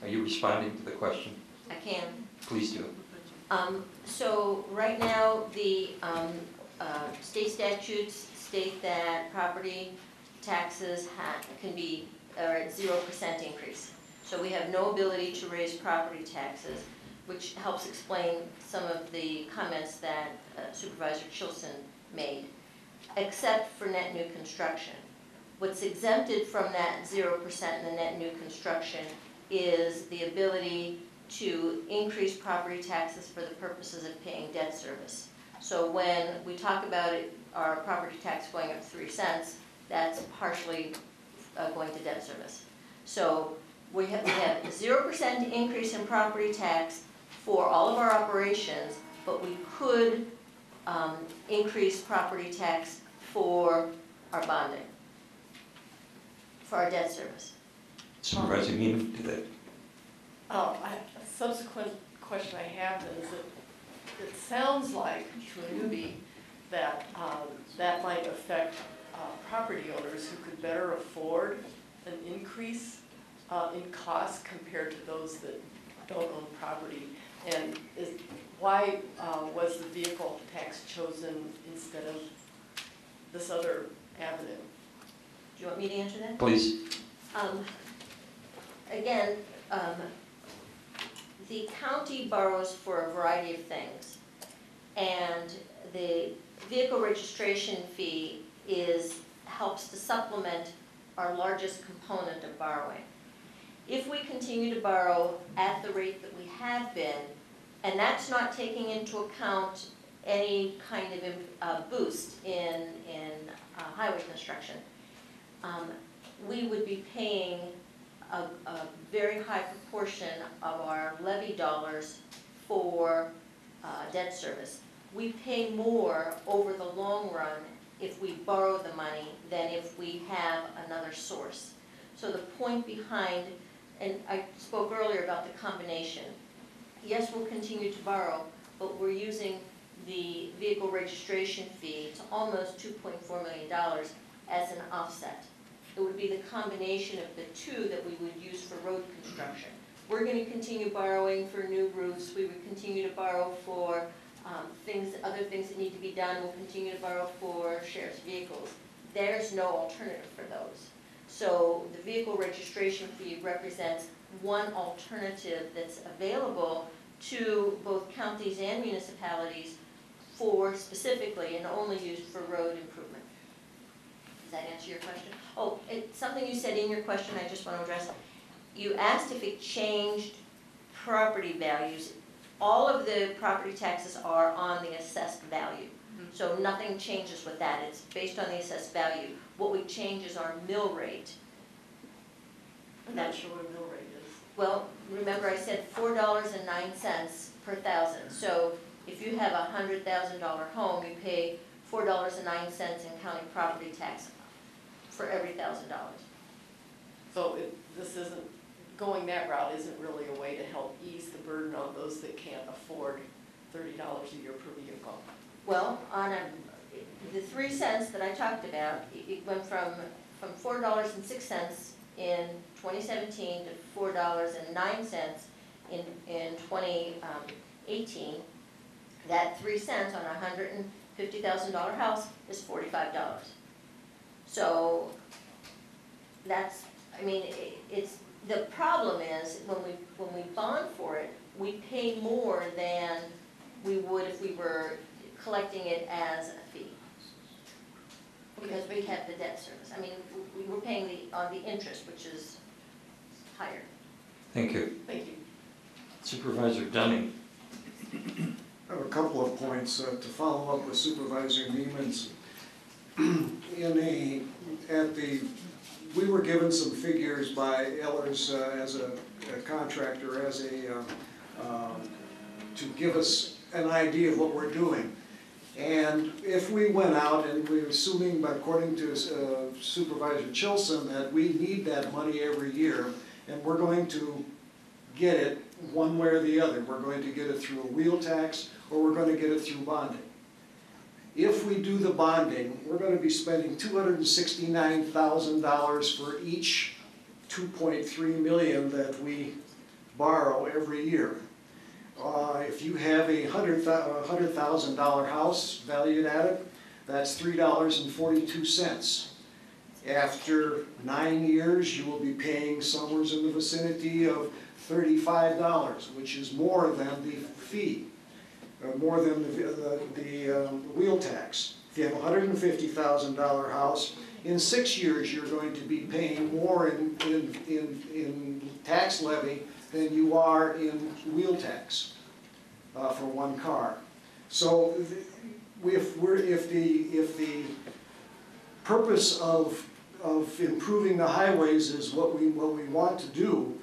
are you responding to the question? I can. Please do. So right now, the state statutes state that property taxes are at 0% increase. So we have no ability to raise property taxes, which helps explain some of the comments that Supervisor Chilson made, except for net new construction. What's exempted from that 0% in the net new construction is the ability to increase property taxes for the purposes of paying debt service. So when we talk about our property tax going up 3 cents, that's partially going to debt service. So we have 0% increase in property tax for all of our operations, but we could increase property tax for our bonding, for our debt service. Supervisor Neiman, did that? A subsequent question I have is that it sounds like to a newbie that that might affect property owners who could better afford an increase in cost compared to those that don't own property. And why was the vehicle tax chosen instead of this other avenue? Do you want me to answer that? Please. Again, the county borrows for a variety of things, and the vehicle registration fee helps to supplement our largest component of borrowing. If we continue to borrow at the rate that we have been, and that's not taking into account any kind of boost in highway construction, we would be paying a very high proportion of our levy dollars for debt service. We pay more over the long run if we borrow the money than if we have another source. So the point behind, and I spoke earlier about the combination. Yes, we'll continue to borrow, but we're using the vehicle registration fee to almost $2.4 million as an offset. It would be the combination of the two that we would use for road construction. We're going to continue borrowing for new roofs. We would continue to borrow for other things that need to be done. We'll continue to borrow for sheriff's vehicles. There's no alternative for those. So the vehicle registration fee represents one alternative that's available to both counties and municipalities for specifically and only used for road improvement. Does that answer your question? Oh, it's something you said in your question I just want to address. You asked if it changed property values. All of the property taxes are on the assessed value. So nothing changes with that. It's based on the assessed value. What we change is our mill rate. I'm not sure what a mill rate is. Well, remember I said $4.09 per thousand. So if you have a $100,000 home, you pay $4.09 in county property tax for every $1,000. So this isn't, going that route isn't really a way to help ease the burden on those that can't afford $30 a year per vehicle. Well, the 3 cents that I talked about, it went from $4.06 in 2017 to $4.09 in 2018. That 3 cents on a $150,000 house is $45. So that's, I mean, it's, the problem is when we bond for it, we pay more than we would if we were collecting it as a fee. Because we have the debt service. I mean, we were paying on the interest, which is higher. Thank you. Thank you. Supervisor Dunning. I have a couple of points to follow up with Supervisor Neiman's. We were given some figures by Ehlers as a contractor, to give us an idea of what we're doing. And if we went out and we're assuming, according to Supervisor Chilson, that we need that money every year, and we're going to get it one way or the other. We're going to get it through a wheel tax, or we're going to get it through bonding. If we do the bonding, we're going to be spending $269,000 for each $2.3 million that we borrow every year. If you have a $100,000 house valued at it, that's $3.42. After 9 years, you will be paying somewhere in the vicinity of $35, which is more than the fee. More than the wheel tax. If you have a $150,000 house, in 6 years you're going to be paying more in tax levy than you are in wheel tax for one car. So if the purpose of improving the highways is what we want to do,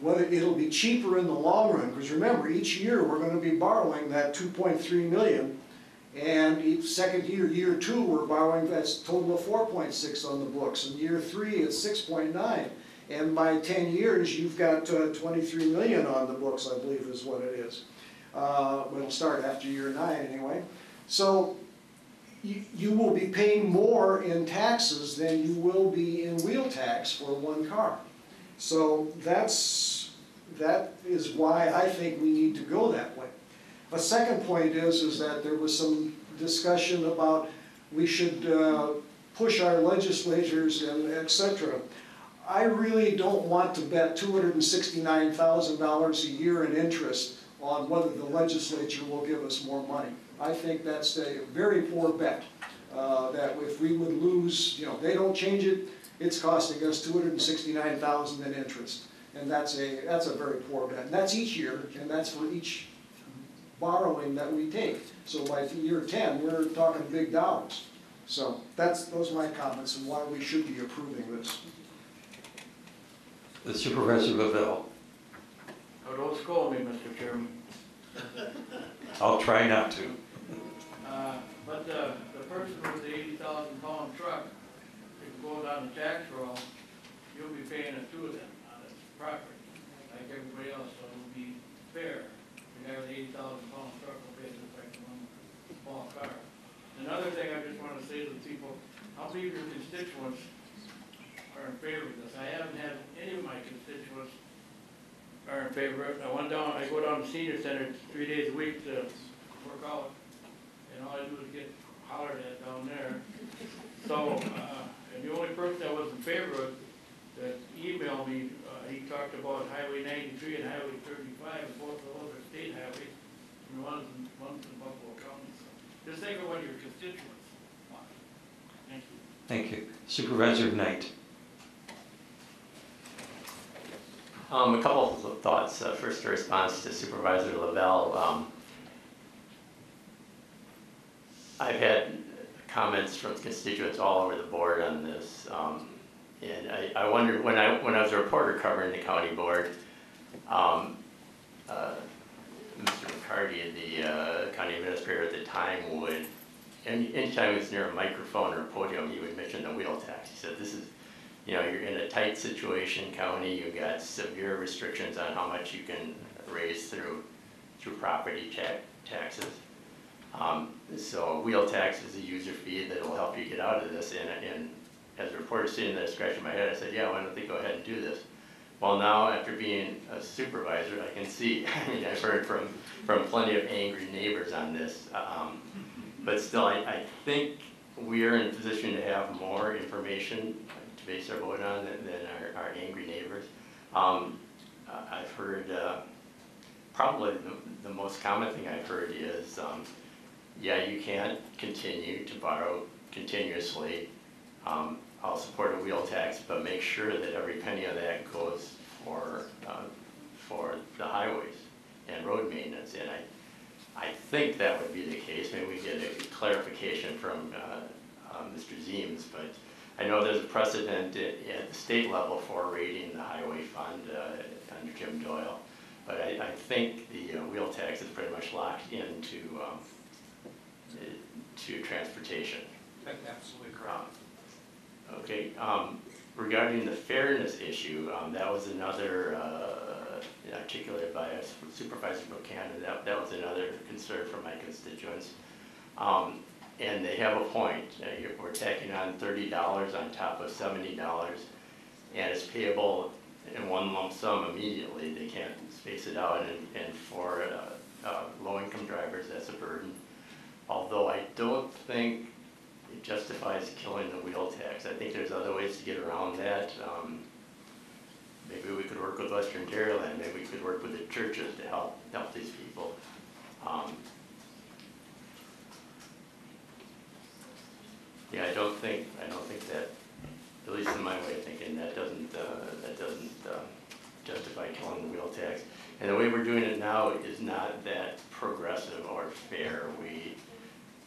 whether it'll be cheaper in the long run, because remember, each year we're going to be borrowing that $2.3 million, And each second year, year 2, we're borrowing, that's a total of 4.6 on the books. In year 3, it's 6.9. And by 10 years, you've got 23 million on the books, I believe is what it is. It'll start after year 9 anyway. So you will be paying more in taxes than you will be in wheel tax for one car. So that is why I think we need to go that way. A second point is that there was some discussion about we should push our legislators and et cetera. I really don't want to bet $269,000 a year in interest on whether the legislature will give us more money. I think that's a very poor bet. That if we would lose, they don't change it, it's costing us $269,000 in interest. And that's a very poor bet. And that's each year, and that's for each borrowing that we take. So by year 10, we're talking big dollars. So those are my comments on why we should be approving this. The Supervisor Lavelle. Oh, don't scold me, Mr. Chairman. I'll try not to. But the person with the 80,000-pound truck, if it goes on the tax roll, you'll be paying it to them on its property, like everybody else, so it'll be fair. The guy with the 80,000-pound truck will pay just like the one small car. Another thing I just want to say to the people, how many of your constituents are in favor of this? I haven't had any of my constituents are in favor of it. I go down to the senior center 3 days a week to work out, and all I do is get hollered at down there. So, and the only person that was in favor of it, that emailed me, he talked about Highway 93 and Highway 35, and both of those are state highways, and one's in Buffalo County. So just think of what your constituents want. Thank you. Thank you. Supervisor Knight. A couple of thoughts. First, a response to Supervisor Lavelle. I've had comments from constituents all over the board on this, and I wondered when I was a reporter covering the county board, Mr. McCarty, the county administrator at the time, would anytime he was near a microphone or a podium, he would mention the wheel tax. He said, "This is, you're in a tight situation, county. You've got severe restrictions on how much you can raise through property taxes. So wheel tax is a user fee that will help you get out of this." And as a reporter sitting there scratching my head, I said, "Yeah, why don't they go ahead and do this?" Well, now after being a supervisor, I can see. I mean, I've heard from plenty of angry neighbors on this, but still, I think we are in a position to have more information to base our vote on than our angry neighbors. I've heard, probably the most common thing I've heard is, yeah, you can't continue to borrow continuously. I'll support a wheel tax, but make sure that every penny of that goes for the highways and road maintenance. And I think that would be the case. Maybe we get a clarification from Mr. Zeems, but I know there's a precedent at the state level for rating the highway fund under Jim Doyle. But I think the wheel tax is pretty much locked into to transportation. Absolutely correct. Okay, regarding the fairness issue, that was another, articulated by Supervisor Buchanan, that was another concern for my constituents. And they have a point. We're tacking on $30 on top of $70, and it's payable in one lump sum immediately. They can't space it out, and for low-income drivers, that's a burden. Although I don't think it justifies killing the wheel tax. I think there's other ways to get around that. Maybe we could work with Western Dairyland. Maybe we could work with the churches to help these people. Yeah, I don't think that, at least in my way of thinking, that doesn't justify killing the wheel tax. And the way we're doing it now is not that progressive or fair. We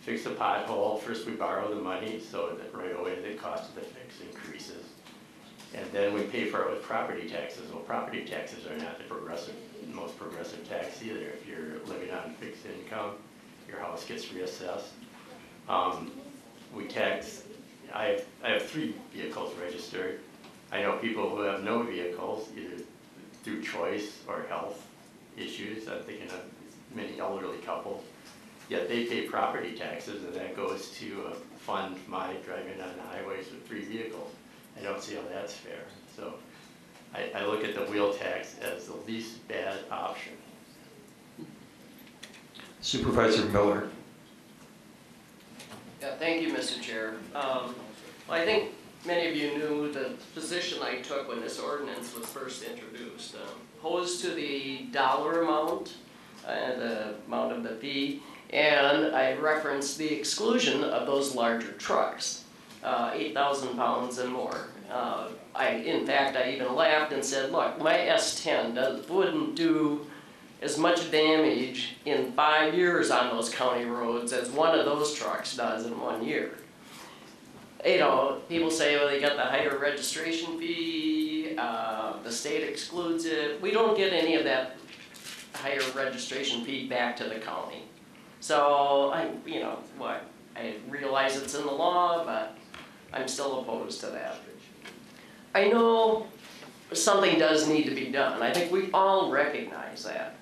fix the pothole. First we borrow the money so that right away the cost of the fix increases. And then we pay for it with property taxes. Well, property taxes are not the most progressive tax either. If you're living on fixed income, your house gets reassessed. We tax, I have 3 vehicles registered. I know people who have no vehicles, either through choice or health issues. I'm thinking of many elderly couples. Yet they pay property taxes, and that goes to fund my driving on the highways with 3 vehicles. I don't see how that's fair. So I look at the wheel tax as the least bad option. Supervisor Miller. Yeah, thank you, Mr. Chair. Well, I think many of you knew the position I took when this ordinance was first introduced. Opposed to the dollar amount, the amount of the fee, and I referenced the exclusion of those larger trucks, 8,000 pounds and more. In fact, I even laughed and said, look, my S10 wouldn't do as much damage in 5 years on those county roads as one of those trucks does in 1 year. You know, people say, well, they got the higher registration fee, the state excludes it. We don't get any of that higher registration fee back to the county. So, I realize it's in the law, but I'm still opposed to that. I know something does need to be done. I think we all recognize that.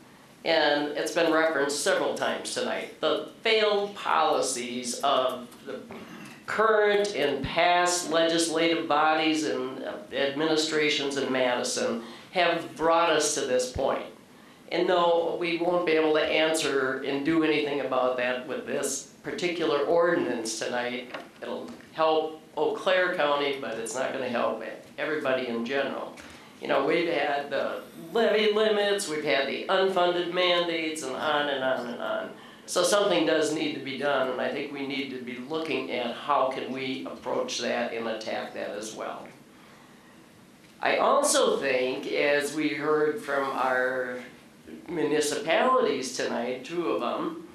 And it's been referenced several times tonight. The failed policies of the current and past legislative bodies and administrations in Madison have brought us to this point. And no, we won't be able to answer and do anything about that with this particular ordinance tonight. It'll help Eau Claire County, but it's not going to help everybody in general. You know, we've had the levy limits, we've had the unfunded mandates, and on and on and on. So something does need to be done, and I think we need to be looking at how can we approach that and attack that as well. I also think, as we heard from our municipalities tonight, 2 of them,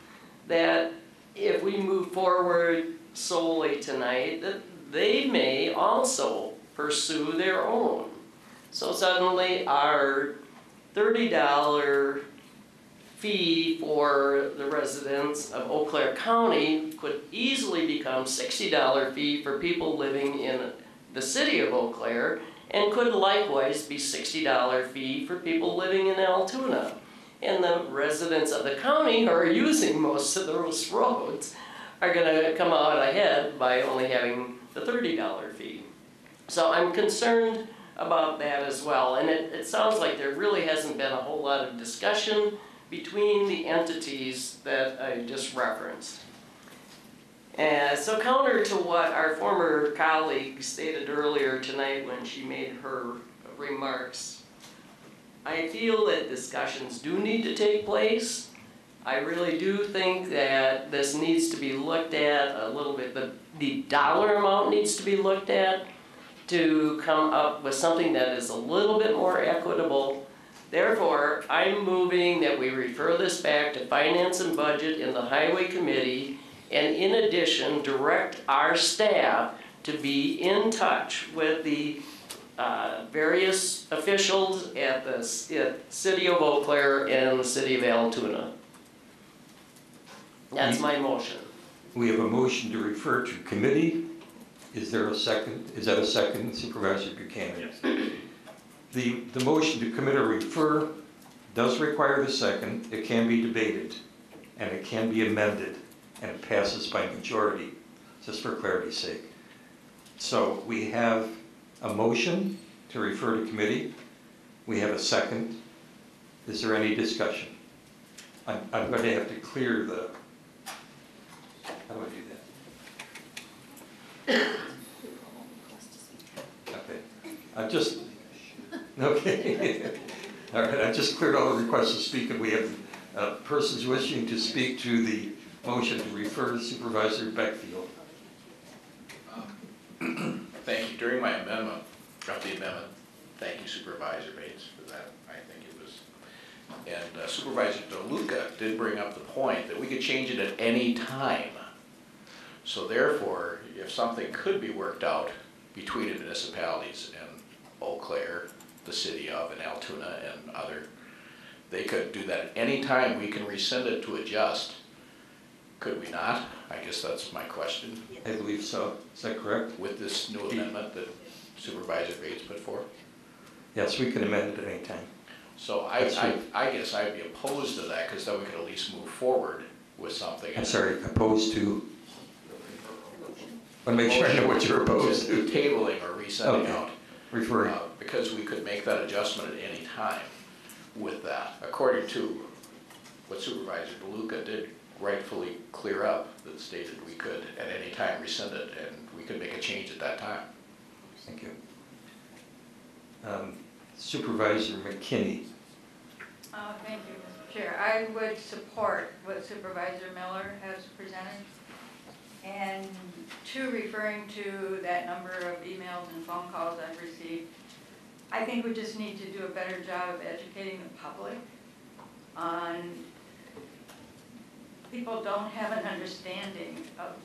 that if we move forward solely tonight, that they may also pursue their own. So suddenly our $30 fee for the residents of Eau Claire County could easily become $60 fee for people living in the city of Eau Claire, and could likewise be $60 fee for people living in Altoona. And the residents of the county who are using most of those roads are going to come out ahead by only having the $30 fee. So I'm concerned about that as well. And it sounds like there really hasn't been a whole lot of discussion between the entities that I just referenced. And so counter to what our former colleague stated earlier tonight when she made her remarks, I feel that discussions do need to take place. I really do think that this needs to be looked at a little bit. The dollar amount needs to be looked at to come up with something that is a little bit more equitable. Therefore, I'm moving that we refer this back to Finance and Budget in the Highway Committee, and in addition, direct our staff to be in touch with the various officials at the City of Eau Claire and the City of Altoona. That's my motion. We have a motion to refer to committee. Is there a second? Is that a second, Supervisor Buchanan? Yes. The motion to commit or refer does require the second. It can be debated, and it can be amended, and it passes by majority, just for clarity's sake. So we have a motion to refer to committee. We have a second. Is there any discussion? I'm going to have to clear the... How do I do that? Okay. Okay. All right, I just cleared all the requests to speak, and we have persons wishing to speak to the motion to refer. Supervisor Beckfield. Thank you. During my amendment, thank you Supervisor Bates for that. I think it was, and Supervisor DeLuca did bring up the point that we could change it at any time. So therefore, if something could be worked out between the municipalities and Eau Claire, the city of, and Altoona and other, they could do that at any time. We can rescind it to adjust Could we not? I guess that's my question. I believe so. Is that correct? With this new amendment that Supervisor Bates put forth? Yes, we can amend it at any time. So That's true. I guess I'd be opposed to that, because then we could at least move forward with something. I'm sorry, opposed to? I want to make sure I know what you're opposed to. Tabling or resending Okay. out. Referring. Because we could make that adjustment at any time with that, according to what Supervisor DeLuca did rightfully clear up, that stated we could at any time rescind it, and we could make a change at that time. Thank you. Supervisor McKinney. Thank you, Mr. Chair. I would support what Supervisor Miller has presented. And two, referring to that number of emails and phone calls I've received, I think we just need to do a better job of educating the public on, people don't have an understanding of,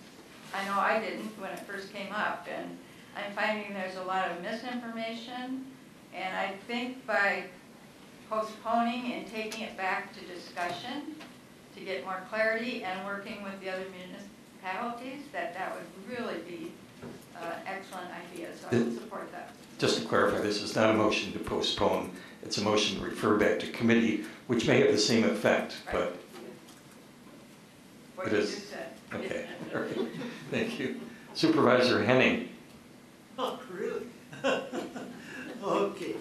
I know I didn't when it first came up, and I'm finding there's a lot of misinformation, and I think by postponing and taking it back to discussion to get more clarity and working with the other municipalities, that would really be an excellent idea, so I would support that. Just to clarify, this is not a motion to postpone. It's a motion to refer back to committee, which may have the same effect, but What it you is. just said. Okay, all right. Thank you. Supervisor Henning. Oh, really? Okay.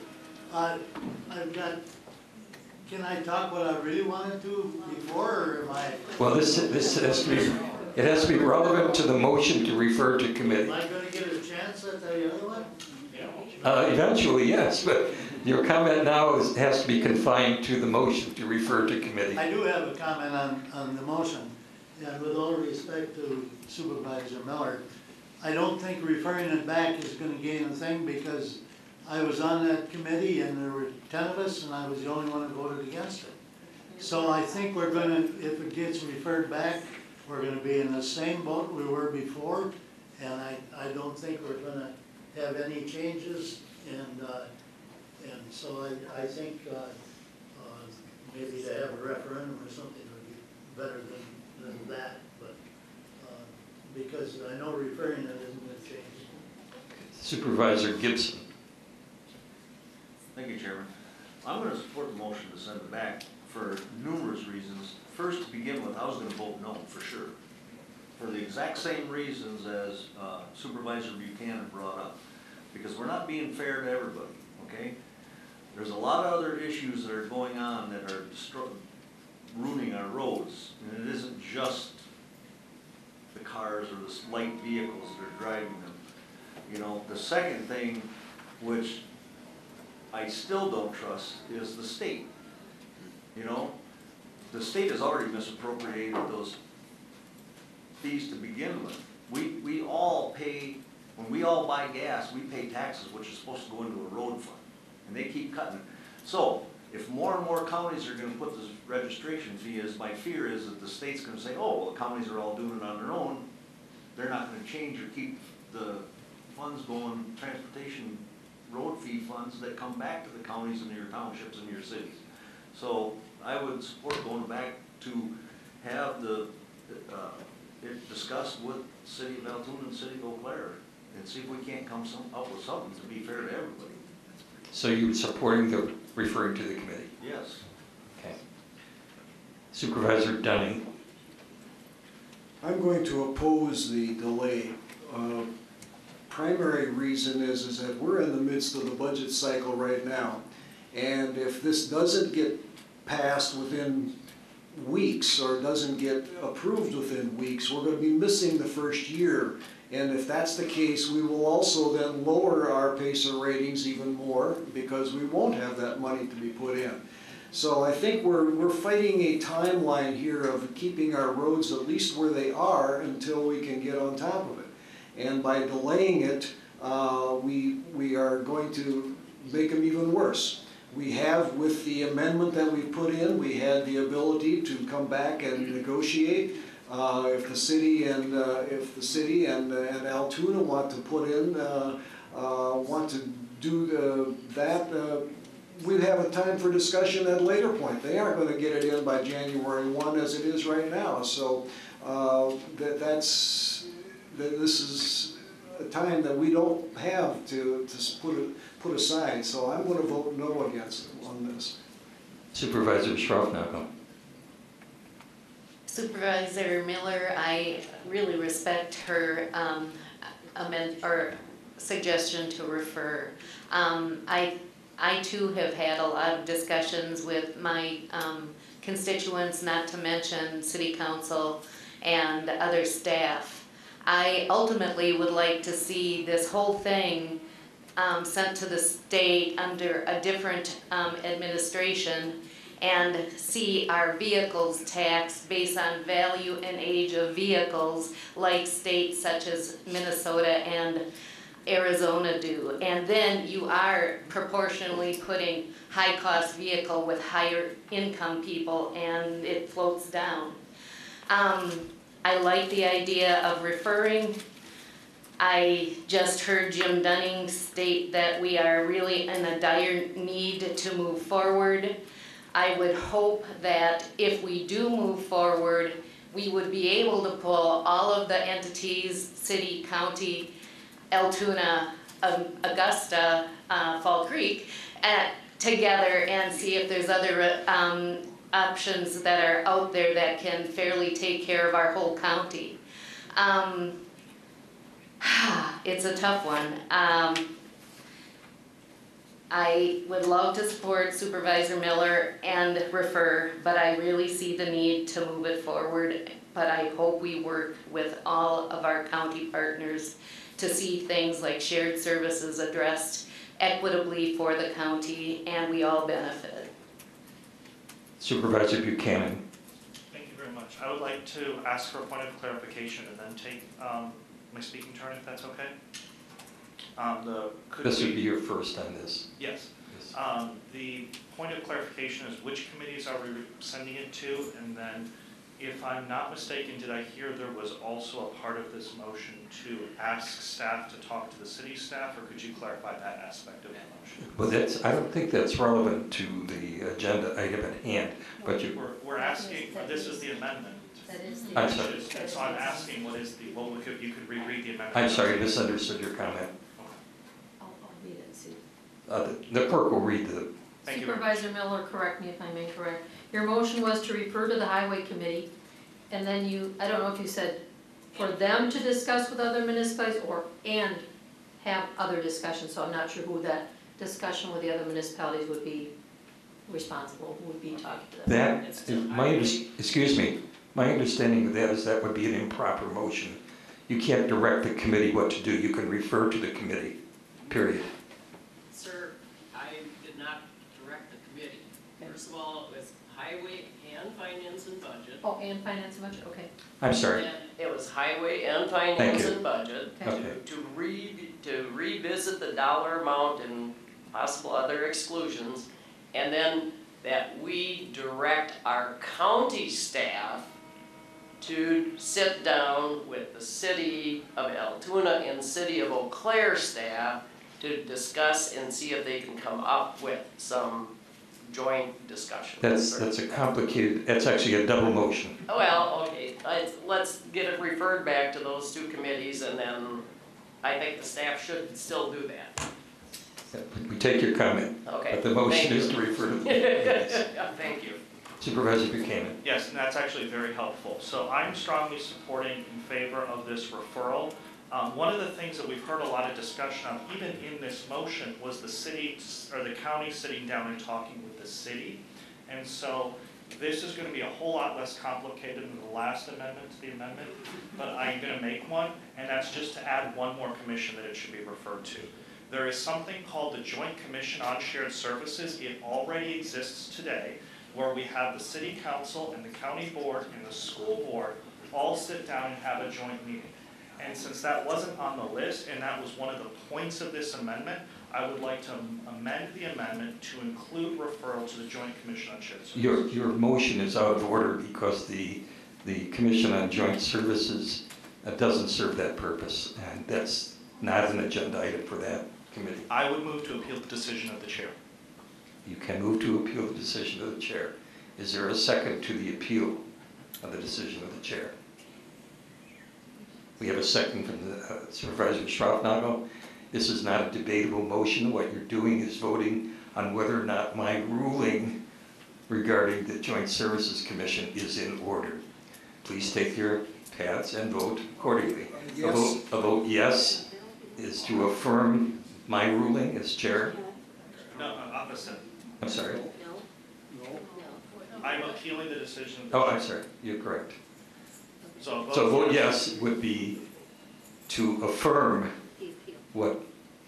I've got, can I talk what I really wanted to before, or am I? Well, this has to be, it has to be relevant to the motion to refer to committee. Am I gonna get a chance at the other one? Eventually, yes, but your comment now has to be confined to the motion to refer to committee. I do have a comment on the motion, and with all respect to Supervisor Miller, I don't think referring it back is gonna gain a thing, because I was on that committee and there were 10 of us and I was the only one who voted against it. So I think we're gonna, if it gets referred back, we're gonna be in the same boat we were before, and I don't think we're gonna have any changes, and so I think maybe to have a referendum or something would be better than that, but because I know referring it isn't gonna change. Supervisor Gibson. Thank you, Chairman. I'm going to support the motion to send it back for numerous reasons. First, to begin with, I was going to vote no, for sure, for the exact same reasons as Supervisor Buchanan brought up, because we're not being fair to everybody, okay? There's a lot of other issues that are going on that are ruining our roads, and it isn't just the cars or the light vehicles that are driving them. You know, the second thing, which I still don't trust, is the state. You know, the state has already misappropriated those fees to begin with. We all pay, when we all buy gas, we pay taxes, which is supposed to go into a road fund, and they keep cutting it. So, if more and more counties are gonna put this registration fee, my fear is that the state's gonna say, oh, well, the counties are all doing it on their own, they're not gonna change or keep the funds going, transportation road fee funds that come back to the counties and your townships and your cities. So I would support going back to have it discussed with City of Altoona and City of Eau Claire, and see if we can't come up with something to be fair to everybody. So you're supporting the referring to the committee? Yes. Okay. Supervisor Dunning. I'm going to oppose the delay. Primary reason is that we're in the midst of the budget cycle right now. And if this doesn't get passed within weeks or doesn't get approved within weeks, we're going to be missing the first year. And if that's the case, we will also then lower our PACER ratings even more, because we won't have that money to be put in. So I think we're fighting a timeline here of keeping our roads at least where they are until we can get on top of it. And by delaying it, we are going to make them even worse. We have, with the amendment that we put in, we had the ability to come back and negotiate. If the city and Altoona want to put in, want to do that, we'd have a time for discussion at a later point. They aren't going to get it in by January 1 as it is right now. So that this is a time that we don't have to put aside. So I'm going to vote no against it on this. Supervisor Schroffnagle. Supervisor Miller, I really respect her suggestion to refer. I too have had a lot of discussions with my constituents, not to mention city council and other staff. I ultimately would like to see this whole thing sent to the state under a different administration and see our vehicles taxed based on value and age of vehicles like states such as Minnesota and Arizona do. And then you are proportionally putting high-cost vehicle with higher income people and it floats down. I like the idea of referring. I just heard Jim Dunning state that we are really in a dire need to move forward. I would hope that if we do move forward, we would be able to pull all of the entities, city, county, Altoona, Augusta, Fall Creek, together and see if there's other options that are out there that can fairly take care of our whole county. It's a tough one. I would love to support Supervisor Miller and refer, but I really see the need to move it forward. But I hope we work with all of our county partners to see things like shared services addressed equitably for the county, and we all benefit. Supervisor Buchanan. Thank you very much. I would like to ask for a point of clarification and then take my speaking turn, if that's okay. This would be your first on this. Yes. The point of clarification is which committees are we sending it to, and then if I'm not mistaken, did I hear there was also a part of this motion to ask staff to talk to the city staff, or could you clarify that aspect of the motion? Well, I don't think that's relevant to the agenda item at hand, but We're asking, this is the amendment. I'm sorry. And so I'm asking what you could reread the amendment. I'm sorry, I misunderstood your comment. I'll read it and see. The clerk will read the. Supervisor Miller, correct me if I'm incorrect. Your motion was to refer to the highway committee, and then I don't know if you said for them to discuss with other municipalities and have other discussions, so I'm not sure who that discussion with the other municipalities would be responsible, who would be talking to them. That is excuse me, my understanding of that is that would be an improper motion. You can't direct the committee what to do, you can refer to the committee, period. Sir, I did not direct the committee. First of all, it was highway and finance and budget. Oh, and finance and budget, okay. I'm sorry. And it was highway and finance and budget to revisit the dollar amount and possible other exclusions, and then that we direct our county staff to sit down with the city of Altoona and city of Eau Claire staff to discuss and see if they can come up with some joint discussion. That's a complicated, that's actually a double motion. Well, okay, let's get it referred back to those two committees, and then I think the staff should still do that. We take your comment. Okay. But the motion is to refer to the committees. Thank you. Supervisor Buchanan. Yes, and that's actually very helpful. So I'm strongly supporting in favor of this referral. One of the things that we've heard a lot of discussion on, even in this motion, was the city or the county sitting down and talking with the city. And so this is going to be a whole lot less complicated than the last amendment to the amendment, but I'm going to make one, and that's just to add one more commission that it should be referred to. There is something called the Joint Commission on Shared Services. It already exists today, where we have the city council and the county board and the school board all sit down and have a joint meeting. And since that wasn't on the list, and that was one of the points of this amendment, I would like to amend the amendment to include referral to the Joint Commission on Shared Services. Your motion is out of order because the Commission on Joint Services doesn't serve that purpose, and that's not an agenda item for that committee. I would move to appeal the decision of the chair. You can move to appeal the decision of the chair. Is there a second to the appeal of the decision of the chair? We have a second from the Supervisor Schraubnagel. This is not a debatable motion. What you're doing is voting on whether or not my ruling regarding the Joint Services Commission is in order. Please take your pads and vote accordingly. Yes. A vote yes is to affirm my ruling as chair. No, opposite. I'm sorry. I'm appealing the decision of the Oh, chair. I'm sorry. You're correct. So So a vote yes would be to affirm what,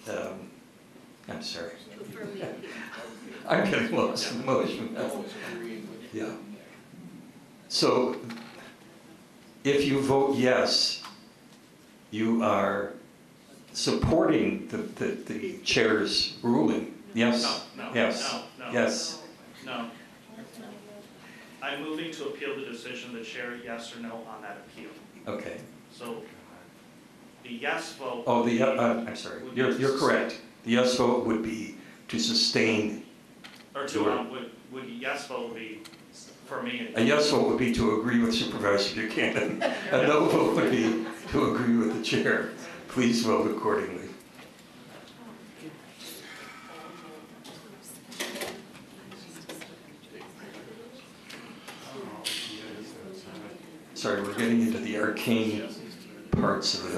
I'm sorry. I'm getting lost in the motion. Yeah. So if you vote yes, you are supporting the chair's ruling. Yes? No, no, Yes. no, no. Yes. No. I'm moving to appeal the decision of the chair, yes or no, on that appeal. Okay. So the yes vote. Oh, would be- I'm sorry. would be You're to correct. The yes vote would be to sustain. Or to, would yes vote would be for me. A yes vote would be to agree with Supervisor Buchanan. A no vote would be to agree with the chair. Please vote accordingly. Sorry, we're getting into the arcane parts of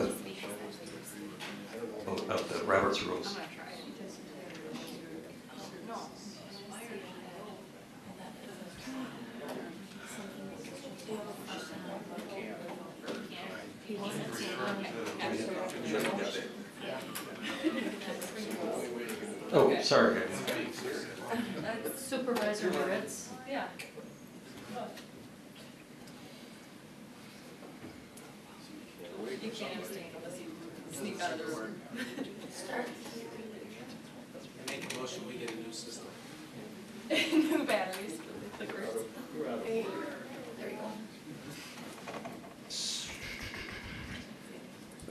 the Robert's Rules. Oh, sorry. Supervisor Moritz? Yeah. You can't abstain unless you sneak out of the room. Make a motion, we get a new system. New batteries, clickers. There you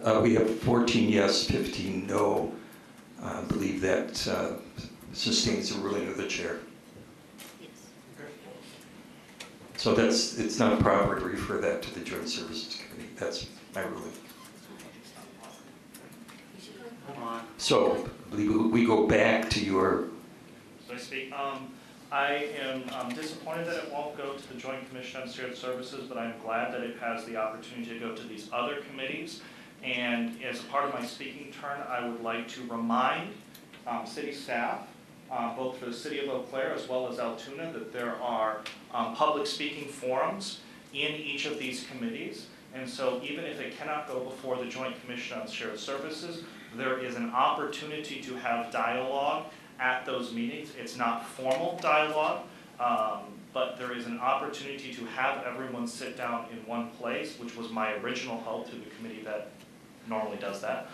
go. We have 14 yes, 15 no. I believe that sustains the ruling of the chair. So it's not proper to refer that to the Joint Services Committee. That's my ruling. So I believe we go back to your. So I speak. I am disappointed that it won't go to the Joint Commission on Shared Services, but I'm glad that it has the opportunity to go to these other committees. And as part of my speaking turn, I would like to remind city staff, both for the city of Eau Claire as well as Altoona, that there are public speaking forums in each of these committees. And so even if it cannot go before the Joint Commission on Shared Services, there is an opportunity to have dialogue at those meetings. It's not formal dialogue, but there is an opportunity to have everyone sit down in one place, which was my original hope to the committee that normally does that.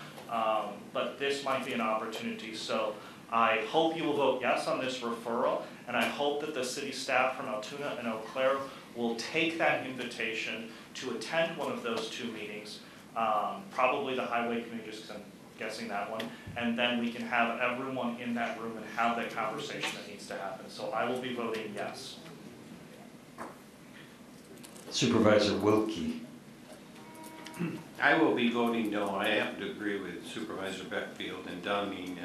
But this might be an opportunity. So I hope you will vote yes on this referral, and I hope that the city staff from Altoona and Eau Claire will take that invitation to attend one of those two meetings, probably the Highway Committee, just because I'm guessing that one, and then we can have everyone in that room and have that conversation that needs to happen. So I will be voting yes. Supervisor Wilkie. I will be voting no. I happen to agree with Supervisor Beckfield and Dunning.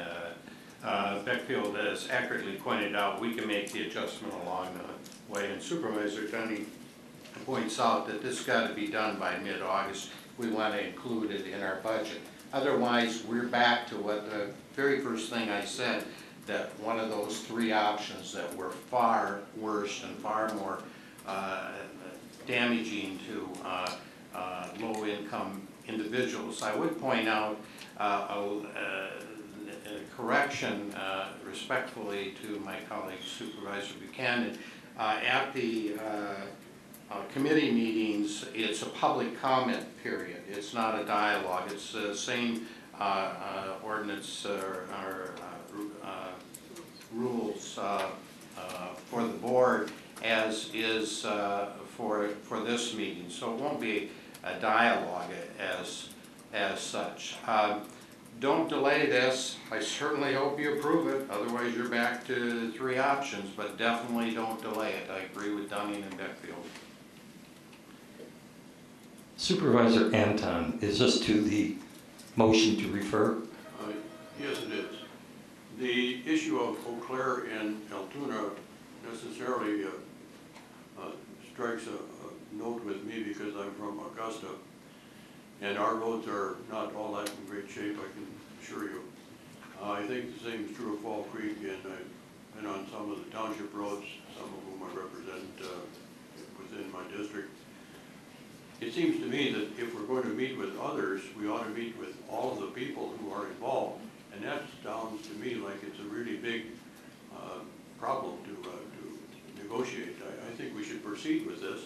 Beckfield has accurately pointed out we can make the adjustment along the way, and Supervisor Dunning points out that this got to be done by mid-August. We want to include it in our budget. Otherwise, we're back to what the very first thing I said, that one of those three options that were far worse and far more damaging to low-income individuals. I would point out a correction respectfully to my colleague Supervisor Buchanan. At the committee meetings, it's a public comment period. It's not a dialogue. It's the same ordinance or rules for the board as is for this meeting. So it won't be a dialogue as such. Don't delay this. I certainly hope you approve it. Otherwise, you're back to three options, but definitely don't delay it. I agree with Dunning and Beckfield. Supervisor Anton, is this to the motion to refer? Yes, it is. The issue of Eau Claire and Altoona necessarily strikes a note with me because I'm from Augusta, and our roads are not all that in great shape, I can assure you. I think the same is true of Fall Creek, and I've been on some of the township roads, some of whom I represent within my district. It seems to me that if we're going to meet with others, we ought to meet with all of the people who are involved. And that sounds to me like it's a really big problem to negotiate. I think we should proceed with this.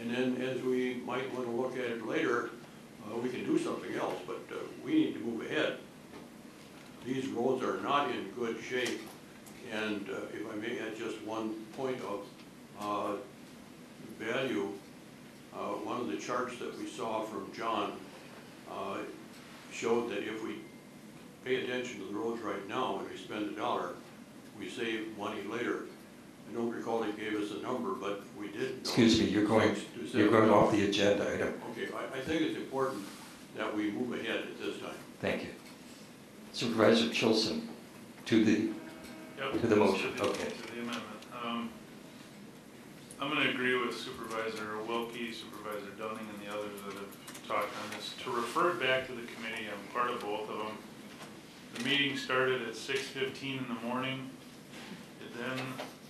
And then as we might want to look at it later, we can do something else, but we need to move ahead. These roads are not in good shape. And if I may add just one point of value, one of the charts that we saw from John showed that if we pay attention to the roads right now and we spend $1, we save money later. I don't recall he gave us a number, but we did. Excuse me, you're going off the agenda item. Okay, I think it's important that we move ahead at this time. Thank you. Supervisor Chilson, to the motion. Okay. To the amendment. I'm going to agree with Supervisor Wilkie, Supervisor Dunning, and the others that have talked on this. To refer it back to the committee, I'm part of both of them. The meeting started at 6:15 in the morning. Then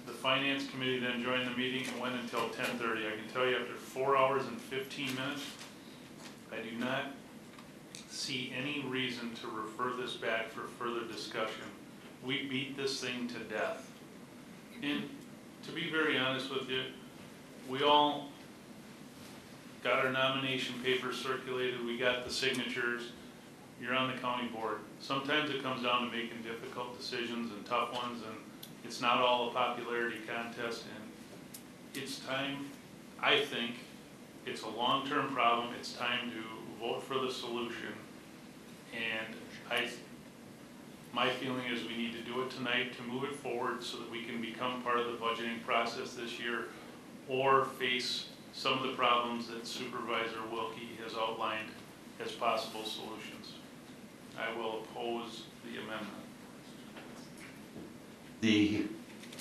the Finance Committee then joined the meeting and went until 10:30. I can tell you after 4 hours and 15 minutes, I do not see any reason to refer this back for further discussion. We beat this thing to death. And to be very honest with you, we all got our nomination papers circulated, we got the signatures, you're on the county board. Sometimes it comes down to making difficult decisions and tough ones, and it's not all a popularity contest, and it's time, I think, it's a long-term problem, it's time to vote for the solution, and my feeling is we need to do it tonight to move it forward so that we can become part of the budgeting process this year or face some of the problems that Supervisor Wilkie has outlined as possible solutions. I will oppose the amendment. The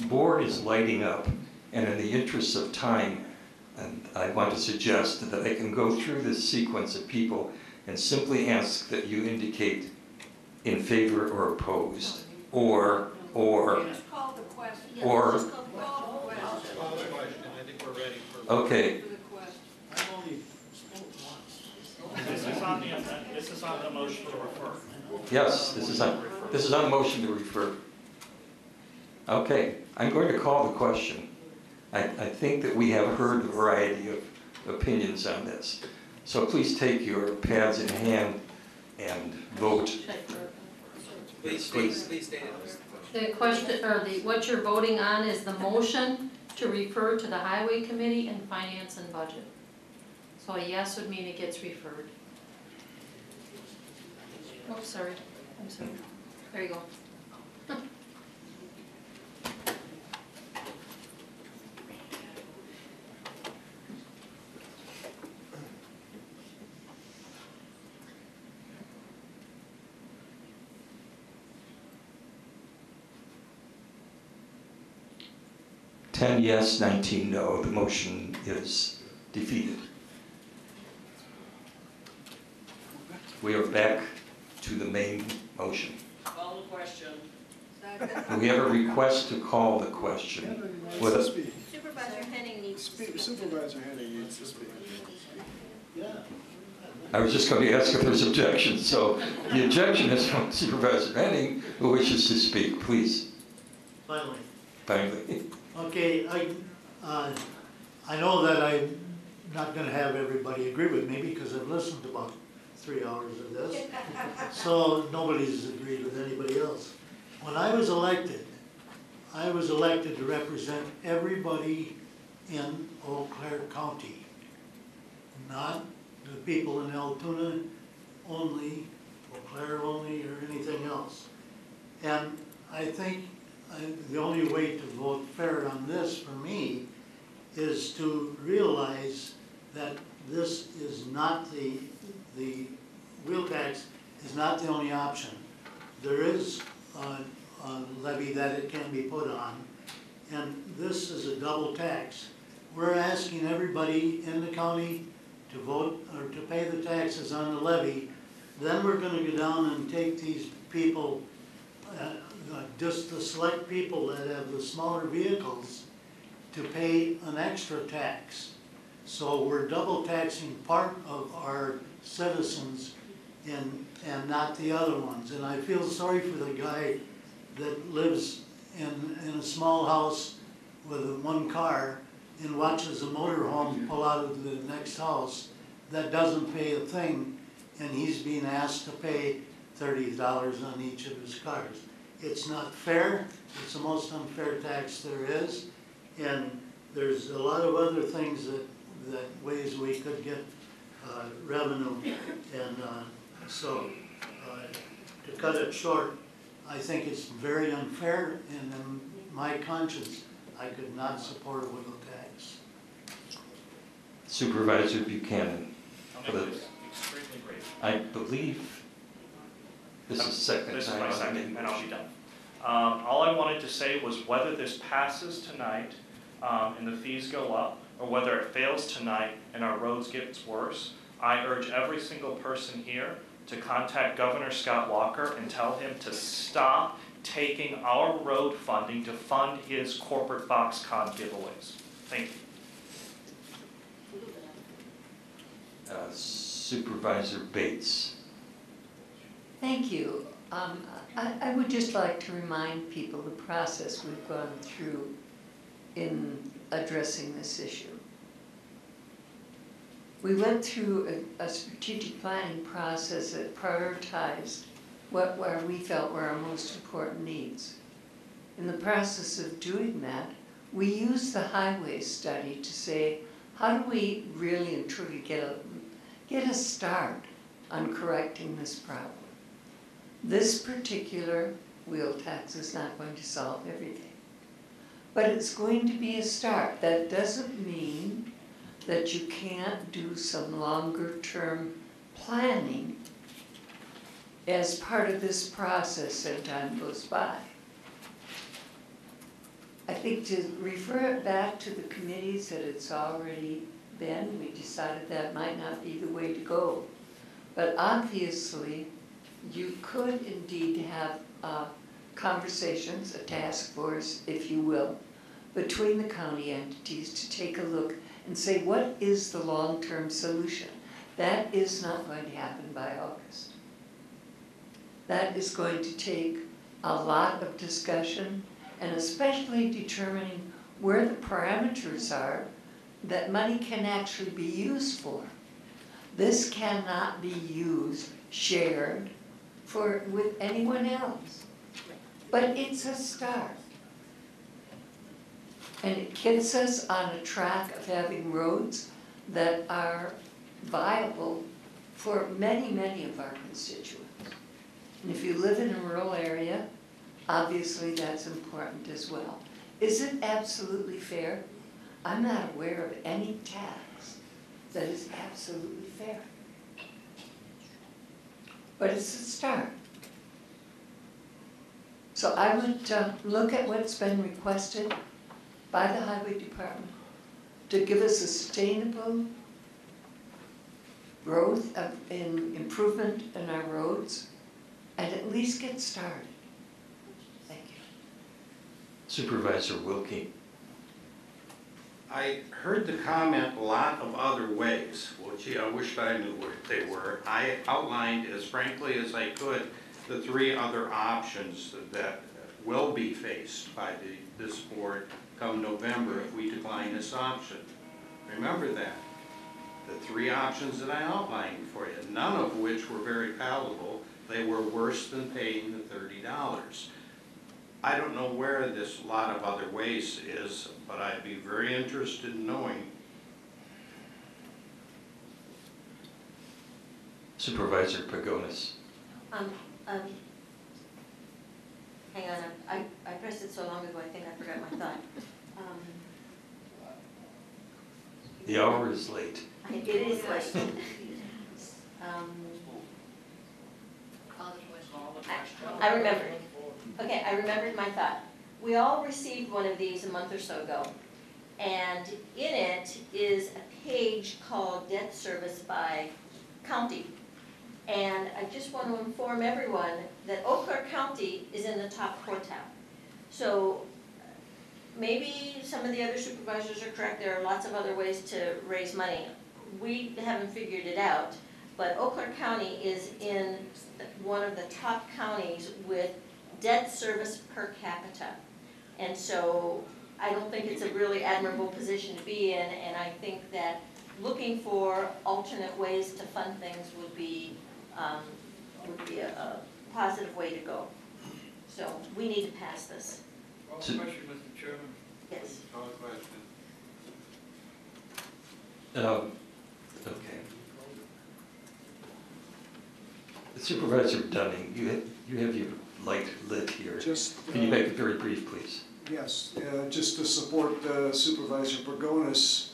board is lighting up, and in the interest of time, and I want to suggest that I can go through this sequence of people and simply ask that you indicate in favor or opposed, or. Just call the question. Or. Just call the question. I think we're ready for. Okay. I've only spoke once. This is on the motion to refer. Yes, this is on the motion to refer. Okay, I'm going to call the question. I think that we have heard a variety of opinions on this. So please take your pads in hand and vote. Please stand. The question, or what you're voting on is the motion to refer to the Highway Committee and Finance and Budget. So a yes would mean it gets referred. Oh, sorry, I'm sorry. There you go. 10 yes, 19 no. The motion is defeated. We are back to the main motion. Call the question. We have a request to call the question. With a, Supervisor Henning needs to speak. Supervisor Henning needs to speak. Yeah. I was just going to ask if there's objections. So the objection is from Supervisor Henning, who wishes to speak. Please. Finally. Finally. Okay, I know that I'm not gonna have everybody agree with me because I've listened to about 3 hours of this. So nobody's agreed with anybody else. When I was elected to represent everybody in Eau Claire County, not the people in Altoona only, Eau Claire only, or anything else. And I think the only way to vote fair on this for me is to realize that this is not the wheel tax is not the only option. There is a levy that it can be put on, and this is a double tax. We're asking everybody in the county to vote or to pay the taxes on the levy. Then we're gonna go down and take these people, just the select people that have the smaller vehicles, to pay an extra tax. So we're double taxing part of our citizens and not the other ones. And I feel sorry for the guy that lives in a small house with one car and watches a motorhome pull out of the next house that doesn't pay a thing, and he's being asked to pay $30 on each of his cars. It's not fair. It's the most unfair tax there is, and there's a lot of other things that ways we could get revenue, and so to cut it short, I think it's very unfair, and in my conscience, I could not support a wheel tax. Supervisor Buchanan. I'll make this extremely brief. I believe this is second This is time my I've second, made and I'll be motion. done. All I wanted to say was whether this passes tonight and the fees go up, or whether it fails tonight and our roads gets worse, I urge every single person here to contact Governor Scott Walker and tell him to stop taking our road funding to fund his corporate Foxconn giveaways. Thank you. Supervisor Bates. Thank you. I would just like to remind people the process we've gone through in addressing this issue. We went through a strategic planning process that prioritized where we felt were our most important needs. In the process of doing that, we used the highway study to say, how do we really and truly get a start on correcting this problem? This particular wheel tax is not going to solve everything, but it's going to be a start. That doesn't mean that you can't do some longer term planning as part of this process as time goes by. I think to refer it back to the committees that it's already been, we decided that might not be the way to go. But obviously, you could indeed have conversations, a task force, if you will, between the county entities to take a look and say, what is the long-term solution? That is not going to happen by August. That is going to take a lot of discussion, and especially determining where the parameters are that money can actually be used for. This cannot be used, shared, with anyone else. But it's a start. And it gets us on a track of having roads that are viable for many, many of our constituents. And if you live in a rural area, obviously that's important as well. Is it absolutely fair? I'm not aware of any tax that is absolutely fair. But it's a start. So I would look at what's been requested by the Highway Department to give us a sustainable growth in improvement in our roads, and at least get started. Thank you. Supervisor Wilkie. I heard the comment a lot of other ways. Well, gee, I wished I knew what they were. I outlined as frankly as I could the three other options that will be faced by this board come November if we decline this option. Remember that. The three options that I outlined for you, none of which were very palatable. They were worse than paying the $30. I don't know where this lot of other ways is, but I'd be very interested in knowing. Supervisor Pagonis. Hang on, I pressed it so long ago, I think I forgot my thought. The hour is late. It is late. I remembered. Okay, I remembered my thought. We all received one of these a month or so ago, and in it is a page called Debt Service by County. And I just want to inform everyone that Eau Claire County is in the top quartile. So maybe some of the other supervisors are correct, there are lots of other ways to raise money. We haven't figured it out, but Eau Claire County is in one of the top counties with debt service per capita. And so I don't think it's a really admirable position to be in, and I think that looking for alternate ways to fund things would be a positive way to go. So we need to pass this. Call the question, Mr. Chairman. Yes. Call the question. Okay. Supervisor Dunning, you have your light lit here. Can you make it very brief, please? Yes, just to support Supervisor Pagonis,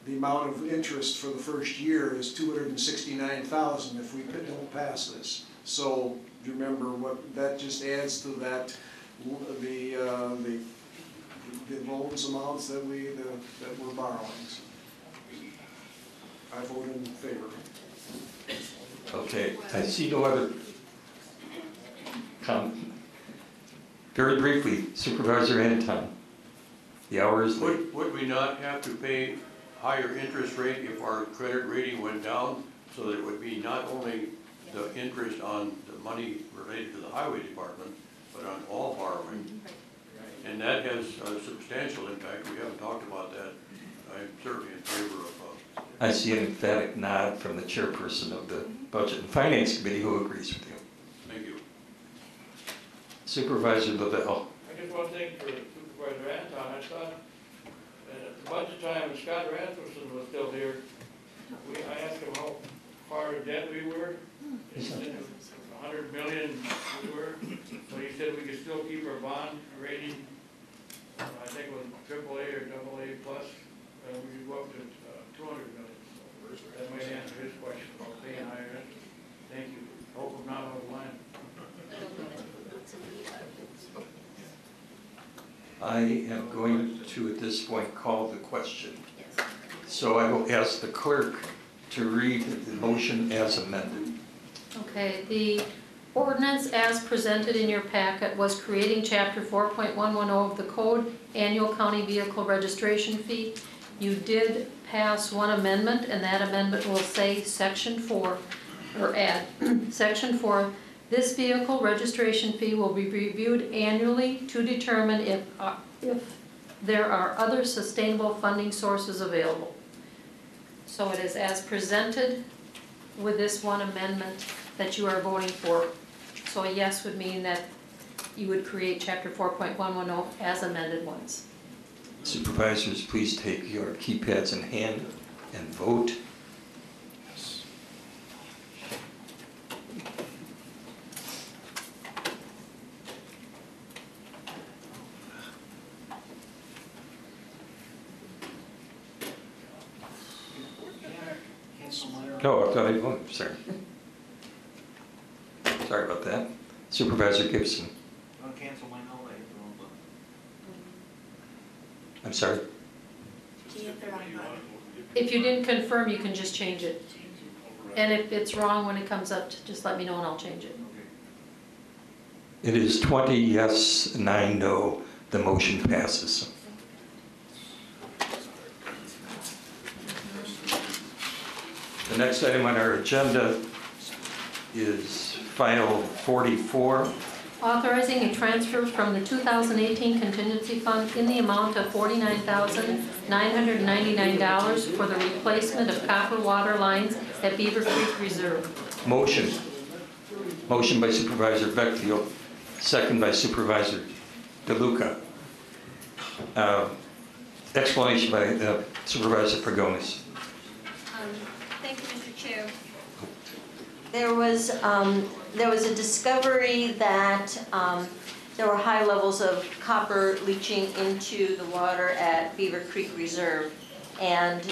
the amount of interest for the first year is $269,000 if we don't pass this. So remember what that just adds to that, the loans amounts that we're borrowing. So I vote in favor. Okay, I see no other comment. Very briefly, Supervisor Anton, the hour is late. Would we not have to pay higher interest rate if our credit rating went down, so that it would be not only the interest on the money related to the highway department, but on all borrowing? And that has a substantial impact. We haven't talked about that. I'm certainly in favor of. I see an emphatic nod from the chairperson of the Budget and Finance Committee who agrees with you. Thank you. Supervisor Lavelle. I just want to thank for Supervisor Anton. I thought that at the budget time, when Scott Rasmussen was still here, I asked him how far in debt we were. He said 100 million we were. So he said we could still keep our bond rating. I think it was AAA or AA plus. We could go up to 200 million. So that might answer his question about paying higher interest. Thank you. Hope I'm not out of line. I am going to, at this point, call the question. So I will ask the clerk to read the motion as amended. Okay, the ordinance as presented in your packet was creating chapter 4.110 of the code, annual county vehicle registration fee. You did pass one amendment, and that amendment will say section 4, or add section 4. This vehicle registration fee will be reviewed annually to determine if there are other sustainable funding sources available. So it is as presented with this one amendment that you are voting for. So a yes would mean that you would create chapter 4.110 as amended once. Supervisors, please take your keypads in hand and vote. Oh, I thought I voted, sorry. Sorry about that. Supervisor Gibson. I'll cancel my no. I'm sorry? If you didn't confirm, you can just change it. And if it's wrong when it comes up, just let me know and I'll change it. It is 20 yes, 9 no. The motion passes. The next item on our agenda is file 44. Authorizing a transfer from the 2018 contingency fund in the amount of $49,999 for the replacement of copper water lines at Beaver Creek Reserve. Motion. Motion by Supervisor Beckfield, second by Supervisor DeLuca. Explanation by Supervisor Pagonis. Thank you, Mr. Chair. There was a discovery that there were high levels of copper leaching into the water at Beaver Creek Reserve. And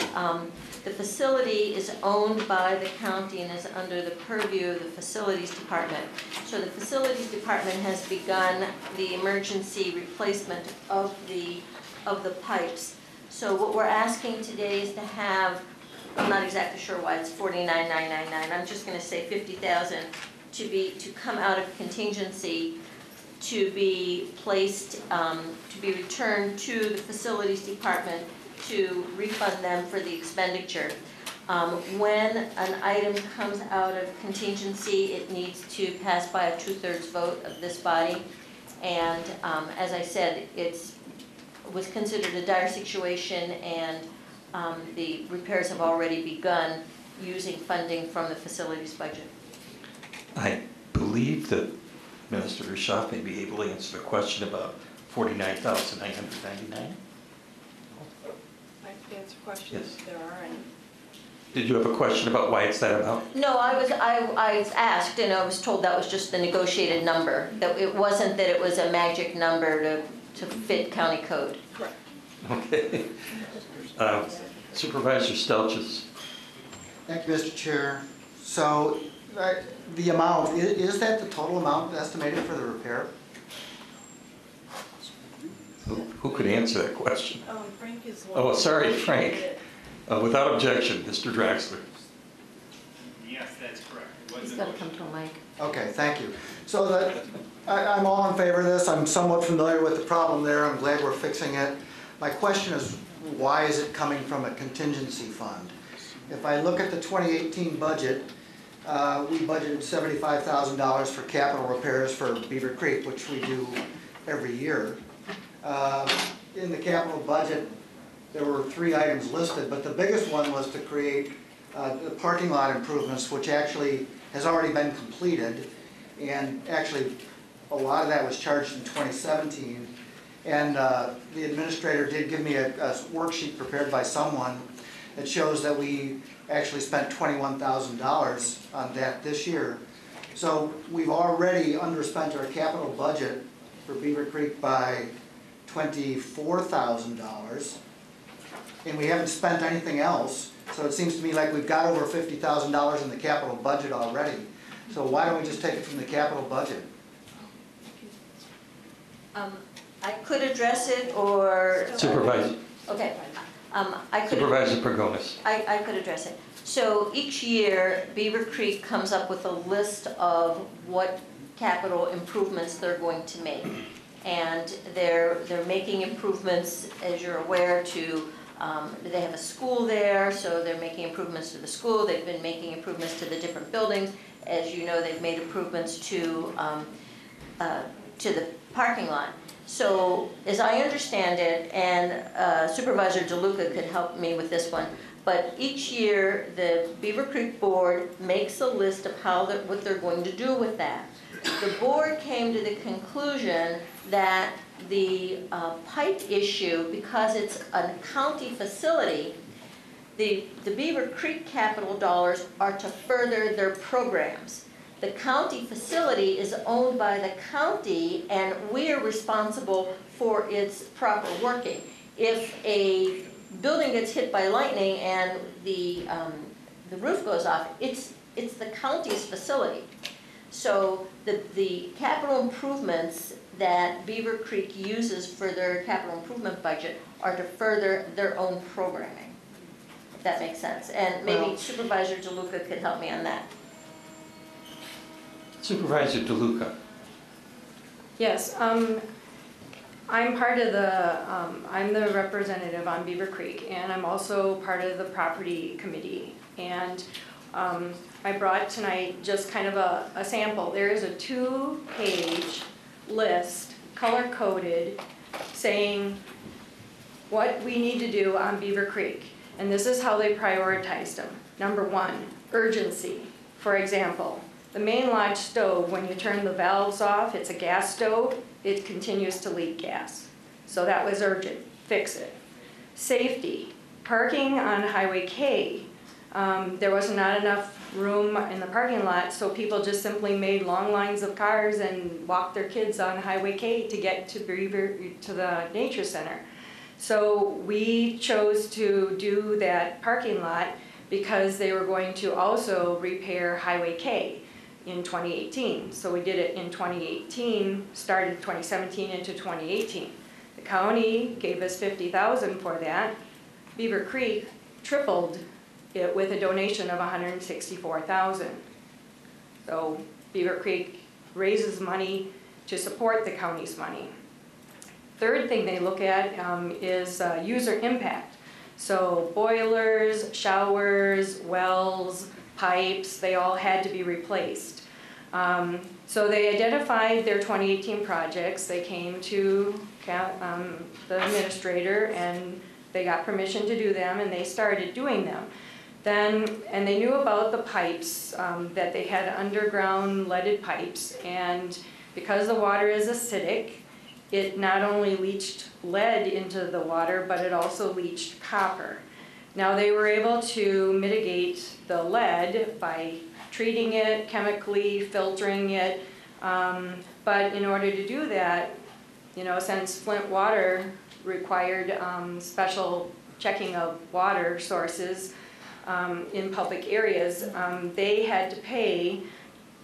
the facility is owned by the county and is under the purview of the facilities department. So the facilities department has begun the emergency replacement of the pipes. So what we're asking today is to have, I'm not exactly sure why it's $49,999, I'm just gonna say $50,000 to come out of contingency to be placed, to be returned to the facilities department to refund them for the expenditure. When an item comes out of contingency, it needs to pass by a 2/3 vote of this body. And as I said, it was considered a dire situation, and the repairs have already begun using funding from the facilities budget. I believe that Minister Rishoff may be able to answer the question about $49,999. I can answer questions Yes. if there are any. Did you have a question about why it's that amount? No, I was asked, and I was told that was just the negotiated number. That it wasn't that it was a magic number to fit county code. Correct. Okay. Supervisor Stelches. Thank you, Mr. Chair. So the amount, is that the total amount estimated for the repair? Who could answer that question? Frank is one. Oh, sorry, Frank. Without objection, Mr. Draxler. Yes, that's correct. He's got to come to a mic. Okay, thank you. So I'm all in favor of this. I'm somewhat familiar with the problem there. I'm glad we're fixing it. My question is, why is it coming from a contingency fund? If I look at the 2018 budget, we budgeted $75,000 for capital repairs for Beaver Creek, which we do every year. In the capital budget, there were 3 items listed, but the biggest one was to create the parking lot improvements, which actually has already been completed. And actually, a lot of that was charged in 2017. And the administrator did give me a worksheet prepared by someone that shows that we actually spent $21,000 on that this year. So we've already underspent our capital budget for Beaver Creek by $24,000. And we haven't spent anything else. So it seems to me like we've got over $50,000 in the capital budget already. So why don't we just take it from the capital budget? I could address it, or... Supervisor. Okay. I could... Supervisor Pergonis. I could address it. So each year, Beaver Creek comes up with a list of what capital improvements they're going to make. And they're making improvements, as you're aware, to, they have a school there, so they're making improvements to the school. They've been making improvements to the different buildings. As you know, they've made improvements to the parking lot. So as I understand it, and Supervisor DeLuca could help me with this one, but each year the Beaver Creek Board makes a list of what they're going to do with that. The board came to the conclusion that the pipe issue, because it's a county facility, the Beaver Creek capital dollars are to further their programs. The county facility is owned by the county, and we are responsible for its proper working. If a building gets hit by lightning and the roof goes off, it's the county's facility. So the capital improvements that Beaver Creek uses for their capital improvement budget are to further their own programming, if that makes sense. And maybe Supervisor DeLuca could help me on that. Supervisor DeLuca. Yes, I'm part of I'm the representative on Beaver Creek, and I'm also part of the property committee. And I brought tonight just kind of a sample. There is a 2-page list, color-coded, saying what we need to do on Beaver Creek. And this is how they prioritized them. Number 1, urgency. For example, the main lodge stove, when you turn the valves off, it's a gas stove, it continues to leak gas. So that was urgent, fix it. Safety, parking on Highway K. There was not enough room in the parking lot, so people just simply made long lines of cars and walked their kids on Highway K to get to the nature center. So we chose to do that parking lot because they were going to also repair Highway K in 2018. So we did it in 2018, started 2017 into 2018. The county gave us $50,000 for that. Beaver Creek tripled it with a donation of $164,000. So Beaver Creek raises money to support the county's money. Third thing they look at is user impact. So boilers, showers, wells, pipes, they all had to be replaced. So they identified their 2018 projects. They came to the administrator and they got permission to do them, and they started doing them. And they knew about the pipes, that they had underground leaded pipes, and because the water is acidic, it not only leached lead into the water, but it also leached copper. Now they were able to mitigate the lead by treating it chemically, filtering it, but in order to do that, since Flint water required special checking of water sources in public areas, they had to pay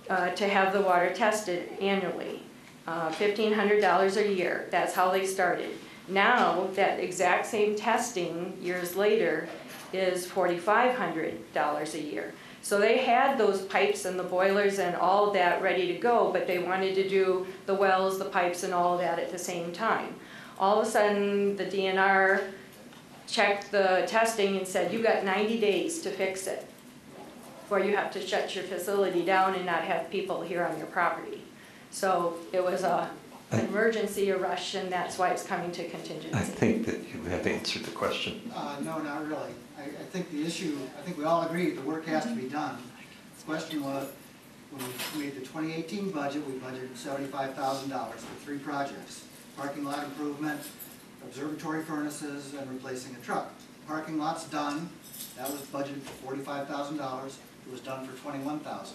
to have the water tested annually, $1,500 a year. That's how they started. Now, that exact same testing years later is $4,500 a year. So they had those pipes and the boilers and all of that ready to go, but they wanted to do the wells, the pipes, and all of that at the same time. All of a sudden, the DNR checked the testing and said, you got 90 days to fix it, or you have to shut your facility down and not have people here on your property. So it was an emergency, a rush, and that's why it's coming to contingency. I think that you have answered the question. No, not really. I think the issue, I think we all agree the work has to be done. The question was, when we made the 2018 budget, we budgeted $75,000 for 3 projects: parking lot improvement, observatory furnaces, and replacing a truck. Parking lot's done. That was budgeted for $45,000. It was done for $21,000.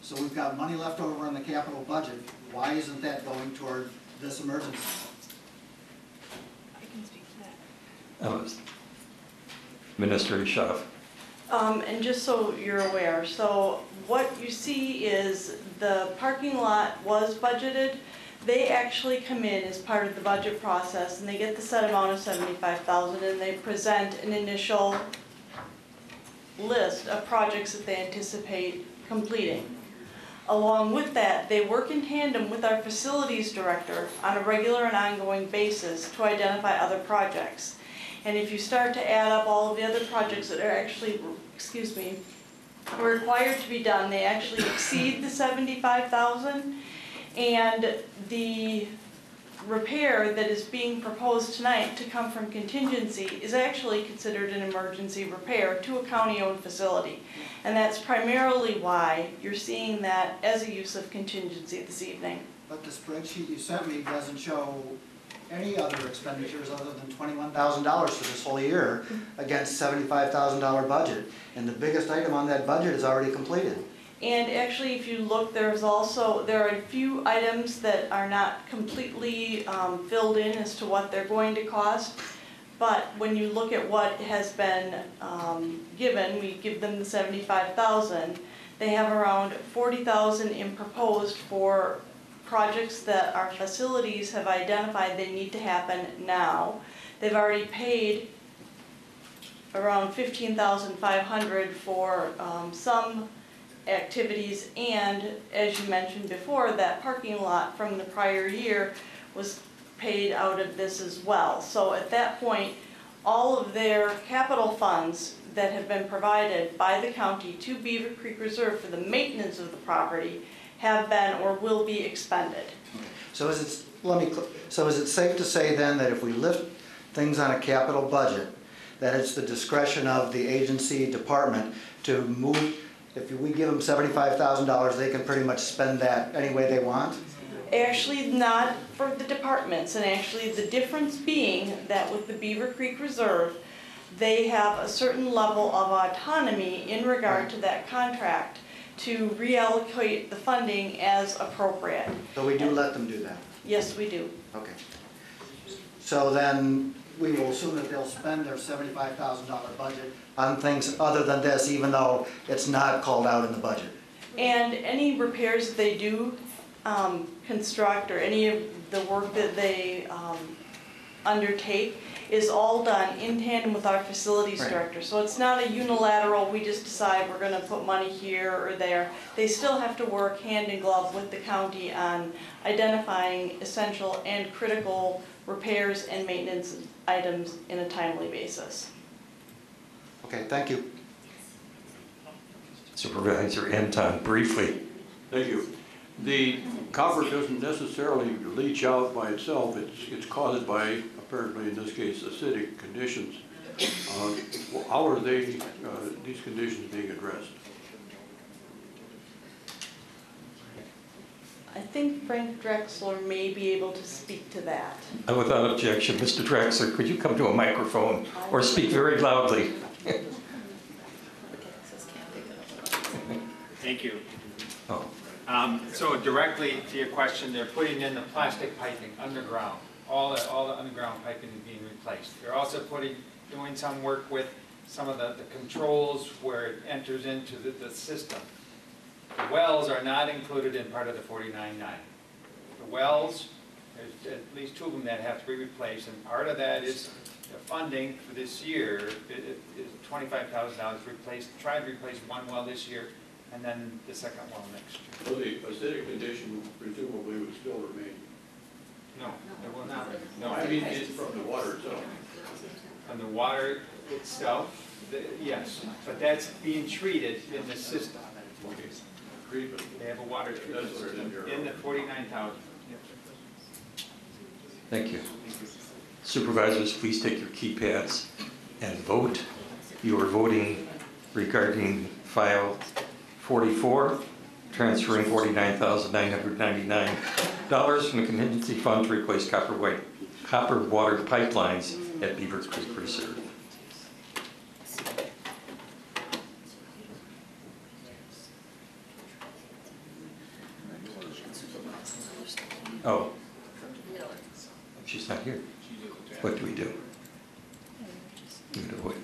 So we've got money left over in the capital budget. Why isn't that going toward this emergency? I can speak to that. Minister Ishav. And just so you're aware, so what you see is the parking lot was budgeted. They actually come in as part of the budget process and they get the set amount of $75,000 and they present an initial list of projects that they anticipate completing. Along with that, they work in tandem with our facilities director on a regular and ongoing basis to identify other projects. And if you start to add up all of the other projects that are actually, required to be done, they actually exceed the $75,000. And the repair that is being proposed tonight to come from contingency is actually considered an emergency repair to a county-owned facility. And that's primarily why you're seeing that as a use of contingency this evening. But the spreadsheet you sent me doesn't show any other expenditures other than $21,000 for this whole year against $75,000 budget. And the biggest item on that budget is already completed. And actually, if you look, there are a few items that are not completely filled in as to what they're going to cost. But when you look at what has been given, we give them the $75,000. They have around $40,000 in proposed for projects that our facilities have identified they need to happen now. They've already paid around $15,500 for some activities, and as you mentioned before, that parking lot from the prior year was paid out of this as well. So at that point, all of their capital funds that have been provided by the county to Beaver Creek Reserve for the maintenance of the property have been or will be expended. So is it safe to say then that if we lift things on a capital budget, that it's the discretion of the agency department to move? If we give them $75,000, they can pretty much spend that any way they want? Actually, not for the departments, and actually the difference being that with the Beaver Creek Reserve, they have a certain level of autonomy in regard to that contract to reallocate the funding as appropriate. So we do let them do that? Yes, we do. Okay. So then, we will assume that they'll spend their $75,000 budget on things other than this, even though it's not called out in the budget. And any repairs that they do construct, or any of the work that they undertake, is all done in tandem with our facilities Right. director. So it's not a unilateral, we just decide we're gonna put money here or there. They still have to work hand in glove with the county on identifying essential and critical repairs and maintenance items in a timely basis. Okay, thank you. Supervisor Anton, briefly. Thank you. The copper doesn't necessarily leach out by itself. It's caused by, apparently in this case, acidic conditions. How are these conditions being addressed? I think Frank Drexler may be able to speak to that. Without objection, Mr. Drexler, could you come to a microphone or speak very loudly? Thank you. Oh. So directly to your question, they're putting in the plastic piping underground. All the underground piping is being replaced. They're also doing some work with some of the controls where it enters into the system. The wells are not included in part of the 49.9. The wells, there's at least 2 of them that have to be replaced, and part of that is the funding for this year is $25,000 try to replace 1 well this year, and then the second well next year. So the acidic condition presumably would still remain? No, it will not. No, I mean, it's from the water itself. From the water itself, yes, but that's being treated in the system. Treatment. They have a water treatment That's what it is system here. in the 49,000. Thank you. Supervisors, please take your keypads and vote. You are voting regarding file 44, transferring $49,999 from the contingency fund to replace copper water pipelines at Beaver Creek Reserve. Oh, she's not here. What do we do?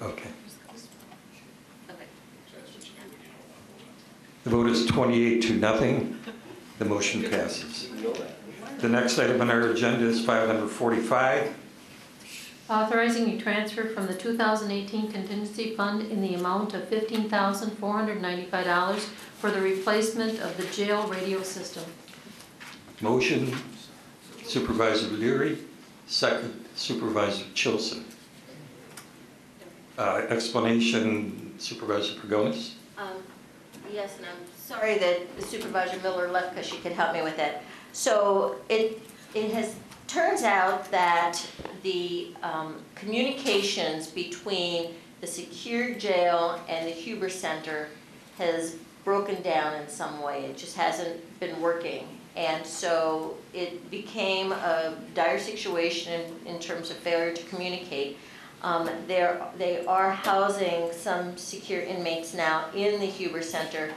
Okay. The vote is 28-0. The motion passes. The next item on our agenda is file number 45. Authorizing a transfer from the 2018 contingency fund in the amount of $15,495 for the replacement of the jail radio system. Motion, Supervisor Leary. Second, Supervisor Chilson. Explanation, Supervisor Pagonis. Yes, and I'm sorry that Supervisor Miller left because she could help me with it. So turns out that the communications between the secure jail and the Huber Center has broken down in some way. It just hasn't been working. And so it became a dire situation in terms of failure to communicate. They are housing some secure inmates now in the Huber Center,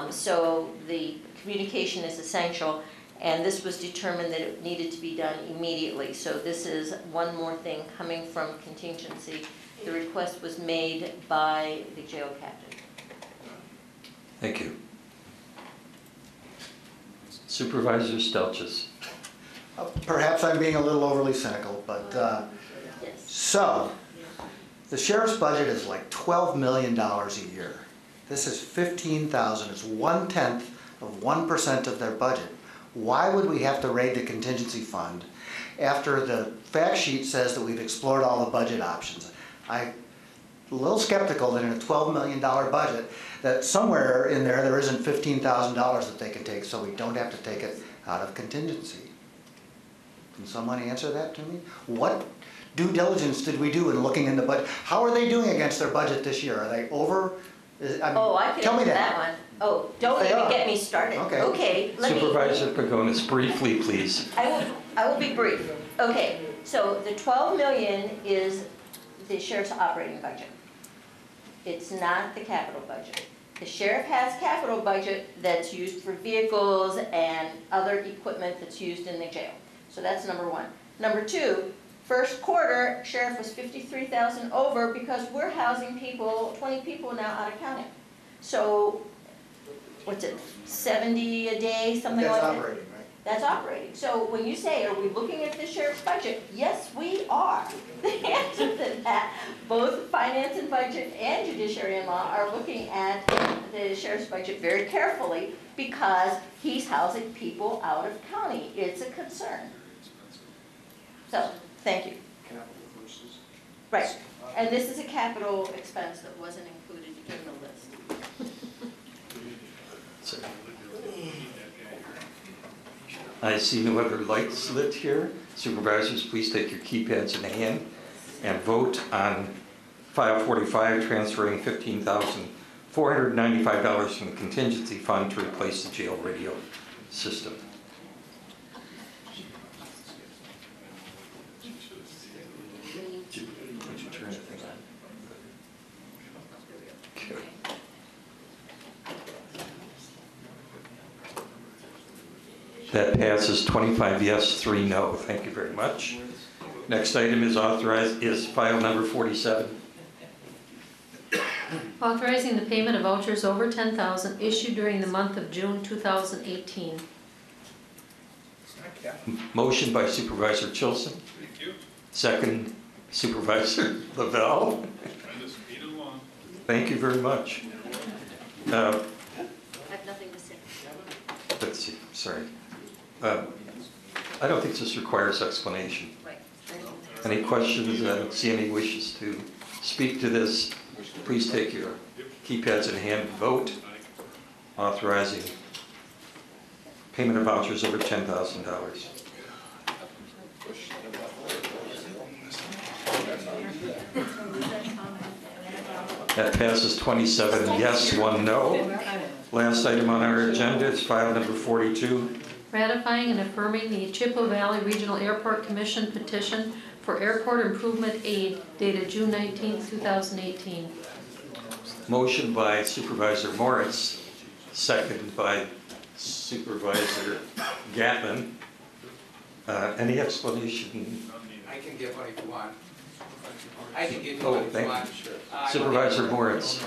so the communication is essential, and this was determined that it needed to be done immediately. So this is one more thing coming from contingency. The request was made by the jail captain. Thank you. Supervisor Stelches. Perhaps I'm being a little overly cynical, but so the sheriff's budget is like $12 million a year. This is $15,000. It's 1/10 of 1% of their budget. Why would we have to raid the contingency fund after the fact sheet says that we've explored all the budget options? I'm a little skeptical that in a $12 million budget, that somewhere in there isn't $15,000 that they can take, so we don't have to take it out of contingency. Can someone answer that to me? What due diligence did we do in looking in the budget? How are they doing against their budget this year? Are they over? I can tell me answer that one. Oh, don't even get me started. Okay, Supervisor Pagonis, briefly, please. I will be brief. Okay, so the 12 million is the sheriff's operating budget. It's not the capital budget. The sheriff has capital budget that's used for vehicles and other equipment that's used in the jail. So that's number one. Number two, first quarter, sheriff was 53,000 over because we're housing people, 20 people now out of county. So, what's it, 70 a day, something like that? That's operating, right? That's operating. So when you say, are we looking at the sheriff's budget? Yes, we are. The answer to that, both finance and budget and judiciary and law are looking at the sheriff's budget very carefully because he's housing people out of county. It's a concern. So, thank you. Capital versus. Right. And this is a capital expense that wasn't included in the list. I see no other lights lit here. Supervisors, please take your keypads in hand and vote on file 45, transferring $15,495 from the contingency fund to replace the jail radio system. Would you turn the thing on? Okay. That passes 25 yes, 3 no. Thank you very much. Next item is file number 47. Authorizing the payment of vouchers over $10,000 issued during the month of June 2018. Motion by Supervisor Chilson. Thank you. Second, Supervisor Lavelle. Trying to speed along. Thank you very much. I have nothing to say. Let's see, sorry. I don't think this requires explanation. Right. Any questions? I don't see any wishes to speak to this. Please take your keypads in hand and vote, authorizing payment of vouchers over $10,000. That passes 27 yes, 1 no. Last item on our agenda is file number 42. Ratifying and affirming the Chippewa Valley Regional Airport Commission petition for airport improvement aid dated June 19, 2018. Motion by Supervisor Moritz, second by Supervisor Gatman. Any explanation? I can give one if you want. I can give you Oh, one if you thank want. you. Supervisor Moritz.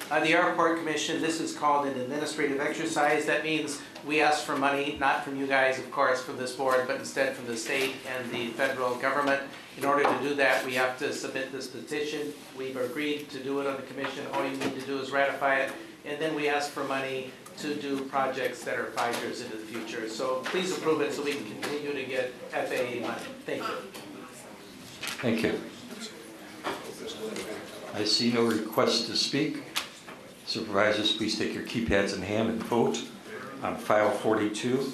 The Airport Commission, this is called an administrative exercise. That means we ask for money, not from you guys, of course, from this board, but instead from the state and the federal government. In order to do that, we have to submit this petition. We've agreed to do it on the commission. All you need to do is ratify it. And then we ask for money to do projects that are 5 years into the future. So please approve it so we can continue to get FAA money. Thank you. Thank you. I see no request to speak. Supervisors, please take your keypads in hand and vote on file 42.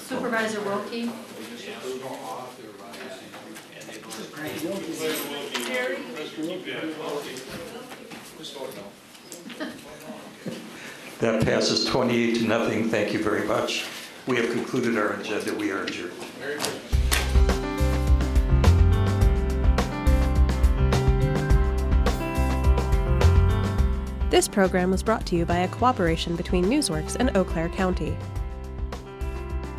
Supervisor Wilkie. That passes 28-0. Thank you very much. We have concluded our agenda. We are adjourned. This program was brought to you by a cooperation between Newsworks and Eau Claire County.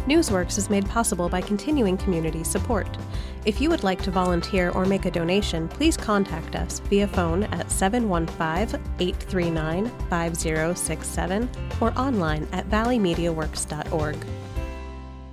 Newsworks is made possible by continuing community support. If you would like to volunteer or make a donation, please contact us via phone at 715-839-5067 or online at valleymediaworks.org.